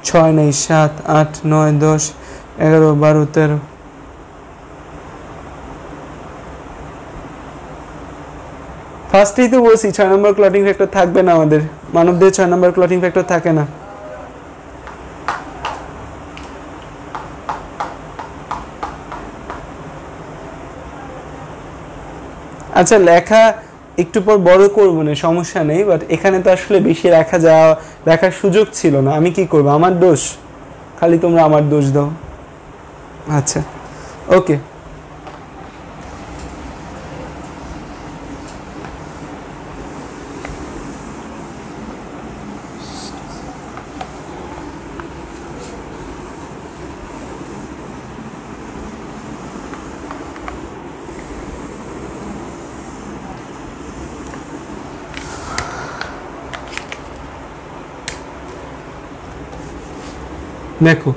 6 নাই 7 8 9 10 11 12 13 ফার্স্টেই তো বলছি 6 নম্বর ক্লটিং ফ্যাক্টর থাকবে না, আমাদের মানবদের 6 নম্বর ক্লটিং ফ্যাক্টর থাকে না। আচ্ছা লেখা একটু পর বড় করবো না, সমস্যা নেই, বাট এখানে তো আসলে বেশি লেখার সুযোগ ছিল না, আমি কি করবো? আমার দোষ, খালি তোমরা আমার দোষ দাও। আচ্ছা ওকে, দেখো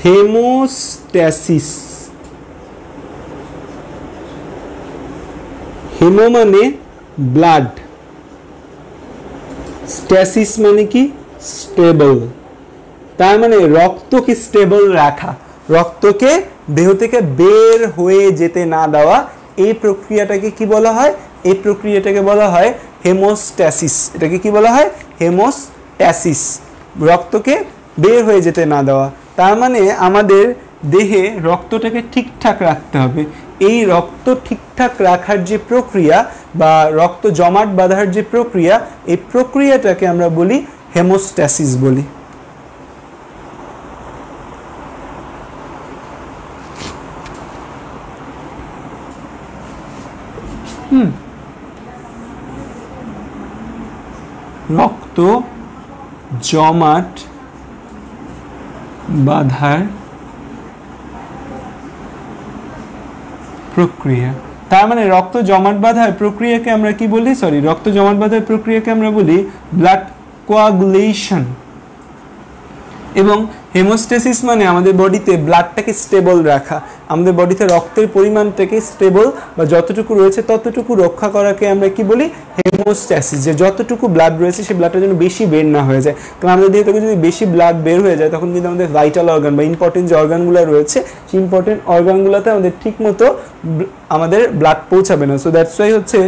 হেমোস্ট্যাসিস, হেমো মানে ব্লাড, স্ট্যাসিস মানে কি? স্টেবল। তার মানে রক্তকে স্টেবল রাখা, রক্তকে দেহ থেকে বের হয়ে যেতে না দেওয়া, এই প্রক্রিয়াটাকে কি বলা হয়? এই প্রক্রিয়াটাকে বলা হয় হেমোস্ট্যাসিস। এটাকে কি বলা হয়? হেমোস্ট্যাসিস, রক্তকে বের হয়ে যেতে না দেওয়া। তার মানে আমাদের দেহে রক্তটাকে ঠিকঠাক রাখতে হবে। এই রক্ত ঠিকঠাক রাখার যে প্রক্রিয়া বা রক্ত জমাট বাঁধার যে প্রক্রিয়া, এই প্রক্রিয়াটাকে আমরা বলি হেমোস্ট্যাসিস বলি। রক্ত জমাট বাঁধার প্রক্রিয়া, তার মানে রক্ত জমাট বাঁধার প্রক্রিয়াকে আমরা কি বলি? রক্ত জমাট বাঁধার প্রক্রিয়াকে আমরা বলি ব্লাড কোয়াগুলেশন। এবং হেমোস্ট্যাসিস মানে আমাদের বডিতে ব্লাডটাকে স্টেবল রাখা, আমাদের বডিতে রক্তের পরিমাণটাকে স্টেবল বা যতটুকু রয়েছে ততটুকু রক্ষা করাকে আমরা কি বলি? হেমোস্ট্যাসিস। যে যতটুকু ব্লাড রয়েছে সেই ব্লাডটা যেন বেশি বের না হয়ে যায়, কারণ আমাদের দেহ থেকে যদি বেশি ব্লাড বের হয়ে যায় তখন কিন্তু আমাদের ভাইটাল অর্গান বা ইম্পর্টেন্ট যে অর্গানগুলো রয়েছে সেই ইম্পর্টেন্ট অর্গানগুলোতে আমাদের ঠিক মতো আমাদের ব্লাড পৌঁছাবে না। সো দ্যাটস ওয়াই হচ্ছে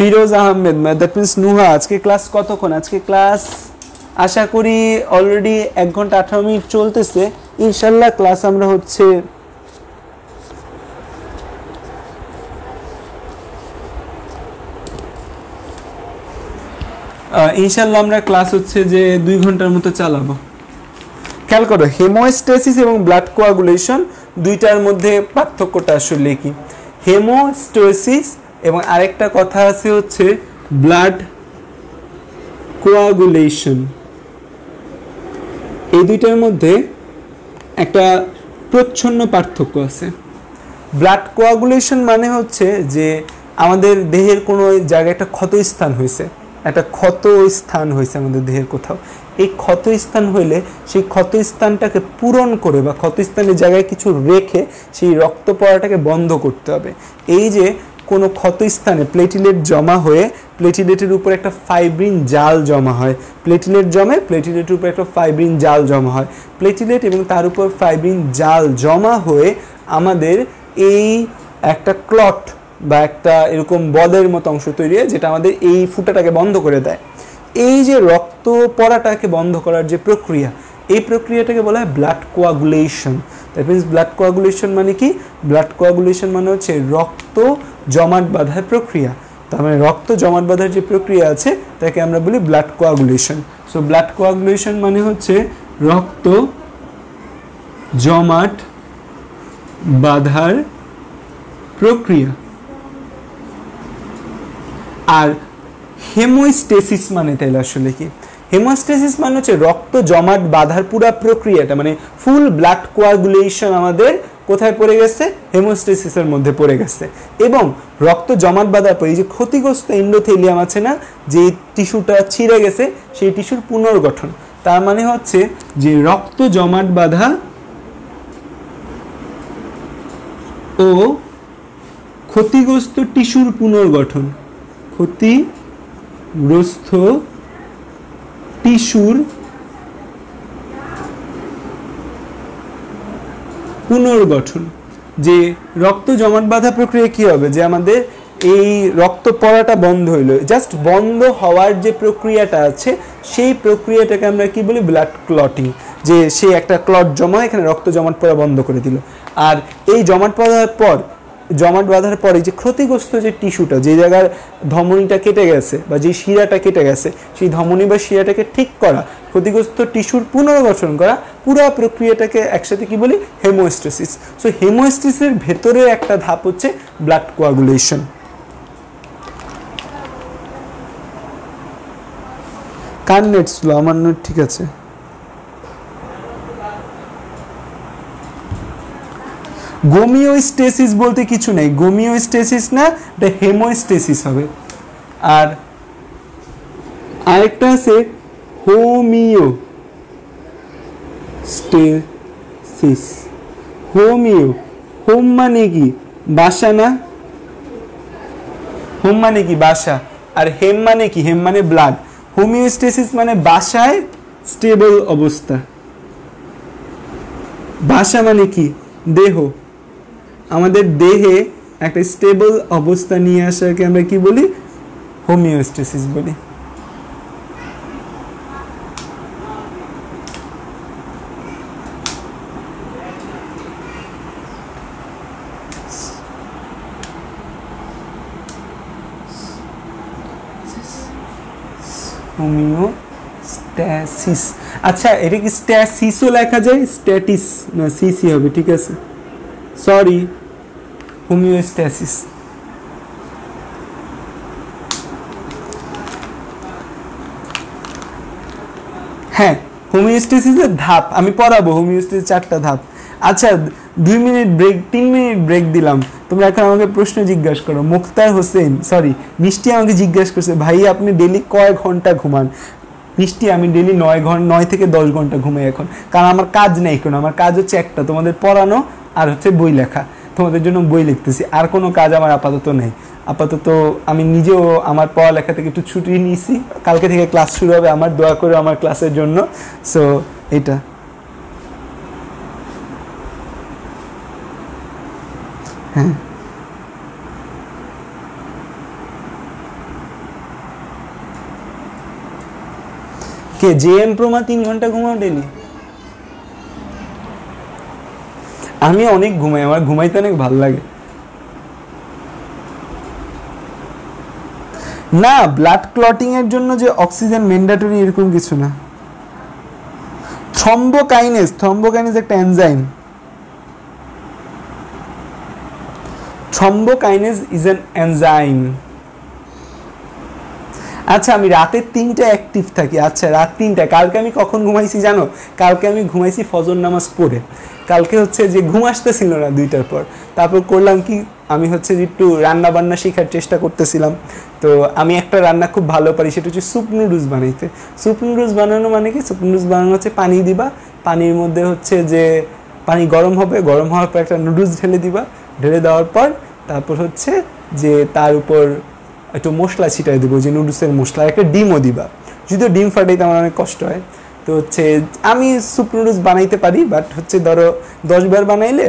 ফিরোজ আহমেদ, দ্যাট মিনস নুহা। আজকে ক্লাস কতক্ষণ? আজকে ক্লাস আশা করি অলরেডি 1 ঘন্টা 18 মিনিট চলতেছে। ইনশাল্লাহ ক্লাস আমরা হচ্ছে যে 2 ঘন্টার মতো চালাবো। খেয়াল করো, হেমোস্ট্যাসিস এবং ব্লাড কোয়াগুলেশন দুইটার মধ্যে পার্থক্যটা আসলে কি? হেমোস্ট্যাসিস এবং আরেকটা কথা আছে হচ্ছে ব্লাড কোয়াগুলেশন, এই দুইটার মধ্যে একটা প্রচ্ছন্ন পার্থক্য আছে। ব্লাড কোয়াগুলেশন মানে হচ্ছে যে আমাদের দেহের কোনো জায়গায় একটা ক্ষতস্থান হয়েছে, আমাদের দেহের কোথাও। এই ক্ষতস্থান হইলে সেই ক্ষতস্থানটাকে পূরণ করে বা ক্ষতস্থানের জায়গায় কিছু রেখে সেই রক্ত পড়াটাকে বন্ধ করতে হবে। এই যে কোনো ক্ষতস্থানে প্লেটিলেট জমা হয়ে প্লেটিলেটের উপর একটা ফাইব্রিন জাল জমা হয়, প্লেটিলেটের উপর একটা ফাইব্রিন জাল জমা হয়, প্লেটিলেট এবং তার উপর ফাইব্রিন জাল জমা হয়ে আমাদের এই একটা ক্লট বা একটা এরকম বদের মতো অংশ তৈরি হয়, যেটা আমাদের এই ফুটাটাকে বন্ধ করে দেয়। এই যে রক্ত পড়াটাকে বন্ধ করার যে প্রক্রিয়া, এই প্রক্রিয়াটাকে বলা হয় blood coagulation. That means blood coagulation মানে কি? ব্লাড কোয়াগুলেশন মানে হচ্ছে রক্ত জমাট বাঁধার প্রক্রিয়া। তার মানে রক্ত জমাট বাঁধার যে প্রক্রিয়া আছে তাকে আমরা বলি blood coagulation. So blood coagulation মানে হচ্ছে রক্ত জমাট বাঁধার প্রক্রিয়া। আর হেমোস্ট্যাসিস মানে তাইলে আসলে কি? হেমোস্ট্যাসিস মানে হচ্ছে রক্ত জমাট বাঁধার পুরো প্রক্রিয়াটা, মানে ফুল ব্লাড কোয়াগুলেশন আমাদের কোথায় পড়ে গেছে? হেমোস্ট্যাসিসের মধ্যে পড়ে গেছে। এবং রক্ত জমাট বাঁধার পর এই যে ক্ষতিগ্রস্ত এন্ডোথেলিয়াম আছে না, যে টিস্যুটা ছিঁড়ে গেছে, সেই টিস্যুর পুনর্গঠন। তার মানে হচ্ছে যে রক্ত জমাট বাঁধা ও ক্ষতিগ্রস্ত টিস্যুর পুনর্গঠন, ক্ষতিগ্রস্ত টিস্যুর পুনর্গঠন। যে রক্ত জমাট বাঁধা প্রক্রিয়া কি হবে, যে আমাদের এই রক্ত পড়াটা বন্ধ হইলো, জাস্ট বন্ধ হওয়ার যে প্রক্রিয়াটা আছে সেই প্রক্রিয়াটাকে আমরা কি বলি, ব্লাড ক্লটিং। যে সে একটা ক্লট জমা এখানে রক্ত জমাট পড়া বন্ধ করে দিল। আর এই জমাট বাঁধার পরে যে ক্ষতিগ্রস্ত যে টিস্যুটা, যে জায়গার ধমনীটা কেটে গেছে বা যে শিরাটা কেটে গেছে, সেই ধমনী বা শিরাটাকে ঠিক করা, ক্ষতিগ্রস্ত টিস্যুর পুনর্গঠন করা, পুরো প্রক্রিয়াটাকে একসাথে কি বলি, হেমোস্টেসিস। সো হেমোস্টেসিসের ভেতরে একটা ধাপ হচ্ছে ব্লাড কোয়াগুলেশন। কার নেট স্লো? আমার নেট ঠিক আছে। গোমিওস্টেসিস বলতে কিছু নেই, গোমিওস্টেসিস না, এটা হেমোস্টেসিস হবে। আর আরেকটা আছে হোমিওস্টেসিস। হোম মানে কি, বাসা না? হোম মানে কি, বাসা। আর হেম মানে কি, হেম মানে ব্লাড। হোমিওস্টেসিস মানে বাসায় স্টেবল অবস্থা। বাসা মানে কি, দেহ। আমাদের দেহে একটা স্টেবল অবস্থা নিয়ে আসাকে আমরা কি বলি, হোমিওস্টেসিস বলি। হোমিওস্ট্যাসিস। আচ্ছা, এটা কি স্ট্যাসিসও লেখা যায়? স্ট্যাটিস না, সিসি হবে, ঠিক আছে, সরি। হোমিওস্ট্যাসিস। হ্যাঁ, হোমিওস্ট্যাসিসের ধাপ আমি পড়াবো। হোমিওস্ট্যাসিস 4টা ধাপ। আচ্ছা, 2 মিনিট ব্রেক, 3 মিনিট ব্রেক দিলাম। তোমরা এখন আমাকে প্রশ্ন জিজ্ঞাসা করো। মুক্তার হোসেন, সরি, মিষ্টি আমাকে জিজ্ঞাসা করছে, ভাই আপনি ডেলি কয় ঘন্টা ঘুমান? মিষ্টি, আমি ডেলি 9 থেকে 10 ঘন্টা ঘুমাই এখন, কারণ আমার কাজ নেই কোনো। আমার কাজ হচ্ছে একটা, তোমাদের পড়ানো আর হচ্ছে বই লেখা। তোমাদের জন্য বই লিখতেছি, আর কোনো কাজ আমার আপাতত নেই। আপাতত আমি নিজেও আমার পড়ালেখা থেকে একটু ছুটি নিয়েছি, কালকে থেকে ক্লাস শুরু হবে আমার, দোয়া করে আমার ক্লাসের জন্য। সো এটা হ্যাঁ, কে জেএম প্রমা 3 ঘন্টা ঘুমাও ডেলি? আমি অনেক ঘুমাই, আমার ঘুমাইতে অনেক ভালো লাগে। না, ব্লাড ক্লটিং এর জন্য যে অক্সিজেন ম্যান্ডেটরি এরকম কিছু না। থ্রম্বোকাইনেজ একটা enzyme. Thrombokinase is an enzyme. আচ্ছা, আমি রাতের 3টায় অ্যাক্টিভ থাকি। আচ্ছা, রাত 3টায়। কালকে আমি কখন ঘুমাইছি জানো? কালকে আমি ঘুমাইছি ফজর নামাজ পড়ে। কালকে হচ্ছে যে ঘুম আসতেছিল না 2টার পর। তারপর করলাম কি, আমি হচ্ছে যে একটু রান্না বান্না শেখার চেষ্টা করতেছিলাম। তো আমি একটা রান্না খুব ভালো পারি, সেটা হচ্ছে স্যুপ নুডলস বানাইতে। স্যুপ নুডলস বানানো মানে কি, স্যুপ নুডলস বানানো হচ্ছে পানি দিবা, পানির মধ্যে হচ্ছে যে পানি গরম হবে, গরম হওয়ার পর একটা নুডলস ঢেলে দিবা, ঢেলে দেওয়ার পর তারপর হচ্ছে যে তার উপর একটু মশলা ছিটাই দেবো, যে নুডলসের মশলা, একটা ডিমও দিবা। যদিও ডিম ফাটাইতে আমার অনেক কষ্ট হয়। তো হচ্ছে আমি স্যুপ নুডলস বানাইতে পারি, বাট হচ্ছে ধরো 10 বার বানাইলে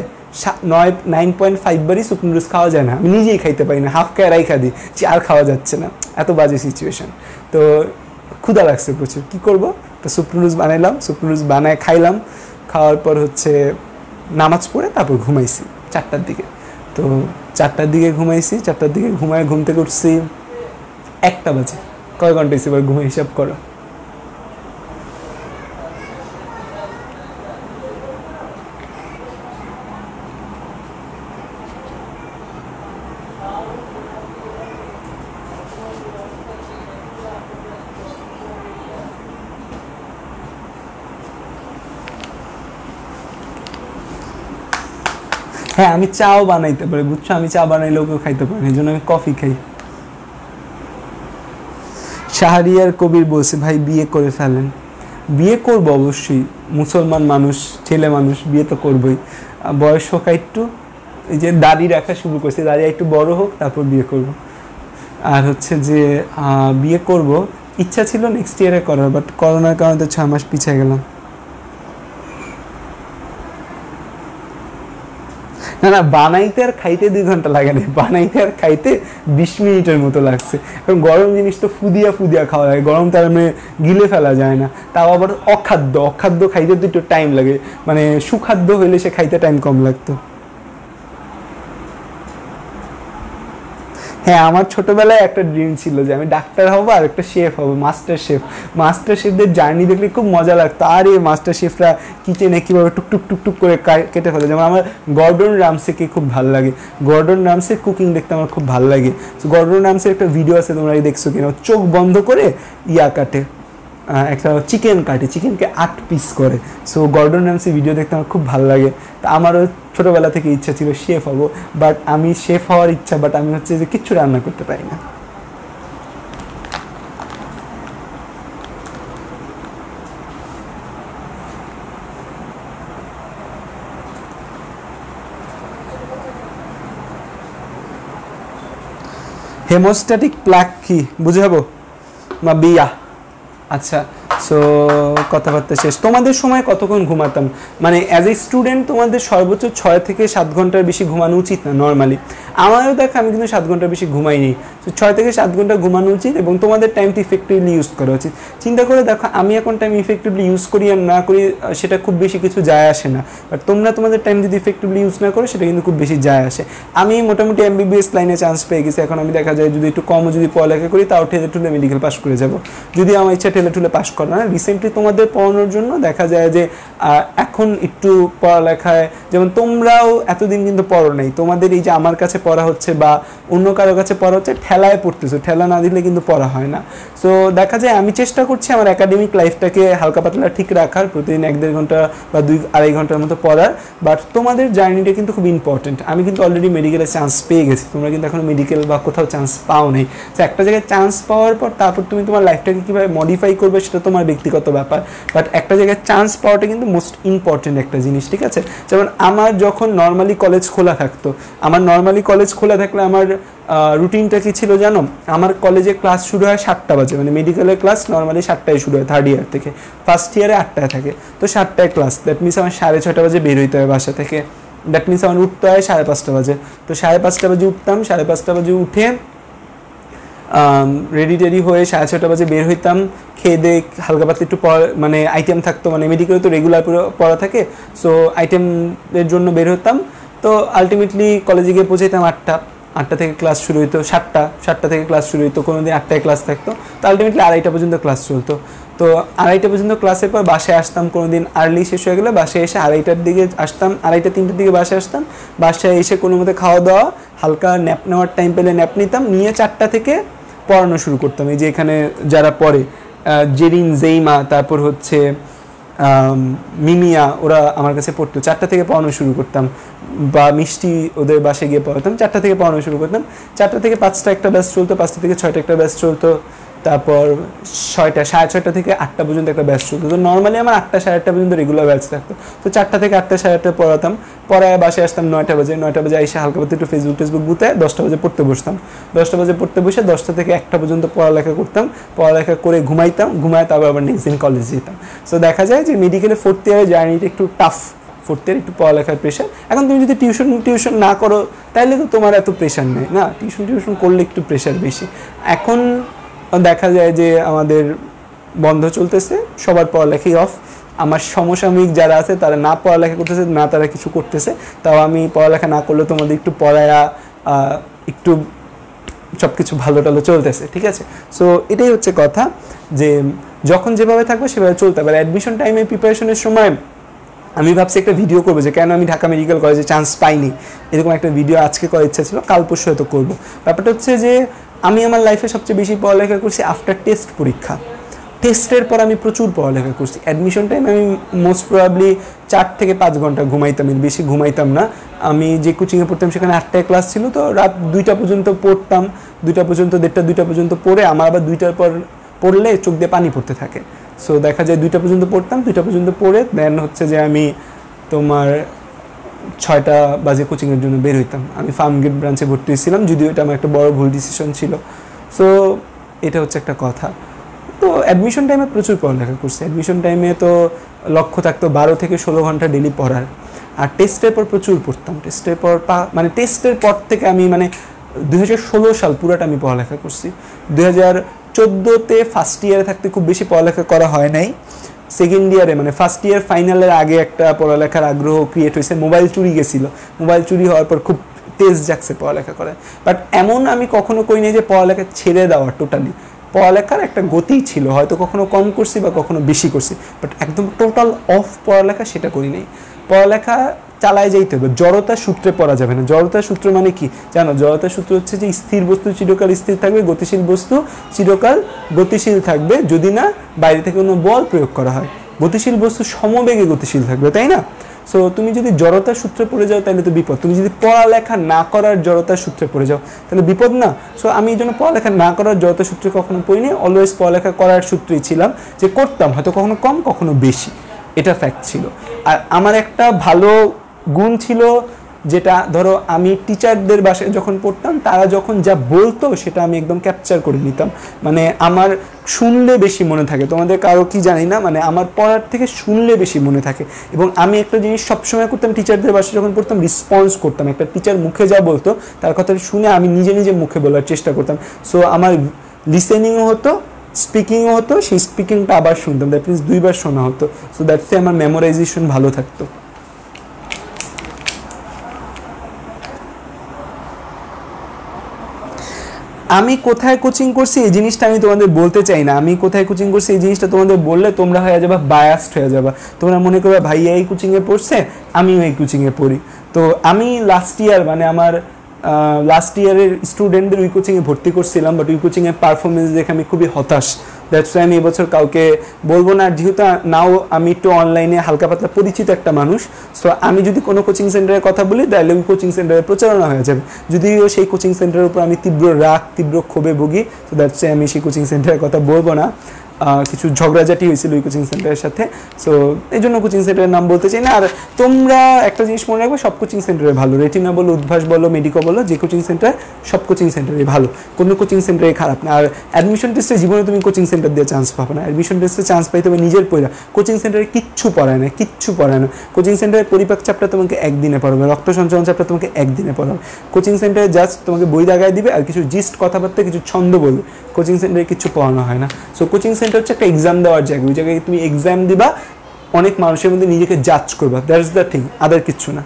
9.5 বারই স্যুপ নুডলস খাওয়া যায় না। আমি নিজেই খাইতে পারি না, হাফ খায় রাইখা দিই, যে আর খাওয়া যাচ্ছে না, এত বাজে সিচুয়েশন। তো ক্ষুধা লাগছে প্রচুর, কী করবো, তো স্যুপ নুডলস বানাইলাম, স্যুপ নুডলস বানায় খাইলাম। খাওয়ার পর হচ্ছে নামাজ পড়ে তারপর ঘুমাইছি 4টার দিকে। তো 4টার দিকে ঘুমাইছি, 4টার দিকে ঘুমায় ঘুম থেকে উঠছি 1টা বাজে। কয় ঘন্টা হয়েছে এবার ঘুমে হিসাব করো? হ্যাঁ, আমি চাও বানাইতে পারি, বুঝছো? আমি চা বানাইলেও কেউ খাইতে পারি, এই জন্য আমি কফি খাই। শাহরিয়ার কবির বলছে, ভাই বিয়ে করে ফেলেন। বিয়ে করবো অবশ্যই, মুসলমান মানুষ, ছেলে মানুষ, বিয়ে তো করবোই। বয়স হোক একটু, এই যে দাড়ি রাখা শুরু করছি, দাড়ি একটু বড় হোক তারপর বিয়ে করব। আর হচ্ছে যে বিয়ে করব ইচ্ছা ছিল নেক্সট ইয়ারে করার, বাট করোনার কারণে তো 6 মাস পিছিয়ে গেলাম। না বানাইতে আর খাইতে 2 ঘন্টা লাগে না, বানাইতে আর খাইতে 20 মিনিটের মতো লাগছে। কারণ গরম জিনিস তো ফুদিয়া খাওয়া লাগে, গরম তার মানে গিলে ফেলা যায় না। তাও আবার অখাদ্য খাইতে তো একটু টাইম লাগে, মানে সুখাদ্য হইলে সে খাইতে টাইম কম লাগতো। হ্যাঁ, আমার ছোটবেলায় একটা ড্রিম ছিল যে আমি ডাক্তার হবো আর একটা শেফ হবো, মাস্টার শেফদের জার্নি দেখলে খুব মজা লাগতো। আর এই মাস্টার শেফরা কিচেনে কীভাবে টুকটুক করে কেটে ফেলে। যেমন আমার গর্ডন রামসেকে খুব ভালো লাগে, গর্ডন রামসের কুকিং দেখতে আমার খুব ভালো লাগে। গর্ডন রামসের একটা ভিডিও আছে, তোমরা দেখছো কিনা, চোখ বন্ধ করে কাটে, একটা চিকেনকে 8 পিস করে। সো গর্ডন রামসি ভিডিও দেখতে আমার খুব ভালো লাগে। তা আমারও ছোটোবেলা থেকে ইচ্ছা ছিল শেফ হবো, বাট আমি শেফ হওয়ার ইচ্ছা, বাট আমি হচ্ছে যে কিচ্ছু রান্না করতে পারি না। হেমোস্ট্যাটিক প্লাক কি বুঝাবো মা বিয়া? আচ্ছা, সো কথাবার্তা শেষ। তোমাদের সময় কতক্ষণ ঘুমাতাম? মানে অ্যাজ এ স্টুডেন্ট তোমাদের সর্বোচ্চ 6 থেকে 7 ঘন্টার বেশি ঘুমানো উচিত না নর্মালি। আমারও দেখো আমি কিন্তু 7 ঘন্টার বেশি ঘুমাইনি। তো 6 থেকে 7 ঘন্টা ঘুমানো উচিত এবং তোমাদের টাইমটি ইফেক্টিভলি ইউজ করা উচিত। চিন্তা করে দেখো, আমি এখন টাইম ইফেক্টিভলি ইউজ করি আর না করি সেটা খুব বেশি কিছু যায় আসে না, বাট তোমরা তোমাদের টাইম যদি ইফেক্টিভলি ইউজ না করো সেটা কিন্তু খুব বেশি যায় আসে। আমি মোটামুটি MBBS লাইনে চান্স পেয়ে গেছি, এখন আমি দেখা যায় যদি একটু কমও যদি পড়ালেখা করি তাও ঠেলে মেডিকেল পাস করে যাব, যদি আমার ইচ্ছা ঠেলে পাস করা না। রিসেন্টলি তোমাদের পড়ানোর জন্য দেখা যায় যে এখন একটু পড়ালেখায়, যেমন তোমরাও এতদিন কিন্তু পড়ো নাই, তোমাদের এই যে আমার কাছে পড়া হচ্ছে বা অন্য কারো কাছে পড়া হচ্ছে, ঠেলায় পড়তেছো, ঠেলা না দিলে কিন্তু পড়া হয় না। সো দেখা যায় আমি চেষ্টা করছি আমার একাডেমিক লাইফটাকে হালকা পাতলা ঠিক রাখার, প্রতিদিন 1-1.5 ঘন্টা বা 2-2.5 ঘন্টার মতো পড়ার, বাট তোমাদের জার্নিটা কিন্তু খুব ইম্পর্টেন্ট। আমি কিন্তু অলরেডি মেডিকেলে চান্স পেয়ে গেছি, তোমরা কিন্তু এখন মেডিকেল বা কোথাও চান্স পাও নেই। তো একটা জায়গায় চান্স পাওয়ার পর তারপর তুমি তোমার লাইফটাকে কীভাবে মডিফাই করবে সেটা তোমার ব্যক্তিগত ব্যাপার, বাট একটা জায়গায় চান্স পাওয়াটা কিন্তু মোস্ট ইম্পর্টেন্ট একটা জিনিস, ঠিক আছে? যেমন আমার যখন নর্মালি কলেজ খোলা থাকতো, থাকলে আমার রুটিনটা কি ছিল জানো? আমার কলেজে ক্লাস শুরু হয় 7টা বাজে, মানে মেডিকেলের ক্লাস নর্মালি 7টায় শুরু হয়, 3rd ইয়ার থেকে। ফার্স্ট ইয়ারে 8টায় থাকে, তো 7টায় ক্লাস, দ্যাট মিনস আমার 6:30 বাজে বের হইতে হয় বাসা থেকে, দ্যাট মিনস আমার উঠতে হয় 5:30 বাজে। তো 5:30 বাজে উঠতাম, 5:30 বাজে উঠে রেডি হয়ে 6:30 বাজে বের হইতাম, খেয়ে দিয়ে হালকা পাতলা একটু মানে আইটেম থাকতো, মানে মেডিকেলে তো রেগুলার পড়া থাকে, সো আইটেমের জন্য বের হতাম। তো আলটিমেটলি কলেজে গিয়ে পৌঁছাইতাম 8টা থেকে ক্লাস শুরু হইতো, 7টা থেকে ক্লাস শুরু হইতো, কোনো দিন 8টায় ক্লাস থাকতো, তো আলটিমেটলি 2:30 পর্যন্ত ক্লাস চলতো। তো 2:30 পর্যন্ত ক্লাসের পর বাসায় আসতাম, কোনো দিন আর্লি শেষ হয়ে গেলে বাসায় এসে 2:30টার দিকে আসতাম, 2:30-3টার দিকে বাসায় আসতাম। বাসায় এসে কোনো মতে খাওয়া দাওয়া, হালকা ন্যাপ নেওয়ার টাইম পেলে ন্যাপ নিতাম, নিয়ে 4টা থেকে পড়ানো শুরু করতাম। এই যে এখানে যারা পড়ে, জেরিন, জেইমা, তারপর হচ্ছে মিমিয়া, ওরা আমার কাছে পড়তো, 4টা থেকে পড়ানো শুরু করতাম, বা মিষ্টি ওদের বাসায় গিয়ে পড়াতাম, 4টা থেকে পড়ানো শুরু করতাম। 4টা থেকে 5টা একটা ব্যাচ চলতো, 5টা থেকে 6টা একটা ব্যাচ চলতো, তারপর 6:30 থেকে 8টা পর্যন্ত একটা ব্যাচ চলতো। তো নর্মালি আমার 8টা 8:30 পর্যন্ত রেগুলার ব্যাচ থাকতো। তো 4টা থেকে 8টা 8:30 পড়াতাম, পড়ায় বাসায় আসতাম 9টা বাজে এসে হালকা পাতলা একটু ফেসবুক বুতে 10টা বাজে পড়তে বসতাম, 10টা বাজে পড়তে বসে 10টা থেকে 1টা পর্যন্ত পড়ালেখা করতাম, পড়ালেখা করে ঘুমায় তারপর আবার নেক্সট দিন কলেজে যেতাম। সো দেখা যায় যে মেডিকেলে 4th ইয়ারের জার্নিটা একটু টাফ, 4th ইয়ার একটু পড়ালেখার প্রেশার। এখন তুমি যদি টিউশন না করো তাহলে তো তোমার এত প্রেশার নেই না, টিউশন করলে একটু প্রেশার বেশি। এখন দেখা যায় যে আমাদের বন্ধ চলতেছে, সবার পড়ালেখাই অফ। আমার সমসাময়িক যারা আছে তারা না পড়ালেখা করতেছে না তারা কিছু করতেছে, তাও আমি পড়ালেখা না করলে তোমাদের একটু পড়ায়া একটু সব কিছু ভালো চলতেছে, ঠিক আছে? সো এটাই হচ্ছে কথা, যে যখন যেভাবে থাকবে সেভাবে চলতে হবে। অ্যাডমিশন টাইমে প্রিপারেশনের সময় আমি ভাবছি একটা ভিডিও করবো যে কেন আমি ঢাকা মেডিকেল কলেজে চান্স পাইনি, এরকম একটা ভিডিও আজকে করার ইচ্ছা ছিল, কাল পরশু হয়তো করবো। ব্যাপারটা হচ্ছে যে আমি আমার লাইফে সবচেয়ে বেশি পড়ালেখা করছি আফটার টেস্ট পরীক্ষা, টেস্টের পর আমি প্রচুর পড়ালেখা করছি। অ্যাডমিশন টাইম আমি মোস্ট প্রবাবলি 4 থেকে 5 ঘন্টা ঘুমাইতাম, বেশি ঘুমাইতাম না। আমি যে কোচিংয়ে পড়তাম সেখানে 8টায় ক্লাস ছিল, তো রাত 2টা পর্যন্ত পড়তাম, 2টা পর্যন্ত 1:30-2টা পর্যন্ত পড়ে আমার আবার 2টার পর পড়লে চোখ দিয়ে পানি পড়তে থাকে। সো দেখা যায় 2টা পর্যন্ত পড়তাম, 2টা পর্যন্ত পড়ে দেন হচ্ছে যে আমি তোমার 6টা বাজে কোচিংয়ের জন্য বের হইতাম। আমি ফার্ম গেট ব্রাঞ্চে ভর্তি হয়েছিলাম, যদিও এটা আমার একটা বড় ভুল ডিসিশন ছিল। সো এটা হচ্ছে একটা কথা। তো অ্যাডমিশন টাইমে প্রচুর পড়ালেখা করছি। অ্যাডমিশন টাইমে তো লক্ষ্য থাকতো 12 থেকে 16 ঘন্টা ডেলি পড়ার। আর টেস্টের পর প্রচুর পড়তাম। টেস্টের পর মানে টেস্টের পর থেকে আমি মানে 2016 সাল পুরাটা আমি পড়ালেখা করছি। 2014তে ফার্স্ট ইয়ারে থাকতে খুব বেশি পড়ালেখা করা হয় নাই। সেকেন্ড ইয়ারে মানে ফার্স্ট ইয়ার ফাইনালের আগে একটা পড়ালেখার আগ্রহ ক্রিয়েট হয়েছে। মোবাইল চুরি গেছিল, মোবাইল চুরি হওয়ার পর খুব তেজ যাচ্ছে পড়ালেখা করে। বাট এমন আমি কখনো করি নাই যে পড়ালেখা ছেড়ে দেওয়া টোটালি। পড়ালেখার একটা গতি ছিল, হয়তো কখনো কম করছি বা কখনো বেশি করছি, বাট একদম টোটাল অফ পড়ালেখা সেটা করি নাই। পড়ালেখা চালায় যাইতে হবে, জড়তার সূত্রে পড়া যাবে না। জড়তার সূত্র মানে কি জানো? জড়তার সূত্র হচ্ছে যে স্থির বস্তু চিরকাল স্থির থাকবে, গতিশীল বস্তু চিরকাল গতিশীল থাকবে যদি না বাইরে থেকে কোনো বল প্রয়োগ করা হয়। গতিশীল বস্তু সমবেগে গতিশীল থাকবে, তাই না? সো তুমি যদি জড়তার সূত্রে পড়ে যাও তাহলে তো বিপদ। তুমি যদি পড়ালেখা না করার জড়তার সূত্রে পড়ে যাও তাহলে বিপদ না? সো আমি এই জন্য পড়ালেখা না করার জড়তার সূত্রে কখনো পড়িনি, অলওয়েজ পড়ালেখা করার সূত্রেই ছিলাম, যে করতাম হয়তো কখনো কম কখনো বেশি, এটা ফ্যাক্ট ছিল। আর আমার একটা ভালো গুণ ছিল, যেটা ধরো আমি টিচারদের বাসায় যখন পড়তাম তারা যখন যা বলতো সেটা আমি একদম ক্যাপচার করে নিতাম। মানে আমার শুনলে বেশি মনে থাকে, তোমাদের কারো কি জানি না, মানে আমার পড়ার থেকে শুনলে বেশি মনে থাকে। এবং আমি একটা জিনিস সবসময় করতাম, টিচারদের বাসায় যখন পড়তাম রেসপন্স করতাম। একটা টিচার মুখে যা বলতো তার কথা শুনে আমি নিজে নিজে মুখে বলার চেষ্টা করতাম। সো আমার লিসেনিংও হতো, স্পিকিংও হতো, সেই স্পিকিংটা আবার শুনতাম, দ্যাট মিনস 2 বার শোনা হতো। সো দ্যাটসে আমার মেমোরাইজেশন ভালো থাকতো। আমি কোথায় কোচিং করছি এই জিনিসটা আমি তোমাদের বলতে চাই না। আমি কোথায় কোচিং করছি এই জিনিসটা তোমাদের বললে তোমরা হয়ে যাবা বায়াসড হয়ে যাবা। তোমরা মনে করবে ভাইয়া এই কোচিংয়ে পড়ছে, আমিও এই কোচিংয়ে পড়ি। তো আমি লাস্ট ইয়ার মানে আমার লাস্ট ইয়ারের স্টুডেন্টদের ওই কোচিংয়ে ভর্তি করছিলাম, বাট ওই কোচিংয়ের পারফরমেন্স দেখে আমি খুবই হতাশ। দ্যাটস ওয়াই আমি এবছর কাউকে বলবো না। যেহেতু নাও আমি একটু অনলাইনে হালকা পাতলা পরিচিত একটা মানুষ, সো আমি যদি কোনো কোচিং সেন্টারের কথা বলি তাহলে ওই কোচিং সেন্টারের প্রচারণা হয়ে যাবে। যদিও সেই কোচিং সেন্টারের উপর আমি তীব্র রাগ, তীব্র ক্ষোভে ভুগি, তো দ্যাটস ওয়াই আমি সেই কোচিং সেন্টারের কথা বলবো না। কিছু ঝগড়াঝাটি হয়েছিল ওই কোচিং সেন্টারের সাথে, সো এই জন্য কোচিং সেন্টারের নাম বলতে চাই না। আর তোমরা একটা জিনিস মনে রাখবে, সব কোচিং সেন্টারে ভালো, রেটিনা বলো, উদ্ভাস বলো, মেডিকো বলো, যে কোচিং সেন্টার, সব কোচিং সেন্টারে ভালো, কোনো কোচিং সেন্টারে খারাপ না। আর অ্যাডমিশন টেস্টে জীবনে তুমি কোচিং সেন্টার দিয়ে চান্স পাবে না। অ্যাডমিশন টেস্টে চান্স পাইতে হবে নিজের পয়সা। কোচিং সেন্টারে কিচ্ছু পড়ায় না, কিচ্ছু পড়ায় না। কোচিং সেন্টারে পরিপাক চাপটা তোমাকে একদিনে পড়াবে, রক্ত সঞ্চালন চাপটা তোমাকে একদিনে পড়াবে। কোচিং সেন্টারে জাস্ট তোমাকে বই দাগায় দিবে আর কিছু জিস্ট কথাবার্তা, কিছু ছন্দ বলবে। কোচিং সেন্টারে কিছু পড়ানো হয় না। সো কোচিং সেন্টার হচ্ছে একটা এক্সাম দেওয়ার জায়গা, ওই জায়গায় তুমি এক্সাম দিবা, অনেক মানুষের মধ্যে নিজেকে জাজ করবা, দ্যাটস দ্য থিং, আদার কিচ্ছু না।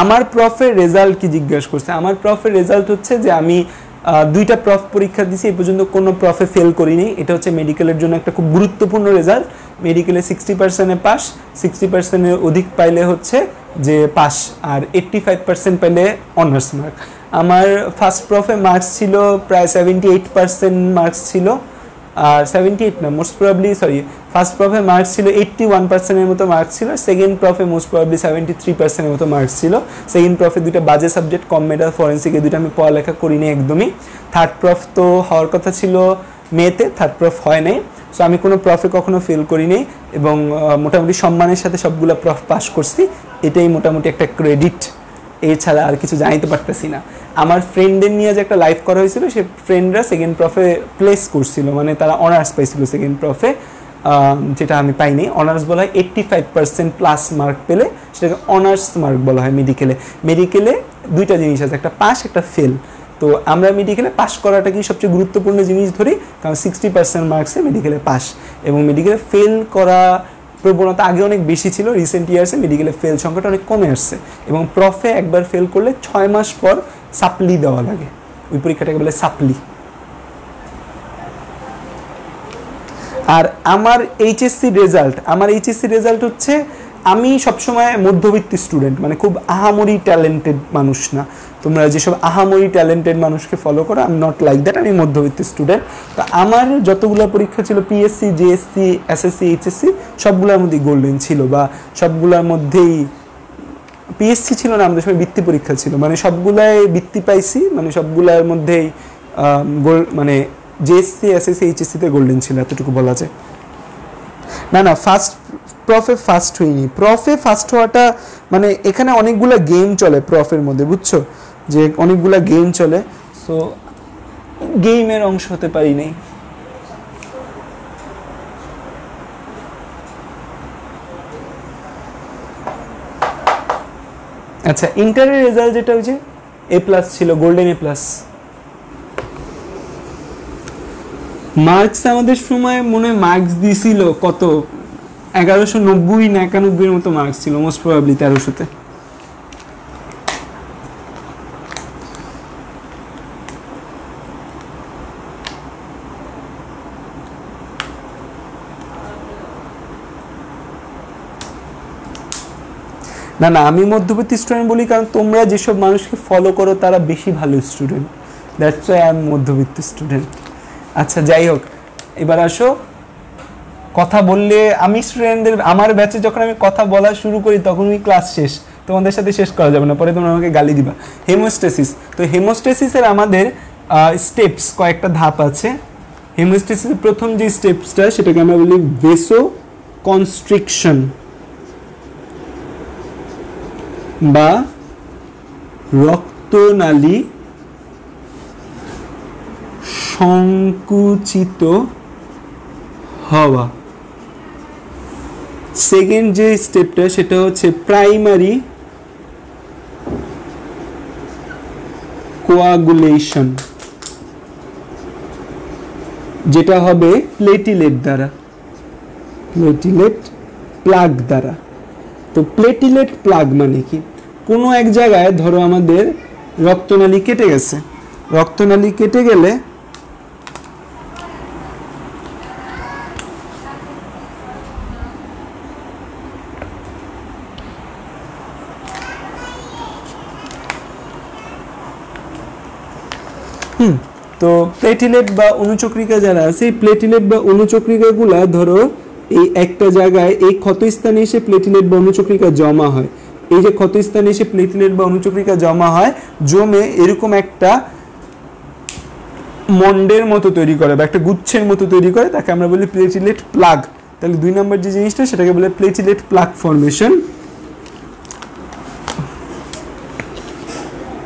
আমার প্রফের রেজাল্ট কি জিজ্ঞাসা করছে? আমার প্রফের রেজাল্ট হচ্ছে যে আমি 2টা প্রফ পরীক্ষা দিয়েছি, এই পর্যন্ত কোনো প্রফে ফেল করিনি। এটা হচ্ছে মেডিকেলের জন্য একটা খুব গুরুত্বপূর্ণ রেজাল্ট। মেডিকেলে 60%-এ পাস, 60%-এর অধিক পাইলে হচ্ছে যে পাস, আর 85% পাইলে অনার্স মার্ক। আমার ফার্স্ট প্রফে মার্কস ছিল প্রায় 78% মার্কস ছিল, আর 78 না, মোস্ট প্রবাবলি ফার্স্ট প্রফে মার্কস ছিল 81%-এর মতো মার্কস ছিল। সেকেন্ড প্রফে মোস্ট প্রবাবলি 73%-এর মতো মার্কস ছিল। সেকেন্ড প্রফে 2টা বাজে সাবজেক্ট, কম মেটাল, ফরেন্সিক, এই 2টা আমি পড়ালেখা করিনি একদমই। থার্ড প্রফ তো হওয়ার কথা ছিল মেতে, থার্ড প্রফ হয় নাই। সো আমি কোনো প্রফে কখনো ফেল করিনি এবং মোটামুটি সম্মানের সাথে সবগুলো প্রফ পাস করছি। এটাই মোটামুটি একটা ক্রেডিট, এছাড়া আর কিছু জানাইতে পারতেছি না। আমার ফ্রেন্ডদের নিয়ে যে একটা লাইভ করা হয়েছিল, সে ফ্রেন্ডরা সেকেন্ড প্রফে প্লেস করছিল, মানে তারা অনার্স পাইছিল সেকেন্ড প্রফে, যেটা আমি পাইনি। অনার্স বলা হয় 85% প্লাস মার্ক পেলে সেটাকে অনার্স মার্ক বলা হয় মেডিকেলে। মেডিকেলে 2টা জিনিস আছে, একটা পাস একটা ফেল। তো আমরা মেডিকেলে পাস করাটাকেই সবচেয়ে গুরুত্বপূর্ণ জিনিস ধরি, কারণ 60% মার্কসে মেডিকেলে পাস। এবং মেডিকেলে ফেল করা প্রবণতা আগে অনেক বেশি ছিল, রিসেন্ট ইয়ার্সে মেডিকেলে ফেল সংখ্যাটা অনেক কমে আসছে। এবং প্রফে একবার ফেল করলে 6 মাস পর সাপ্লি দেওয়া লাগে, ওই পরীক্ষাটাকে বলে সাপ্লি। আর আমার এইচএসসি রেজাল্ট হচ্ছে, আমি সবসময় মধ্যবিত্ত স্টুডেন্ট, মানে খুব আহামরি ট্যালেন্টেড মানুষ না। তোমরা যেসব আহামরি ট্যালেন্টেড মানুষকে ফলো করো, I am not like that, আমি মধ্যবিত্ত স্টুডেন্ট। তো আমার যতগুলো পরীক্ষা ছিল, পিএসসি, জিএসসি, এসএসসি, এইচএসসি, সবগুলোর মধ্যেই গোল্ডেন ছিল, বা সবগুলোর মধ্যেই পিএসসি ছিল না, আমাদের সময় বৃত্তি পরীক্ষা ছিল, মানে সবগুলাই বৃত্তি পাইছি, মানে সবগুলোর মধ্যেই মানে জেএসসি এসএসসি এইচএসসিতে গোল্ডেন ছিল, এতটুকু বলা যায়। না না, প্রফে ফার্স্ট হইনি। প্রফে ফার্স্ট হওয়াটা মানে এখানে অনেকগুলো গেম চলে প্রফের মধ্যে, বুঝছো, যে অনেকগুলো গেম চলে, সো গেমের অংশ হতে পারি নাই। আচ্ছা, ইন্টারের রেজাল্ট যেটা হয়েছে A+ ছিল, গোল্ডেন A+। মার্কস আমাদের সময় মনে হয় মার্কস দিছিল কত, 1190 না 91 মতো মার্কস ছিল, মোস্ট প্রবাবলি 1300-তে। না না, আমি মধ্যবিত্ত স্টুডেন্ট বলি কারণ তোমরা যেসব মানুষকে ফলো করো তারা বেশি ভালো student, that's why I am মধ্যবিত্ত স্টুডেন্ট। আচ্ছা যাই হোক, এবার আসো, কথা বললে আমি স্টুডেন্টদের, আমার ব্যাচে যখন আমি কথা বলা শুরু করি তখনই ক্লাস শেষ, তোমাদের সাথে শেষ করা যাবে না, পরে তোমরা আমাকে গালি দিবা। হেমোস্টেসিস, তো হেমোস্টেসিসের আমাদের স্টেপস, কয়েকটা ধাপ আছে। হেমোস্টেসিসের প্রথম যে স্টেপসটা সেটাকে আমরা বলি ভেসো কনস্ট্রিকশন বা রক্তনালী সংকুচিত হওয়া। সেকেন্ড যে স্টেপটা সেটা হচ্ছে প্রাইমারি কোয়াগুলেশন, যেটা হবে প্লেটিলেট দ্বারা, প্লেটিলেট প্লাগ দ্বারা। তো প্লেটিলেট প্লাগ মানে কি, কোনো এক জায়গায় ধরো আমাদের রক্তনালী কেটে গেছে, রক্তনালী কেটে গেলে তো প্লেটিলেট বা অনুচক্রিকা যারা আছে, এই প্লেটিলেট বা অনুচক্রিকাগুলা ধরো এই একটা জায়গায় এই ক্ষতস্থানে এসে প্লেটিলেট বা অনুচক্রিকা জমা হয়। এই যে ক্ষতস্থানে এসে প্লেটিলেট বা অনুচক্রিকা জমা হয়, জমে এরকম একটা মন্ডের মতো তৈরি করে বা একটা গুচ্ছের মতো তৈরি করে, তাকে আমরা বলি প্লেটিলেট প্লাগ। তাহলে 2 নম্বর যে জিনিসটা সেটাকে বলে প্লেটিলেট প্লাগ ফর্মেশন।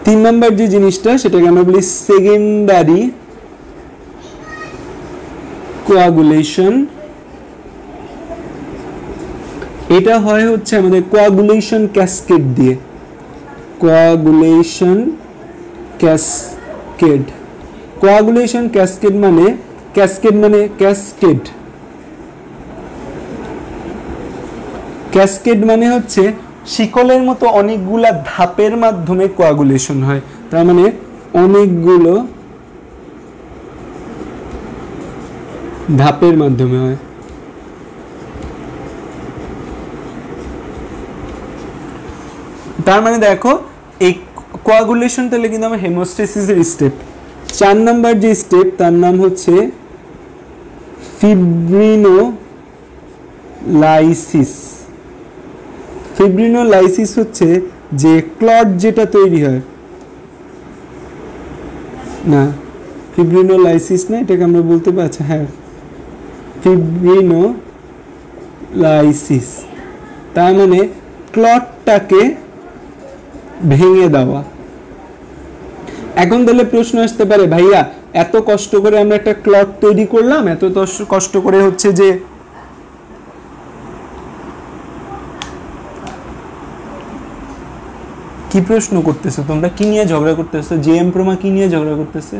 3 নম্বর যে জিনিসটা সেটাকে আমরা বলি সেকেন্ডারি কোয়াগুলেশন। এটা হয় হচ্ছে আমাদের কোয়াগুলেশন ক্যাসকেড দিয়ে, কোয়াগুলেশন ক্যাসকেড। কোয়াগুলেশন ক্যাসকেড মানে ক্যাসকেড, ক্যাসকেড মানে হচ্ছে শিকলের মতো অনেকগুলা ধাপের মাধ্যমে কোয়াগুলেশন হয়, তার মানে অনেকগুলো ধাপের মাধ্যমে হয়। তার মানে দেখো এই কোয়াগুলেশন তাহলে কিন্তু আমার হেমোস্টেসিসের স্টেপ। 4 নম্বর যে স্টেপ তার নাম হচ্ছে ফিব্রিনোলাইসিস। ফিব্রিনোলাইসিস হচ্ছে যে ক্লট যেটা তৈরি হয়, না ফিব্রিনোলাইসিস না, এটাকে আমরা বলতে পারছি, হ্যাঁ ফিব্রিনোলাইসিস, তার মানে ক্লটটাকে ভেঙে দেওয়া। এখন তাহলে প্রশ্ন আসতে পারে, ভাইয়া এত কষ্ট করে আমরা একটা ক্লট তৈরি করলাম, এত কষ্ট করে হচ্ছে যে কি প্রশ্ন করতেছো তোমরা, কি নিয়ে ঝগড়া করতেছো? জেএম প্রমা কি নিয়ে ঝগড়া করতেছে?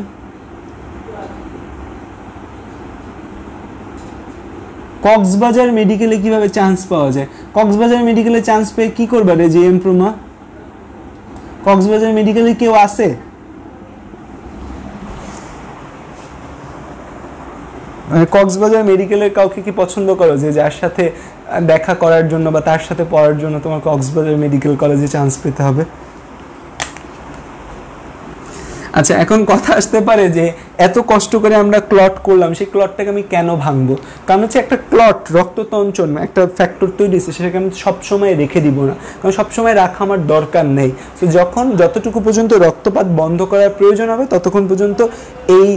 কক্সবাজার মেডিকেলে কিভাবে চান্স পাওয়া যায়? কক্সবাজার মেডিকেলে চান্স পেয়ে কি করবা রে জেএম প্রমা? কক্সবাজার মেডিকেলে কেউ আছে? কক্সবাজার মেডিকেলের কাউকে কি পছন্দ করো যে যার সাথে দেখা করার জন্য বা তার সাথে পড়ার জন্য তোমার কক্সবাজার মেডিকেল কলেজে চান্স পেতে হবে? আচ্ছা, এখন কথা আসতে পারে যে এত কষ্ট করে আমরা ক্লট করলাম, সেই ক্লটটাকে আমি কেন ভাঙবো? কারণ হচ্ছে একটা ক্লট, রক্ততঞ্চন, একটা ফ্যাক্টর তৈরি হচ্ছে, সেটাকে আমি সবসময় রেখে দিব না, কারণ সবসময় রাখা আমার দরকার নেই। তো যখন যতটুকু পর্যন্ত রক্তপাত বন্ধ করার প্রয়োজন হবে ততক্ষণ পর্যন্ত এই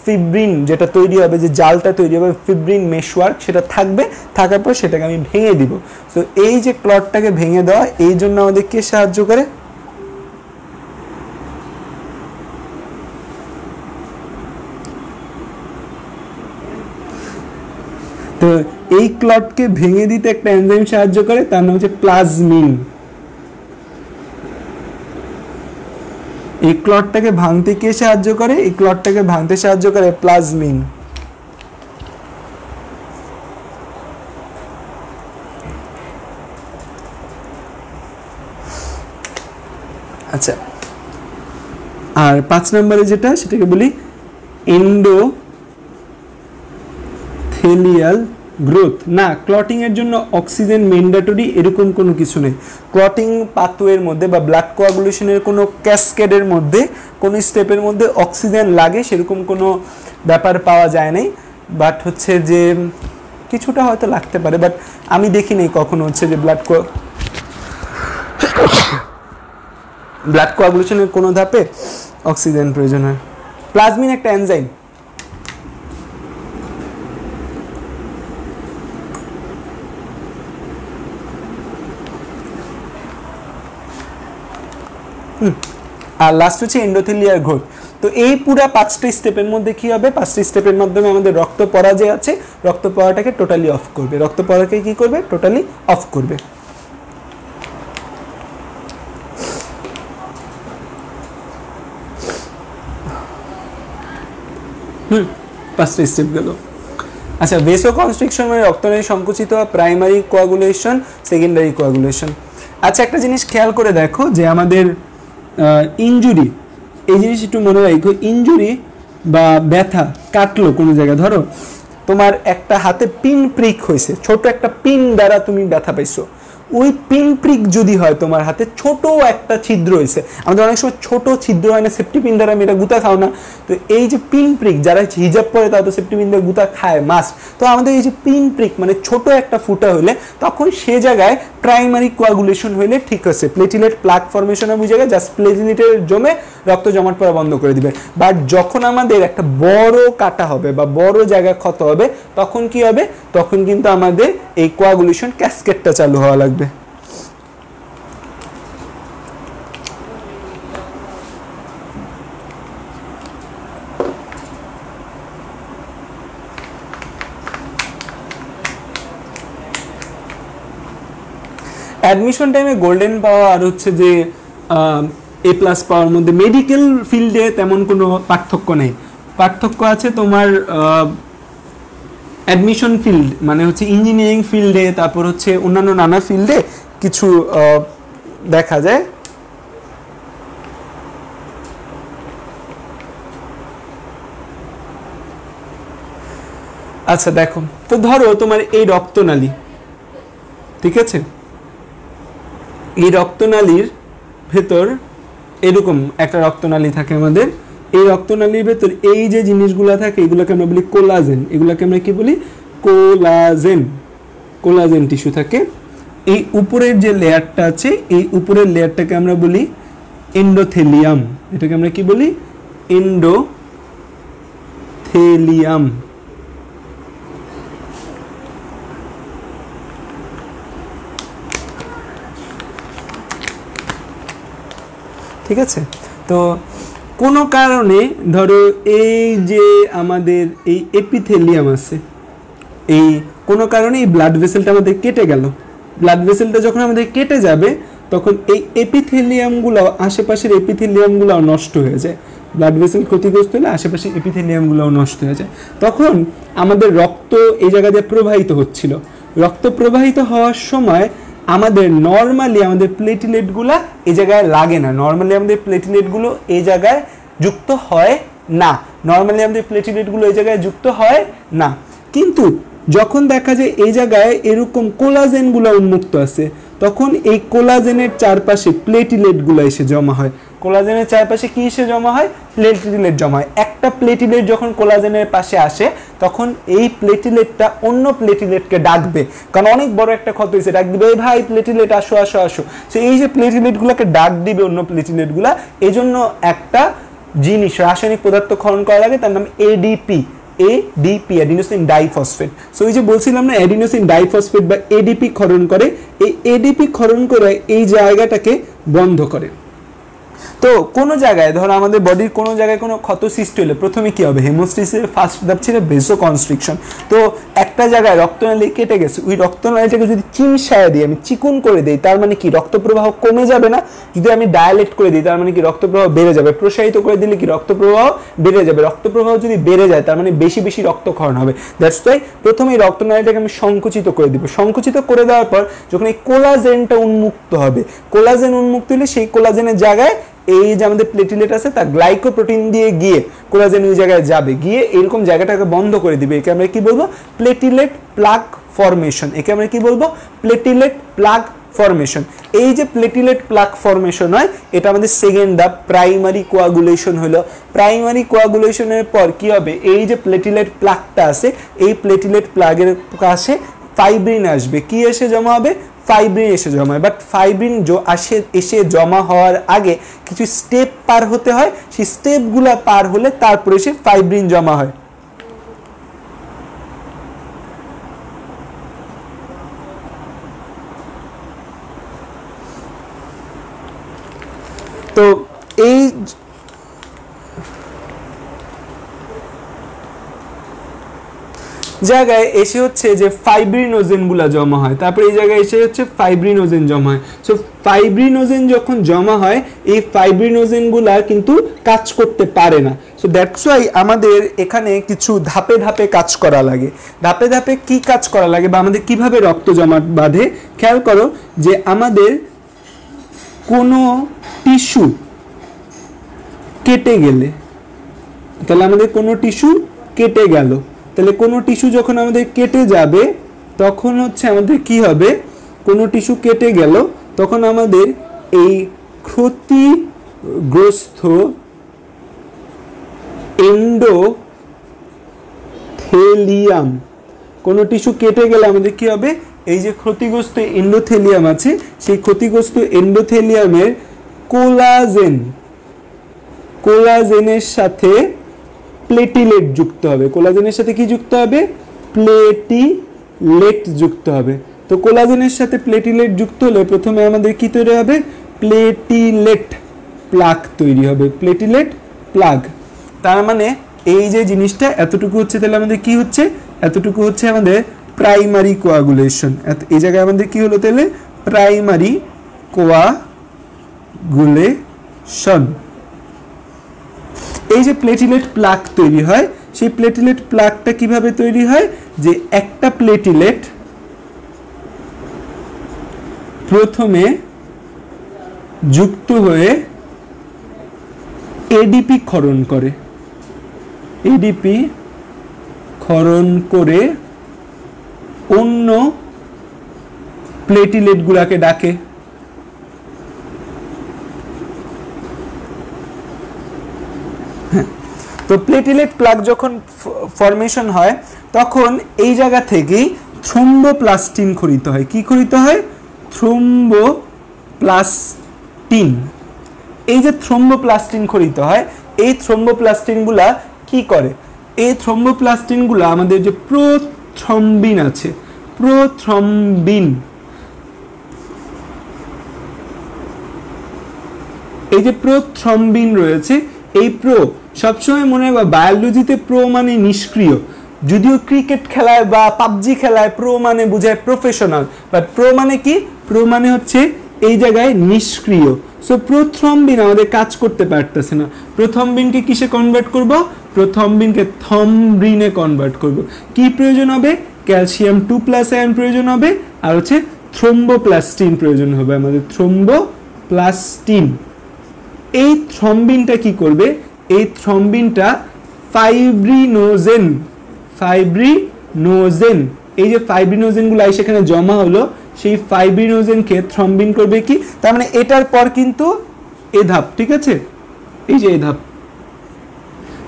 ফিব্রিন যেটা তৈরি হবে, যে জালটা তৈরি হবে ফিব্রিন মেশওয়ার্ক, সেটা থাকবে, থাকার পর সেটাকে আমি ভেঙে দিব। সো এই যে ক্লটটাকে ভেঙে দেওয়া, এই জন্য আমাদের কে সাহায্য করে? তো এই ক্লটকে ভেঙে দিতে একটা এনজাইম সাহায্য করে, তার নাম হচ্ছে প্লাজমিন। এই ক্লটটাকে ভাঙতে কে সাহায্য করে? এই ক্লটটাকে ভাঙতে সাহায্য করে প্লাজমিন। আচ্ছা, আর 5 নম্বরে যেটা, সেটাকে বলি এন্ডোথেলিয়াল গ্রোথ। না, ক্লটিং এর জন্য অক্সিজেন ম্যান্ডেটরি এরকম কোনো কিছু নেই। ক্লটিং পাথওয়ের মধ্যে বা ব্লাড কোয়াগুলেশনের কোনো ক্যাসকেডের মধ্যে, কোনো স্টেপের মধ্যে অক্সিজেন লাগে সেরকম কোনো ব্যাপার পাওয়া যায় নাই। বাট হচ্ছে যে কিছুটা হয়তো লাগতে পারে, বাট আমি দেখিনি কখনো হচ্ছে যে ব্লাড কোয়াগুলেশনের কোনো ধাপে অক্সিজেন প্রয়োজন হয়। প্লাজমিন একটা এনজাইম। আর লাস্ট হচ্ছে এন্ডোথেলিয়াল গ্রোথ। তো এই পুরো 5টা স্টেপের মধ্যে কি হবে? 5টা স্টেপের মাধ্যমে আমাদের রক্ত পড়া যে আছে, রক্ত পড়াটাকে টোটালি অফ করবে। রক্ত পড়াকে কি করবে? টোটালি অফ করবে। 5টা স্টেপ গেল। আচ্ছা, ভেসো কনস্ট্রিকশন মানে রক্তনালী সংকুচিত হওয়া, প্রাইমারি কোয়াগুলেশন, সেকেন্ডারি কোয়াগুলেশন। আচ্ছা, একটা জিনিস খেয়াল করে দেখো যে আমাদের ইনজুরি, এই জিনিস একটু মনে রাখো, ইনজুরি বা ব্যথা, কাটলো কোনো জায়গায়, ধরো তোমার একটা হাতে পিন প্রিক হয়েছে, ছোট একটা পিন দ্বারা তুমি ব্যথা পাইছো। ওই পিন প্রিক যদি হয় তোমার হাতে, ছোট একটা ছিদ্র হয়েছে, আমাদের অনেক সময় ছোট ছিদ্র হয় না সেফটি পিন দ্বারা, আমি এটা গুতা খাও না, তো এই যে পিন প্রিক, যারা হিজাব পরে তারা তো সেফটি পিন দিয়ে গুতা খায় মাস্ট, তো আমাদের এই যে পিন প্রিক মানে ছোট একটা ফুটা হলে, তখন সে জায়গায় প্রাইমারি কোয়াগুলেশন হইলে ঠিক আছে, প্লেটিলেট প্লাক ফর্মেশন হবে, জায়গায় জাস্ট প্লেটিলেটের জমে রক্ত জমাট পড়া বন্ধ করে দিবে। বাট যখন আমাদের একটা বড় কাটা হবে বা বড় জায়গা ক্ষত হবে, তখন কি হবে? তখন কিন্তু আমাদের এই কোয়াগুলেশন ক্যাসকেডটা চালু হওয়া লাগবে। অ্যাডমিশন টাইমে গোল্ডেন পাওয়া আর হচ্ছে যে এ প্লাস পাওয়ার মধ্যে মেডিকেল ফিল্ডে তেমন কোনো পার্থক্য নেই। পার্থক্য আছে তোমার অ্যাডমিশন ফিল্ড মানে হচ্ছে ইঞ্জিনিয়ারিং ফিল্ডে, তারপর হচ্ছে অন্যান্য নানা ফিল্ডে কিছু দেখা যায়। আচ্ছা দেখো, তো ধরো তোমার এই রক্তনালী, ঠিক আছে, এই রক্তনালীর ভেতর এরকম একটা রক্তনালী থাকে আমাদের। এই রক্তনালীর ভেতর এই যে জিনিসগুলো থাকে, এগুলোকে আমরা বলি কোলাজেন। এগুলোকে আমরা কি বলি? কোলাজেন। কোলাজেন টিস্যু থাকে। এই উপরের যে লেয়ারটা আছে, এই উপরের লেয়ারটাকে আমরা বলি এন্ডোথেলিয়াম। এটাকে আমরা কি বলি? এন্ডোথেলিয়াম। ঠিক আছে, তো কোনো কারণে ধরো এই যে আমাদের এই এপিথেলিয়াম আছে, এই কোনো কারণে এই ব্লাড ভেসেলটা আমাদের কেটে গেল। ব্লাড ভেসেলটা যখন আমাদের কেটে যাবে, তখন এই এপিথেলিয়ামগুলো, আশেপাশের এপিথেলিয়ামগুলো নষ্ট হয়ে যায়। ব্লাড ভেসেল ক্ষতিগ্রস্ত হলে আশেপাশের এপিথেলিয়ামগুলো নষ্ট হয়ে যায়। তখন আমাদের রক্ত এই জায়গা দিয়ে প্রবাহিত হচ্ছিল। রক্ত প্রবাহিত হওয়ার সময় আমাদের নর্মালি আমাদের প্লেটিলেটগুলো এই জায়গায় লাগে না। নর্মালি আমাদের প্লেটিলেটগুলো এই জায়গায় যুক্ত হয় না। নর্মালি আমাদের প্লেটিলেটগুলো এই জায়গায় যুক্ত হয় না। কিন্তু যখন দেখা যায় এই জায়গায় এরকম কোলাজেনগুলো উন্মুক্ত আছে, তখন এই কোলাজেনের চারপাশে প্লেটিলেটগুলো এসে জমা হয়। কোলাজেনের চারপাশে কি এসে জমা হয়? প্লেটিলেট জমা হয়। একটা প্লেটিলেট যখন কোলাজেনের পাশে আসে, তখন এই প্লেটিলেটটা অন্য প্লেটিলেটকে ডাকবে, কারণ অনেক বড় একটা ক্ষত হয়েছে, ডাক দিবে, এই ভাই প্লেটিলেট আসো আসো আসো। সো এই যে প্লেটিলেটগুলোকে ডাক দিবে অন্য প্লেটিলেটগুলা, এই জন্য একটা জিনিস রাসায়নিক পদার্থ ক্ষরণ করা লাগে তার নাম ADP. ADP adenosine diphosphate. So এই যে বলছিলাম না অ্যাডিনোসিন ডাইফসফেট বা এডিপি ক্ষরণ করে, এই এডিপি ক্ষরণ করে এই জায়গাটাকে বন্ধ করে। তো কোনো জায়গায় ধরো আমাদের বডির কোনো জায়গায় কোনো ক্ষত সৃষ্টি হলে প্রথমে কি হবে, হেমোস্টেসিসের ফার্স্ট ধাপ ছিল ভেসোকনস্ট্রিকশন। তো একটা জায়গায় রক্তনালী কেটে গেছে, ওই রক্তনালীটাকে যদি চিমসায়া দিই, আমি চিকুন করে দিই, তার মানে কি রক্ত প্রবাহ কমে যাবে না। যদি আমি ডায়ালেট করে দিই তার মানে কি রক্ত প্রবাহ বেড়ে যাবে। প্রসারিত করে দিলে কি রক্ত প্রবাহ বেড়ে যাবে। রক্ত প্রবাহ যদি বেড়ে যায় তার মানে বেশি বেশি রক্তক্ষরণ হবে। দ্যাটস ওয়াই প্রথমে এই রক্তনালীটাকে আমি সংকুচিত করে দিব। সংকুচিত করে দেওয়ার পর যখন এই কোলাজেনটা উন্মুক্ত হবে, কোলাজেন উন্মুক্ত হলে সেই কোলাজেনের জায়গায় এই যে আমাদের প্লেটিলেট আছে তার গ্লাইকোপ্রোটিন দিয়ে গিয়ে কোলাজেন ওই জায়গায় যাবে, গিয়ে এরকম জায়গাটাকে বন্ধ করে দিবে। একে আমরা কি বলবো, প্লেটিলেট প্লাগ ফরমেশন। একে আমরা কি বলবো, প্লেটিলেট প্লাগ ফরমেশন। এই যে প্লেটিলেট প্লাগ ফরমেশন হয় এটা আমাদের সেকেন্ড ধাপ, প্রাইমারি কোয়াগুলেশন হলো। প্রাইমারি কোয়াগুলেশনের পর কি হবে, এই যে প্লেটিলেট প্লাগটা আছে এই প্লেটিলেট প্লাগের কাছে ফাইব্রিন আসবে। কি এসে জমা হবে, ফাইব্রিন এসে জমা হয়। বাট ফাইব্রিন এসে জমা হওয়ার আগে কিছু স্টেপ পার হতে হয়, সেই স্টেপগুলো পার হলে তারপরে এসে ফাইব্রিন জমা হয়। তো এই জায়গায় এসে হচ্ছে যে ফাইব্রিনোজেনগুলো জমা হয়, তারপরে এই জায়গায় এসে হচ্ছে ফাইব্রিনোজেন জমা হয়। সো ফাইব্রিনোজেন যখন জমা হয় এই ফাইব্রিনোজেনগুলা কিন্তু কাজ করতে পারে না। সো দ্যাটস ওয়াই আমাদের এখানে কিছু ধাপে ধাপে কাজ করা লাগে। ধাপে ধাপে কি কাজ করা লাগে বা আমাদের কিভাবে রক্ত জমাট বাঁধে, খেয়াল করো যে আমাদের কোনো টিস্যু কেটে গেলে, তাহলে আমাদের কোনো টিস্যু কেটে গেল, তাহলে কোনো টিস্যু যখন আমাদের কেটে যাবে তখন হচ্ছে আমাদের কি হবে, কোনো টিস্যু কেটে গেল তখন আমাদের এই ক্ষতিগ্রস্ত এন্ডোথেলিয়াম, কোনো টিস্যু কেটে গেলে আমাদের কি হবে, এই যে ক্ষতিগ্রস্ত এন্ডোথেলিয়াম আছে সেই ক্ষতিগ্রস্ত এন্ডোথেলিয়ামের কোলাজেনের সাথে প্লেটিলেট যুক্ত হবে। কোলাজেনের সাথে কি যুক্ত হবে, প্লেটিলেট যুক্ত হবে। তো কোলাজেনের সাথে প্লেটিলেট যুক্ত হলে প্রথমে আমাদের কি তৈরি হবে, প্লেটিলেট প্লাগ তৈরি হবে। প্লেটিলেট প্লাগ তার মানে এই যে জিনিসটা এতটুকু হচ্ছে, তাহলে আমাদের কি হচ্ছে, এতটুকু হচ্ছে আমাদের প্রাইমারি কোয়াগুলেশন। এই জায়গায় আমাদের কি হলো, তাহলে প্রাইমারি কোয়াগুলেশন। এই যে প্লেটিলেট প্লাগ তৈরি হয়, সেই প্লেটিলেট প্লাগটা কিভাবে তৈরি হয়, যে একটা প্লেটিলেট প্রথমে যুক্ত হয়ে এডিপি ক্ষরণ করে, এডিপি ক্ষরণ করে অন্য প্লেটিলেটগুলোকে ডাকে। তো প্লেটিলেট প্লাগ যখন ফরমেশন হয় তখন এই জায়গা থেকেই থ্রোম্বোপ্লাস্টিন খরিত হয়। কি খরিত হয়, থ্রোম্বোপ্লাস্টিন। এই যে থ্রোম্বোপ্লাস্টিন খরিত হয়, এই থ্রোম্বোপ্লাস্টিনগুলা কি করে, এই থ্রোম্বোপ্লাস্টিনগুলা আমাদের যে প্রোথ্রম্বিন আছে, প্রোথ্রম্বিন, এই যে প্রোথ্রম্বিন রয়েছে, এই প্রো সবসময় মনে রাখবা বায়োলজিতে প্রো মানে নিষ্ক্রিয়। যদিও ক্রিকেট খেলায় বা পাবজি খেলায় প্রো মানে বোঝায় প্রফেশনাল, বাট প্রো মানে কি, প্রো মানে হচ্ছে এই জায়গায় নিষ্ক্রিয়। সো প্রোথ্রম্বিন আমাদের কাজ করতে পারতেছে না। প্রোথ্রম্বিনকে কিসে কনভার্ট করব, প্রোথ্রম্বিনকে থ্রম্বিনে কনভার্ট করব। কি প্রয়োজন হবে, ক্যালসিয়াম 2+ আয়ন প্রয়োজন হবে, আর হচ্ছে থ্রোম্বোপ্লাস্টিন প্রয়োজন হবে আমাদের, থ্রোম্বোপ্লাস্টিন। এই থ্রম্বিনটা কি করবে, এই থ্রম্বিনটা ফাইব্রিনোজেন, এই যে ফাইব্রিনোজেনগুলো সেখানে জমা হলো, সেই ফাইব্রিনোজেনকে থ্রম্বিন করবে কি, তার মানে এটার পর কিন্তু এই ধাপ, ঠিক আছে, এই যে এই ধাপ,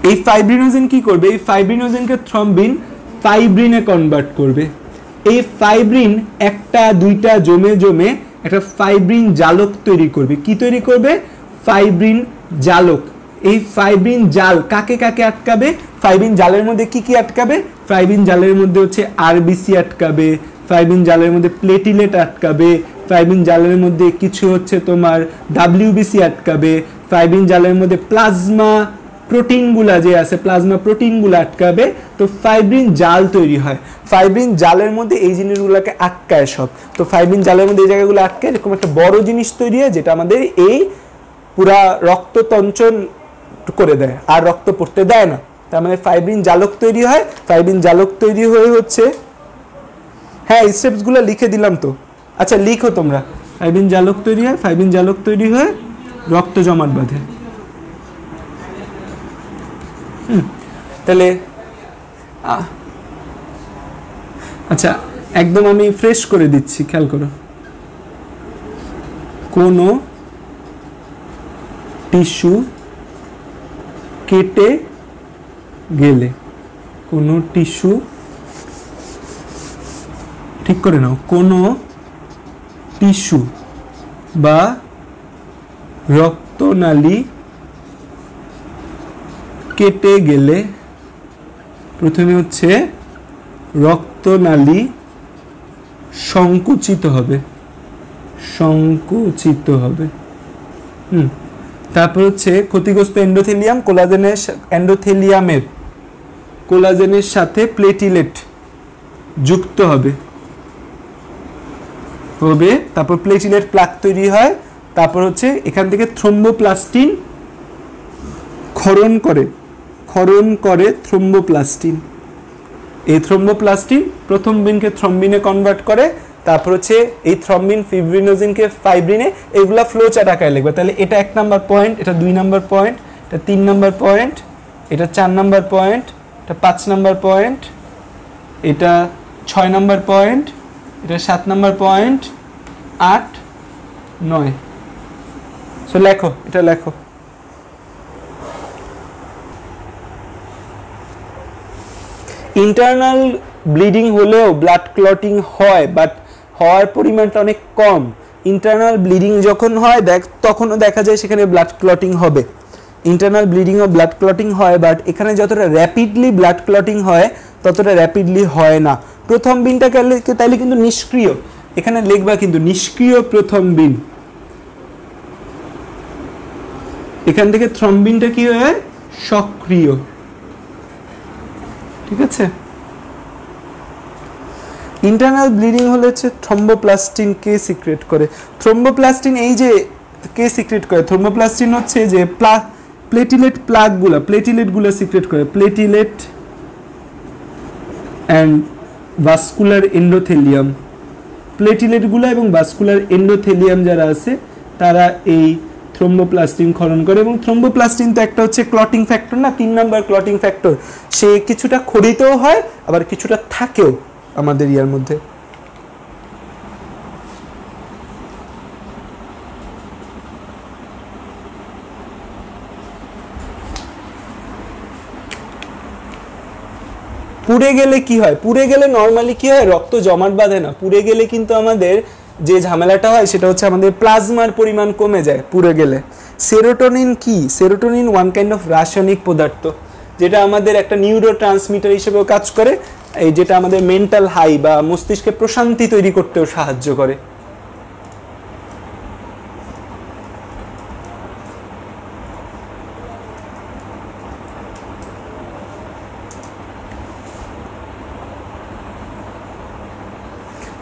এই ফাইব্রিনোজেন কি করবে, এই ফাইব্রিনোজেনকে থ্রম্বিন ফাইব্রিনে কনভার্ট করবে। এই ফাইব্রিন একটা দুইটা জমে জমে একটা ফাইব্রিন জালক তৈরি করবে। কি তৈরি করবে, ফাইব্রিন জালক। এই ফাইব্রিন জাল কাকে কাকে আটকাবে, ফাইব্রিন জালের মধ্যে কি কি আটকাবে, ফাইব্রিন জালের মধ্যে হচ্ছে আরবিসি আটকাবে, ফাইব্রিন জালের মধ্যে প্লেটিলেট আটকাবে, ফাইব্রিন জালের মধ্যে কিছু হচ্ছে তোমার ডাব্লিউবিসি আটকাবে, ফাইব্রিন জালের মধ্যে প্লাজমা প্রোটিনগুলা যে আছে প্লাজমা প্রোটিনগুলো আটকাবে। তো ফাইব্রিন জাল তৈরি হয়, ফাইব্রিন জালের মধ্যে এই জিনিসগুলোকে আটকায় সব। তো ফাইব্রিন জালের মধ্যে এই জায়গাগুলো আটকায় এরকম একটা বড় জিনিস তৈরি হয় যেটা আমাদের এই পুরা রক্ততঞ্চন করে দেয় আর রক্ত পড়তে দেয় না। তার মানে ফাইব্রিন জালক তৈরি হয়, ফাইব্রিন জালক তৈরি হয়ে হচ্ছে, হ্যাঁ স্টেপসগুলো লিখে দিলাম তো, আচ্ছা লিখো তোমরা। ফাইব্রিন জালক তৈরি হয়, ফাইব্রিন জালক তৈরি হয়ে রক্ত জমাট বাঁধে। তাহলে আচ্ছা একদম আমি ফ্রেশ করে দিচ্ছি, খেয়াল করো। কোনো টিস্যু কেটে গেলে, কোনো টিস্যু, ঠিক করে নাও, কোনো টিস্যু বা রক্তনালী কেটে গেলে প্রথমে হচ্ছে রক্তনালী সংকুচিত হবে, সংকুচিত হবে। তারপর হচ্ছে ক্ষতিগ্রস্ত এন্ডোথেলিয়াম কোলাজেনের সাথে প্লেটিলেট যুক্ত হবে, তারপর প্লেটিলেট প্লাক তৈরি হয়। তারপর হচ্ছে এখান থেকে থ্রোম্বোপ্লাস্টিন ক্ষরণ করে থ্রোম্বোপ্লাস্টিন। এই থ্রোম্বোপ্লাস্টিন প্রথম বিনকে থ্রম্বিনে কনভার্ট করে, তারপর হচ্ছে এই থ্রম্বিন ফিব্রিনোজিনকে ফাইব্রিনে, এগুলা ফ্লো চার্ট আকারে লিখবে। তাহলে এটা 1 নাম্বার পয়েন্ট, এটা 2 নাম্বার পয়েন্ট, এটা 3 নাম্বার পয়েন্ট, এটা 4 নাম্বার পয়েন্ট, এটা 5 নাম্বার পয়েন্ট, এটা 6 নাম্বার পয়েন্ট, এটা 7 নাম্বার পয়েন্ট, 8, 9। সো লেখো, এটা লেখো। ইন্টারনাল ব্লিডিং হলেও ব্লাড ক্লটিং হয়, বাট হওয়ার পরিমাণটা অনেক কম। ইন্টারনাল ব্লিডিং যখন হয় তখনও দেখা যায় সেখানে ব্লাড ক্লটিং হবে, ইন্টারনাল ব্লিডিং ও ব্লাড ক্লটিং হয়, বাট এখানে যতটা র্যাপিডলি ব্লাড ক্লটিং হয় ততটা র্যাপিডলি হয় না। প্রথম বিনটা তাইলে কিন্তু নিষ্ক্রিয়, এখানে লিখবা কিন্তু নিষ্ক্রিয় প্রথম বিন। এখান থেকে থ্রম্বিনটা কি হয়, সক্রিয়, ঠিক আছে। ইন্টারনাল ব্লিডিং হলে হচ্ছে থ্রম্বোপ্লাস্টিন কে সিক্রেট করে, থ্রম্বোপ্লাস্টিন এই যে কে সিক্রেট করে, থ্রম্বোপ্লাস্টিন হচ্ছে যে প্লেটিলেটগুলো সিক্রেট করে, প্লেটিলেট অ্যান্ড ভাস্কুলার এন্ডোথেলিয়াম, প্লেটিলেটগুলো এবং ভাস্কুলার এন্ডোথেলিয়াম যারা আছে তারা এই থ্রম্বোপ্লাস্টিন ক্ষরণ করে। এবং থ্রম্বোপ্লাস্টিন তো একটা হচ্ছে ক্লটিং ফ্যাক্টর না, 3 নাম্বার ক্লটিং ফ্যাক্টর, সে কিছুটা খরিতেও হয় আবার কিছুটা থাকেও আমাদের ইয়ার মধ্যে। পুড়ে গেলে কি হয়, পুড়ে গেলে নর্মালি কি হয়, রক্ত জমাট বাঁধে না। পুড়ে গেলে কিন্তু আমাদের যে ঝামেলাটা হয় সেটা হচ্ছে আমাদের প্লাজমার পরিমাণ কমে যায় পুড়ে গেলে। সেরোটোনিন কি, সেরোটোনিন ওয়ান কাইন্ড অফ রাসায়নিক পদার্থ যেটা আমাদের একটা নিউরো ট্রান্সমিটার হিসেবেও কাজ করে, এই যেটা আমাদের মেন্টাল হাই বা মস্তিষ্কে প্রশান্তি তৈরি করতেও সাহায্য করে।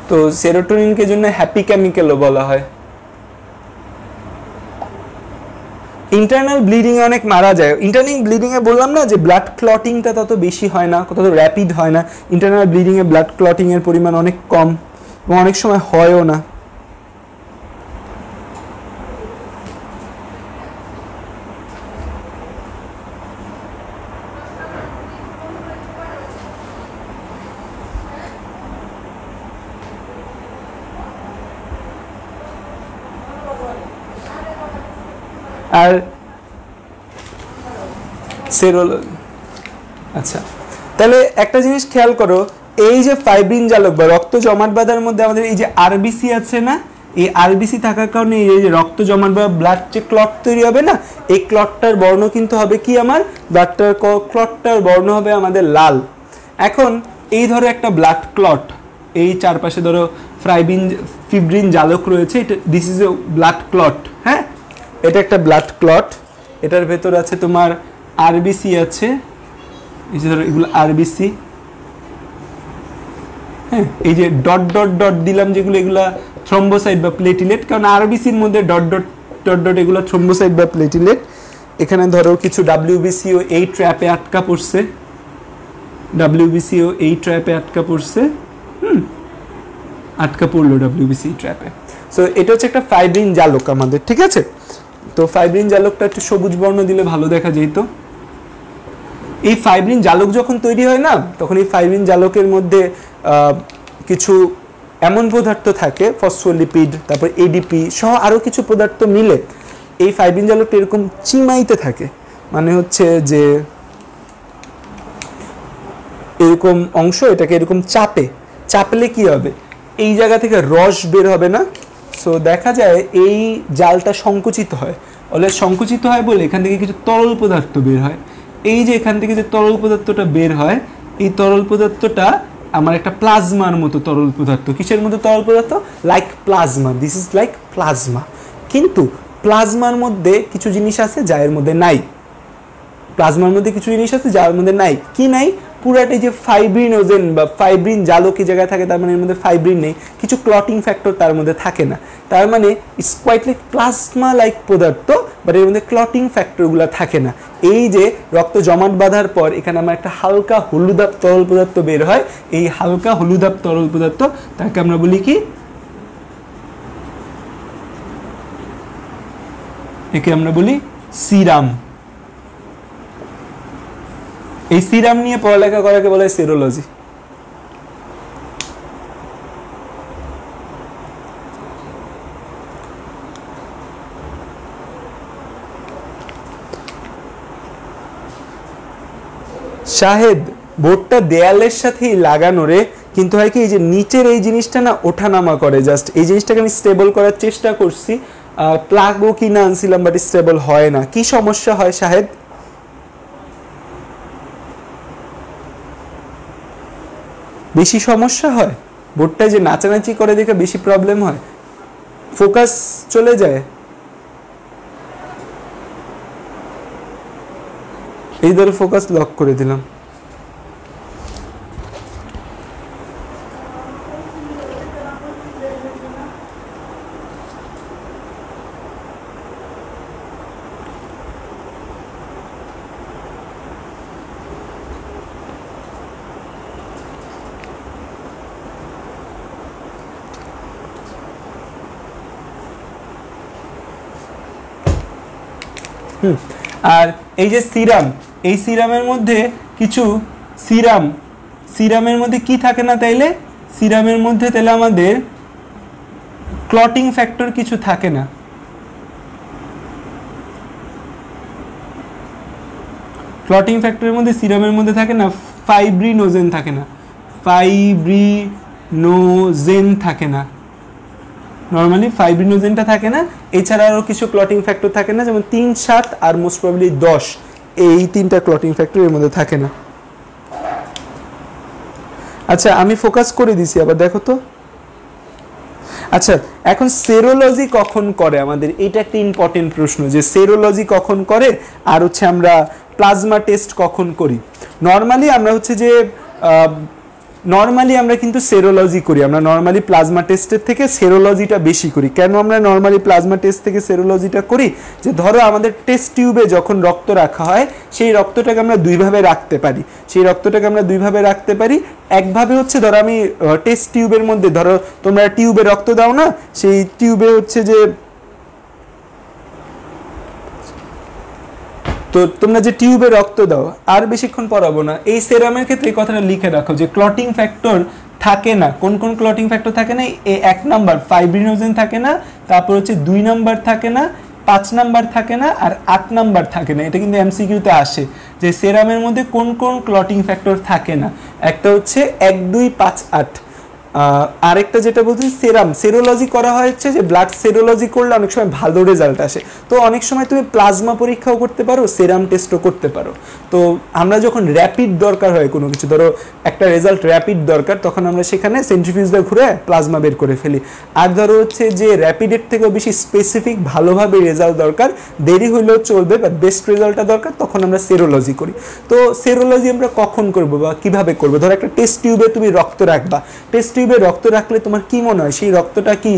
তো সেরোটোনিনকে জন্য হ্যাপি কেমিক্যালও বলা হয়। ইন্টারনাল ব্লিডিং এ অনেক মারা যায়। ইন্টারনাল ব্লিডিং এ বললাম না যে ব্লাড ক্লটিংটা তত বেশি হয় না, তত র্যাপিড হয় না। ইন্টারনাল ব্লিডিং এ ব্লাড ক্লটিং এর পরিমাণ অনেক কম এবং অনেক সময় হয়ও না। আর আচ্ছা, তাহলে একটা জিনিস খেয়াল করো, এই যে ফাইব্রিন জালক বা রক্ত জমাট বাঁধার মধ্যে আমাদের এই যে আরবিসি আছে না, এই আরবিসি থাকার কারণে এই যে রক্ত জমাট বা ব্লাড যে ক্লট তৈরি হবে না, এই ক্লটটার বর্ণ কিন্তু হবে কি, আমার ক্লটটার বর্ণ হবে আমাদের লাল। এখন এই ধরো একটা ব্লাড ক্লট, এই চারপাশে ধরো ফিব্রিন জালক রয়েছে, এটা this is a blood clot. হ্যাঁ, এটা একটা ব্লাড ক্লট, এটার ভেতর আছে তোমার আরবিসি আছে, এই যে ধরো এগুলো আরবিসি। হ্যাঁ, এই যে ডট ডট ডট দিলাম যেগুলো, এগুলা থ্রম্বোসাইট বা প্লেটিলেট, কারণ আরবিসির মধ্যে ডট ডট ডট ডট এগুলো থ্রম্বোসাইট বা প্লেটিলেট। এখানে ধরো কিছু ডাব্লিউবিসিও এই ট্র্যাপে আটকা পড়ছে, ডাব্লিউবিসিও এই ট্র্যাপে আটকা পড়ছে, আটকা পড়লো ডাব্লিউবিসি ট্র্যাপে। সো এটা হচ্ছে একটা ফাইব্রিন জালক আমাদের, ঠিক আছে। তো ফাইব্রিন জালকটা একটু সবুজ বর্ণ দিলে ভালো দেখা যেত। এই ফাইব্রিন জালক যখন তৈরি হয় না, তখন এই ফাইব্রিন জালকের মধ্যে কিছু এমন পদার্থ থাকে, ফসফোলিপিড, তারপর এডিপি সহ আরও কিছু পদার্থ মিলে এই ফাইব্রিন জালকটা এরকম চিমাইতে থাকে, মানে হচ্ছে যে এরকম অংশ এটাকে এরকম চাপলে কি হবে, এই জায়গা থেকে রস বের হবে না। সো দেখা যায় এই জালটা সংকুচিত হয়, সংকুচিত হয় বলে এখান থেকে কিছু তরল পদার্থ বের হয়। এই যে এখান থেকে যে তরল পদার্থটা বের হয়, এই তরল পদার্থটা আমার একটা প্লাজমার মতো তরল পদার্থ। কিসের মতো তরল পদার্থ? Like plasma, this is like plasma. কিন্তু প্লাজমার মধ্যে কিছু জিনিস আছে যা এর মধ্যে নাই, প্লাজমার মধ্যে কিছু জিনিস আছে যার মধ্যে নাই। কি নাই? পুরাটাই যে ফাইব্রিনোজেন বা ফাইব্রিন জালক এই জায়গায় থাকে, তার মানে এর মধ্যে ফাইব্রিন নেই, কিছু ক্লটিং ফ্যাক্টর তার মধ্যে থাকে না। তার মানে it's quite like plasma like পদার্থ, বাট এর মধ্যে ক্লটিং ফ্যাক্টরগুলো থাকে না। এই যে রক্ত জমাট বাঁধার পর এখানে আমার একটা হালকা হলুদাভ তরল পদার্থ বের হয়, এই হালকা হলুদাভ তরল পদার্থ তাকে আমরা বলি কি, একে আমরা বলি সিরাম। এই সিরাম নিয়ে পড়ালেখা করাকে বলে সেরোলজি। শাহেদ, বোর্ডটা দেয়ালের সাথেই লাগানো রে, কিন্তু হয় কি এই যে নিচের এই জিনিসটা না ওঠানামা করে, জাস্ট এই জিনিসটাকে আমি স্টেবল করার চেষ্টা করছি, প্লাগও কিনা আনছিলাম বাট স্টেবল হয় না। কি সমস্যা হয় শাহেদ? বেশি সমস্যা হয় বোর্ডটা যে নাচানাচি করে দেখে বেশি প্রবলেম হয়, ফোকাস চলে যায়। এই ধরে ফোকাস লক করে দিলাম। আর এই যে সিরাম, এই সিরামের মধ্যে কিছু সিরামের মধ্যে কি থাকে না তাইলে? সিরামের মধ্যে তাহলে আমাদের ক্লটিং ফ্যাক্টর কিছু থাকে না। ক্লটিং ফ্যাক্টরের মধ্যে সিরামের মধ্যে থাকে না, ফাইব্রিনোজেন থাকে না, ফাইব্রিনোজেন থাকে না, নর্মালি ফাইব্রিনোজেনটা থাকে না। এছাড়া আরও কিছু ক্লটিং ফ্যাক্টর থাকে না, যেমন 3, 7 আর মোস্ট প্রবাবলি 10, এই 3টা ক্লটিং ফ্যাক্টর এর মধ্যে থাকে না। আচ্ছা আমি ফোকাস করে দিছি, আবার দেখো তো। আচ্ছা এখন সেরোলজি কখন করে আমাদের, এটা একটা ইম্পর্টেন্ট প্রশ্ন, যে সেরোলজি কখন করে আর হচ্ছে আমরা প্লাজমা টেস্ট কখন করি। নর্মালি আমরা হচ্ছে যে নর্মালি আমরা কিন্তু সেরোলজি করি, আমরা নর্মালি প্লাজমা টেস্টের থেকে সেরোলজিটা বেশি করি। কেন আমরা নর্মালি প্লাজমা টেস্ট থেকে সেরোলজিটা করি? যে ধরো আমাদের টেস্ট টিউবে যখন রক্ত রাখা হয়, সেই রক্তটাকে আমরা দুইভাবে রাখতে পারি। একভাবে হচ্ছে ধরো আমি টেস্ট টিউবের মধ্যে, ধরো তোমরা টিউবে রক্ত দাও না, সেই টিউবে হচ্ছে যে তো তোমরা যে টিউবে রক্ত দাও, আর বেশিক্ষণ পড়াবো না, এই সেরামের ক্ষেত্রে এই কথাটা লিখে রাখো যে ক্লটিং ফ্যাক্টর থাকে না। কোন কোন ক্লটিং ফ্যাক্টর থাকে না? 1 নাম্বার ফাইব্রিনোজেন থাকে না, তারপর হচ্ছে 2 নাম্বার থাকে না, 5 নাম্বার থাকে না, আর 8 নাম্বার থাকে না। এটা কিন্তু এমসিকিউতে আসে যে সেরামের মধ্যে কোন কোন ক্লটিং ফ্যাক্টর থাকে না। একটা হচ্ছে 1, 2, 5, 8। আরেকটা যেটা বলছি সেরোলজি করা হচ্ছে যে ব্লাড সেরোলজি করলে অনেক সময় ভালো রেজাল্ট আসে। তো অনেক সময় তুমি প্লাজমা পরীক্ষাও করতে পারো, সেরাম টেস্টও করতে পারো। তো আমরা যখন র্যাপিড দরকার হয় কোনো কিছু, ধরো একটা রেজাল্ট র্যাপিড দরকার, তখন আমরা সেখানে সেন্ট্রিফিউজ দিয়ে ঘুরে প্লাজমা বের করে ফেলি। আর ধরো হচ্ছে যে র্যাপিডের থেকেও বেশি স্পেসিফিক ভালোভাবে রেজাল্ট দরকার, দেরি হলেও চলবে বা বেস্ট রেজাল্টটা দরকার, তখন আমরা সেরোলজি করি। তো সেরোলজি আমরা কখন করবো বা কিভাবে করবো? ধরো একটা টেস্ট টিউবে তুমি রক্ত রাখবা, টেস্ট টিউবে রক্ত রাখলে তোমার কি মনে হয় সেই রক্তটা কি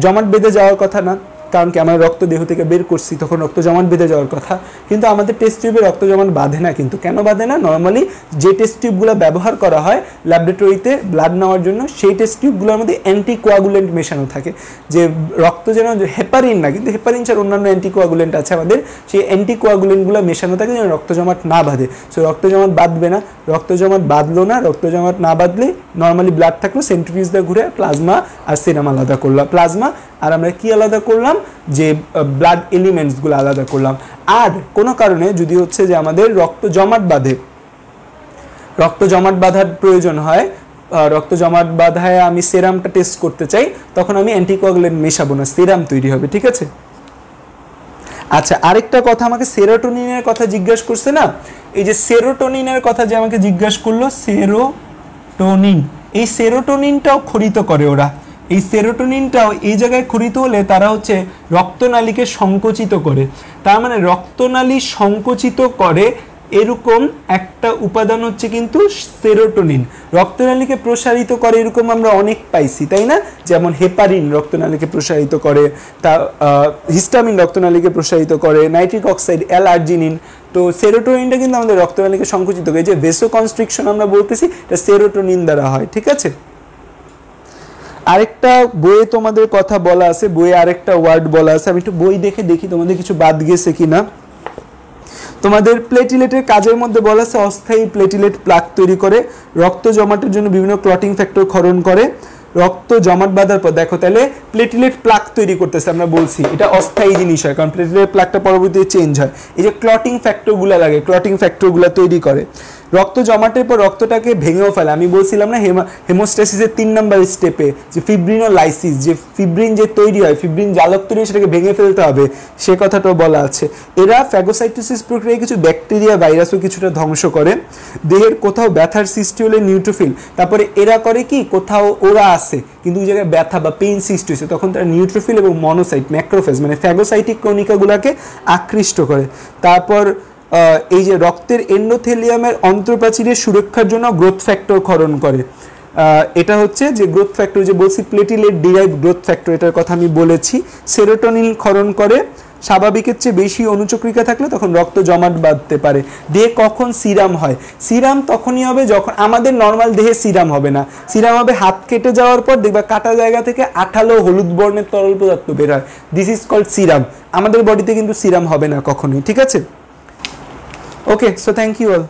জমাট বেঁধে যাওয়ার কথা না? কারণ কি আমরা রক্ত দেহ থেকে বের করছি, তখন রক্ত জমাট বেঁধে যাওয়ার কথা। কিন্তু আমাদের টেস্ট টিউবে রক্ত জমাট বাঁধে না। কিন্তু কেন বাঁধে না? নর্মালি যে টেস্ট টিউবগুলো ব্যবহার করা হয় ল্যাবরেটরিতে ব্লাড নেওয়ার জন্য, সেই টেস্ট টিউবগুলোর মধ্যে অ্যান্টিকোয়াগুলেন্ট মেশানো থাকে, যে রক্ত যেন হেপারিন না, কিন্তু হেপারিন ছাড়া অন্যান্য অ্যান্টিকোয়াগুলেন্ট আছে আমাদের, সেই অ্যান্টিকোয়াগুলেন্টগুলো মেশানো থাকে যেন রক্ত জমাট না বাঁধে। সো রক্ত জমাট বাঁধবে না, রক্ত জমাট বাঁধলো না, রক্ত জমাট না বাঁধলে নর্মালি ব্লাড থাকলো, সেন্ট্রিফিউজ দিয়ে ঘুরে প্লাজমা আর সেরাম আলাদা করলাম, প্লাজমা আর আমরা কি আলাদা করলাম, যে ব্লাড এলিমেন্টসগুলো আলাদা করলাম। আর কোনো কারণে যদি হচ্ছে যে আমাদের রক্ত জমাট বাঁধার প্রয়োজন হয়, রক্ত জমাট বাঁধায় আমি সেরামটা টেস্ট করতে চাই, তখন আমি অ্যান্টিকোয়াগুলেন্ট মেশাবো না, সেরাম তৈরি হবে। ঠিক আছে? আচ্ছা, আরেকটা কথা, আমাকে সেরোটোনিনের কথা জিজ্ঞাসা করছে না, এই যে সেরোটোনিনের কথা যে আমাকে জিজ্ঞাসা করলো, সেরোটোনিন, এই সেরোটোনিনটাও খরিত করে ওরা। এই সেরোটোনিনটাও এই জায়গায় খরিত হলে তারা হচ্ছে রক্তনালীকে সংকুচিত করে। তার মানে রক্তনালী সংকুচিত করে এরকম একটা উপাদান হচ্ছে কিন্তু সেরোটোনিন। রক্তনালীকে প্রসারিত করে এরকম আমরা অনেক পাইছি, তাই না? যেমন হেপারিন রক্তনালীকে প্রসারিত করে, তা হিস্টামিন রক্তনালীকে প্রসারিত করে, নাইট্রিক অক্সাইড, অ্যাল-আর্জিনিন। তো সেরোটোনিনটা কিন্তু আমাদের রক্তনালীকে সংকুচিত করে, যে ভেসোকনস্ট্রিকশন আমরা বলতেছি, এটা সেরোটোনিন দ্বারা হয়। ঠিক আছে? আরেকটা বইয়ে তোমাদের কথা বলা আছে, বইয়ে আরেকটা ওয়ার্ড বলা আছে, আমি একটু বই দেখে দেখি তোমাদের কিছু বাদ গেছে কিনা। তোমাদের প্লেটিলেটের কাজের মধ্যে বলা আছে অস্থায়ী প্লেটিলেট প্লাক তৈরি করে, রক্ত জমাটের জন্য বিভিন্ন ক্লটিং ফ্যাক্টর ক্ষরণ করে, রক্ত জমাট বাঁধার পর দেখো তাহলে প্লেটিলেট প্লাক তৈরি করতেছে, আমরা বলছি এটা অস্থায়ী জিনিস হয়, কারণ প্লেটিলেট প্লাকটা পরবর্তীতে চেঞ্জ হয়। এই যে ক্লটিং ফ্যাক্টরগুলো লাগে, ক্লটিং ফ্যাক্টরগুলো তৈরি করে, রক্ত জমাটের পর রক্তটাকে ভেঙেও ফেলে। আমি বলছিলাম না হেমোস্ট্যাসিসের 3 নম্বর স্টেপে যে ফিব্রিনোলাইসিস, যে ফিব্রিন যে তৈরি হয়, ফিব্রিন জালক তৈরি হয়, সেটাকে ভেঙে ফেলতে হবে, সে কথাটাও বলা আছে। এরা ফ্যাগোসাইটোসিস প্রক্রিয়ায় কিছু ব্যাকটেরিয়া ভাইরাসও কিছুটা ধ্বংস করে। দেহের কোথাও ব্যথার সৃষ্টি হলে নিউট্রোফিল, তারপরে এরা করে কি, কোথাও ওরা আছে কিন্তু ওই জায়গায় ব্যথা বা পেইন সৃষ্টি হয়েছে, তখন তারা নিউট্রোফিল এবং মনোসাইট, ম্যাক্রোফেজ মানে ফ্যাগোসাইটিক কণিকাগুলোকে আকৃষ্ট করে। তারপর এই যে রক্তের এন্ডোথেলিয়ামের অন্তঃপ্রাচীরের সুরক্ষার জন্য গ্রোথ ফ্যাক্টর ক্ষরণ করে। এটা হচ্ছে যে গ্রোথ ফ্যাক্টর, যে বলছি প্লেটিলেট ডিরাইভ গ্রোথ ফ্যাক্টর, এটার কথা আমি বলেছি। সেরোটোনিন ক্ষরণ করে, স্বাভাবিকের চেয়ে বেশি অনুচক্রিকা থাকলে তখন রক্ত জমাট বাঁধতে পারে। দেহে কখন সিরাম হয়? সিরাম তখনই হবে যখন আমাদের নর্মাল দেহে সিরাম হবে না, সিরাম হবে হাত কেটে যাওয়ার পর, দেখবা কাটা জায়গা থেকে আঠালো হলুদ বর্ণের তরল পদার্থ বের হয়, দিস ইজ কল্ড সিরাম। আমাদের বডিতে কিন্তু সিরাম হবে না কখনোই। ঠিক আছে? Okay, so thank you all.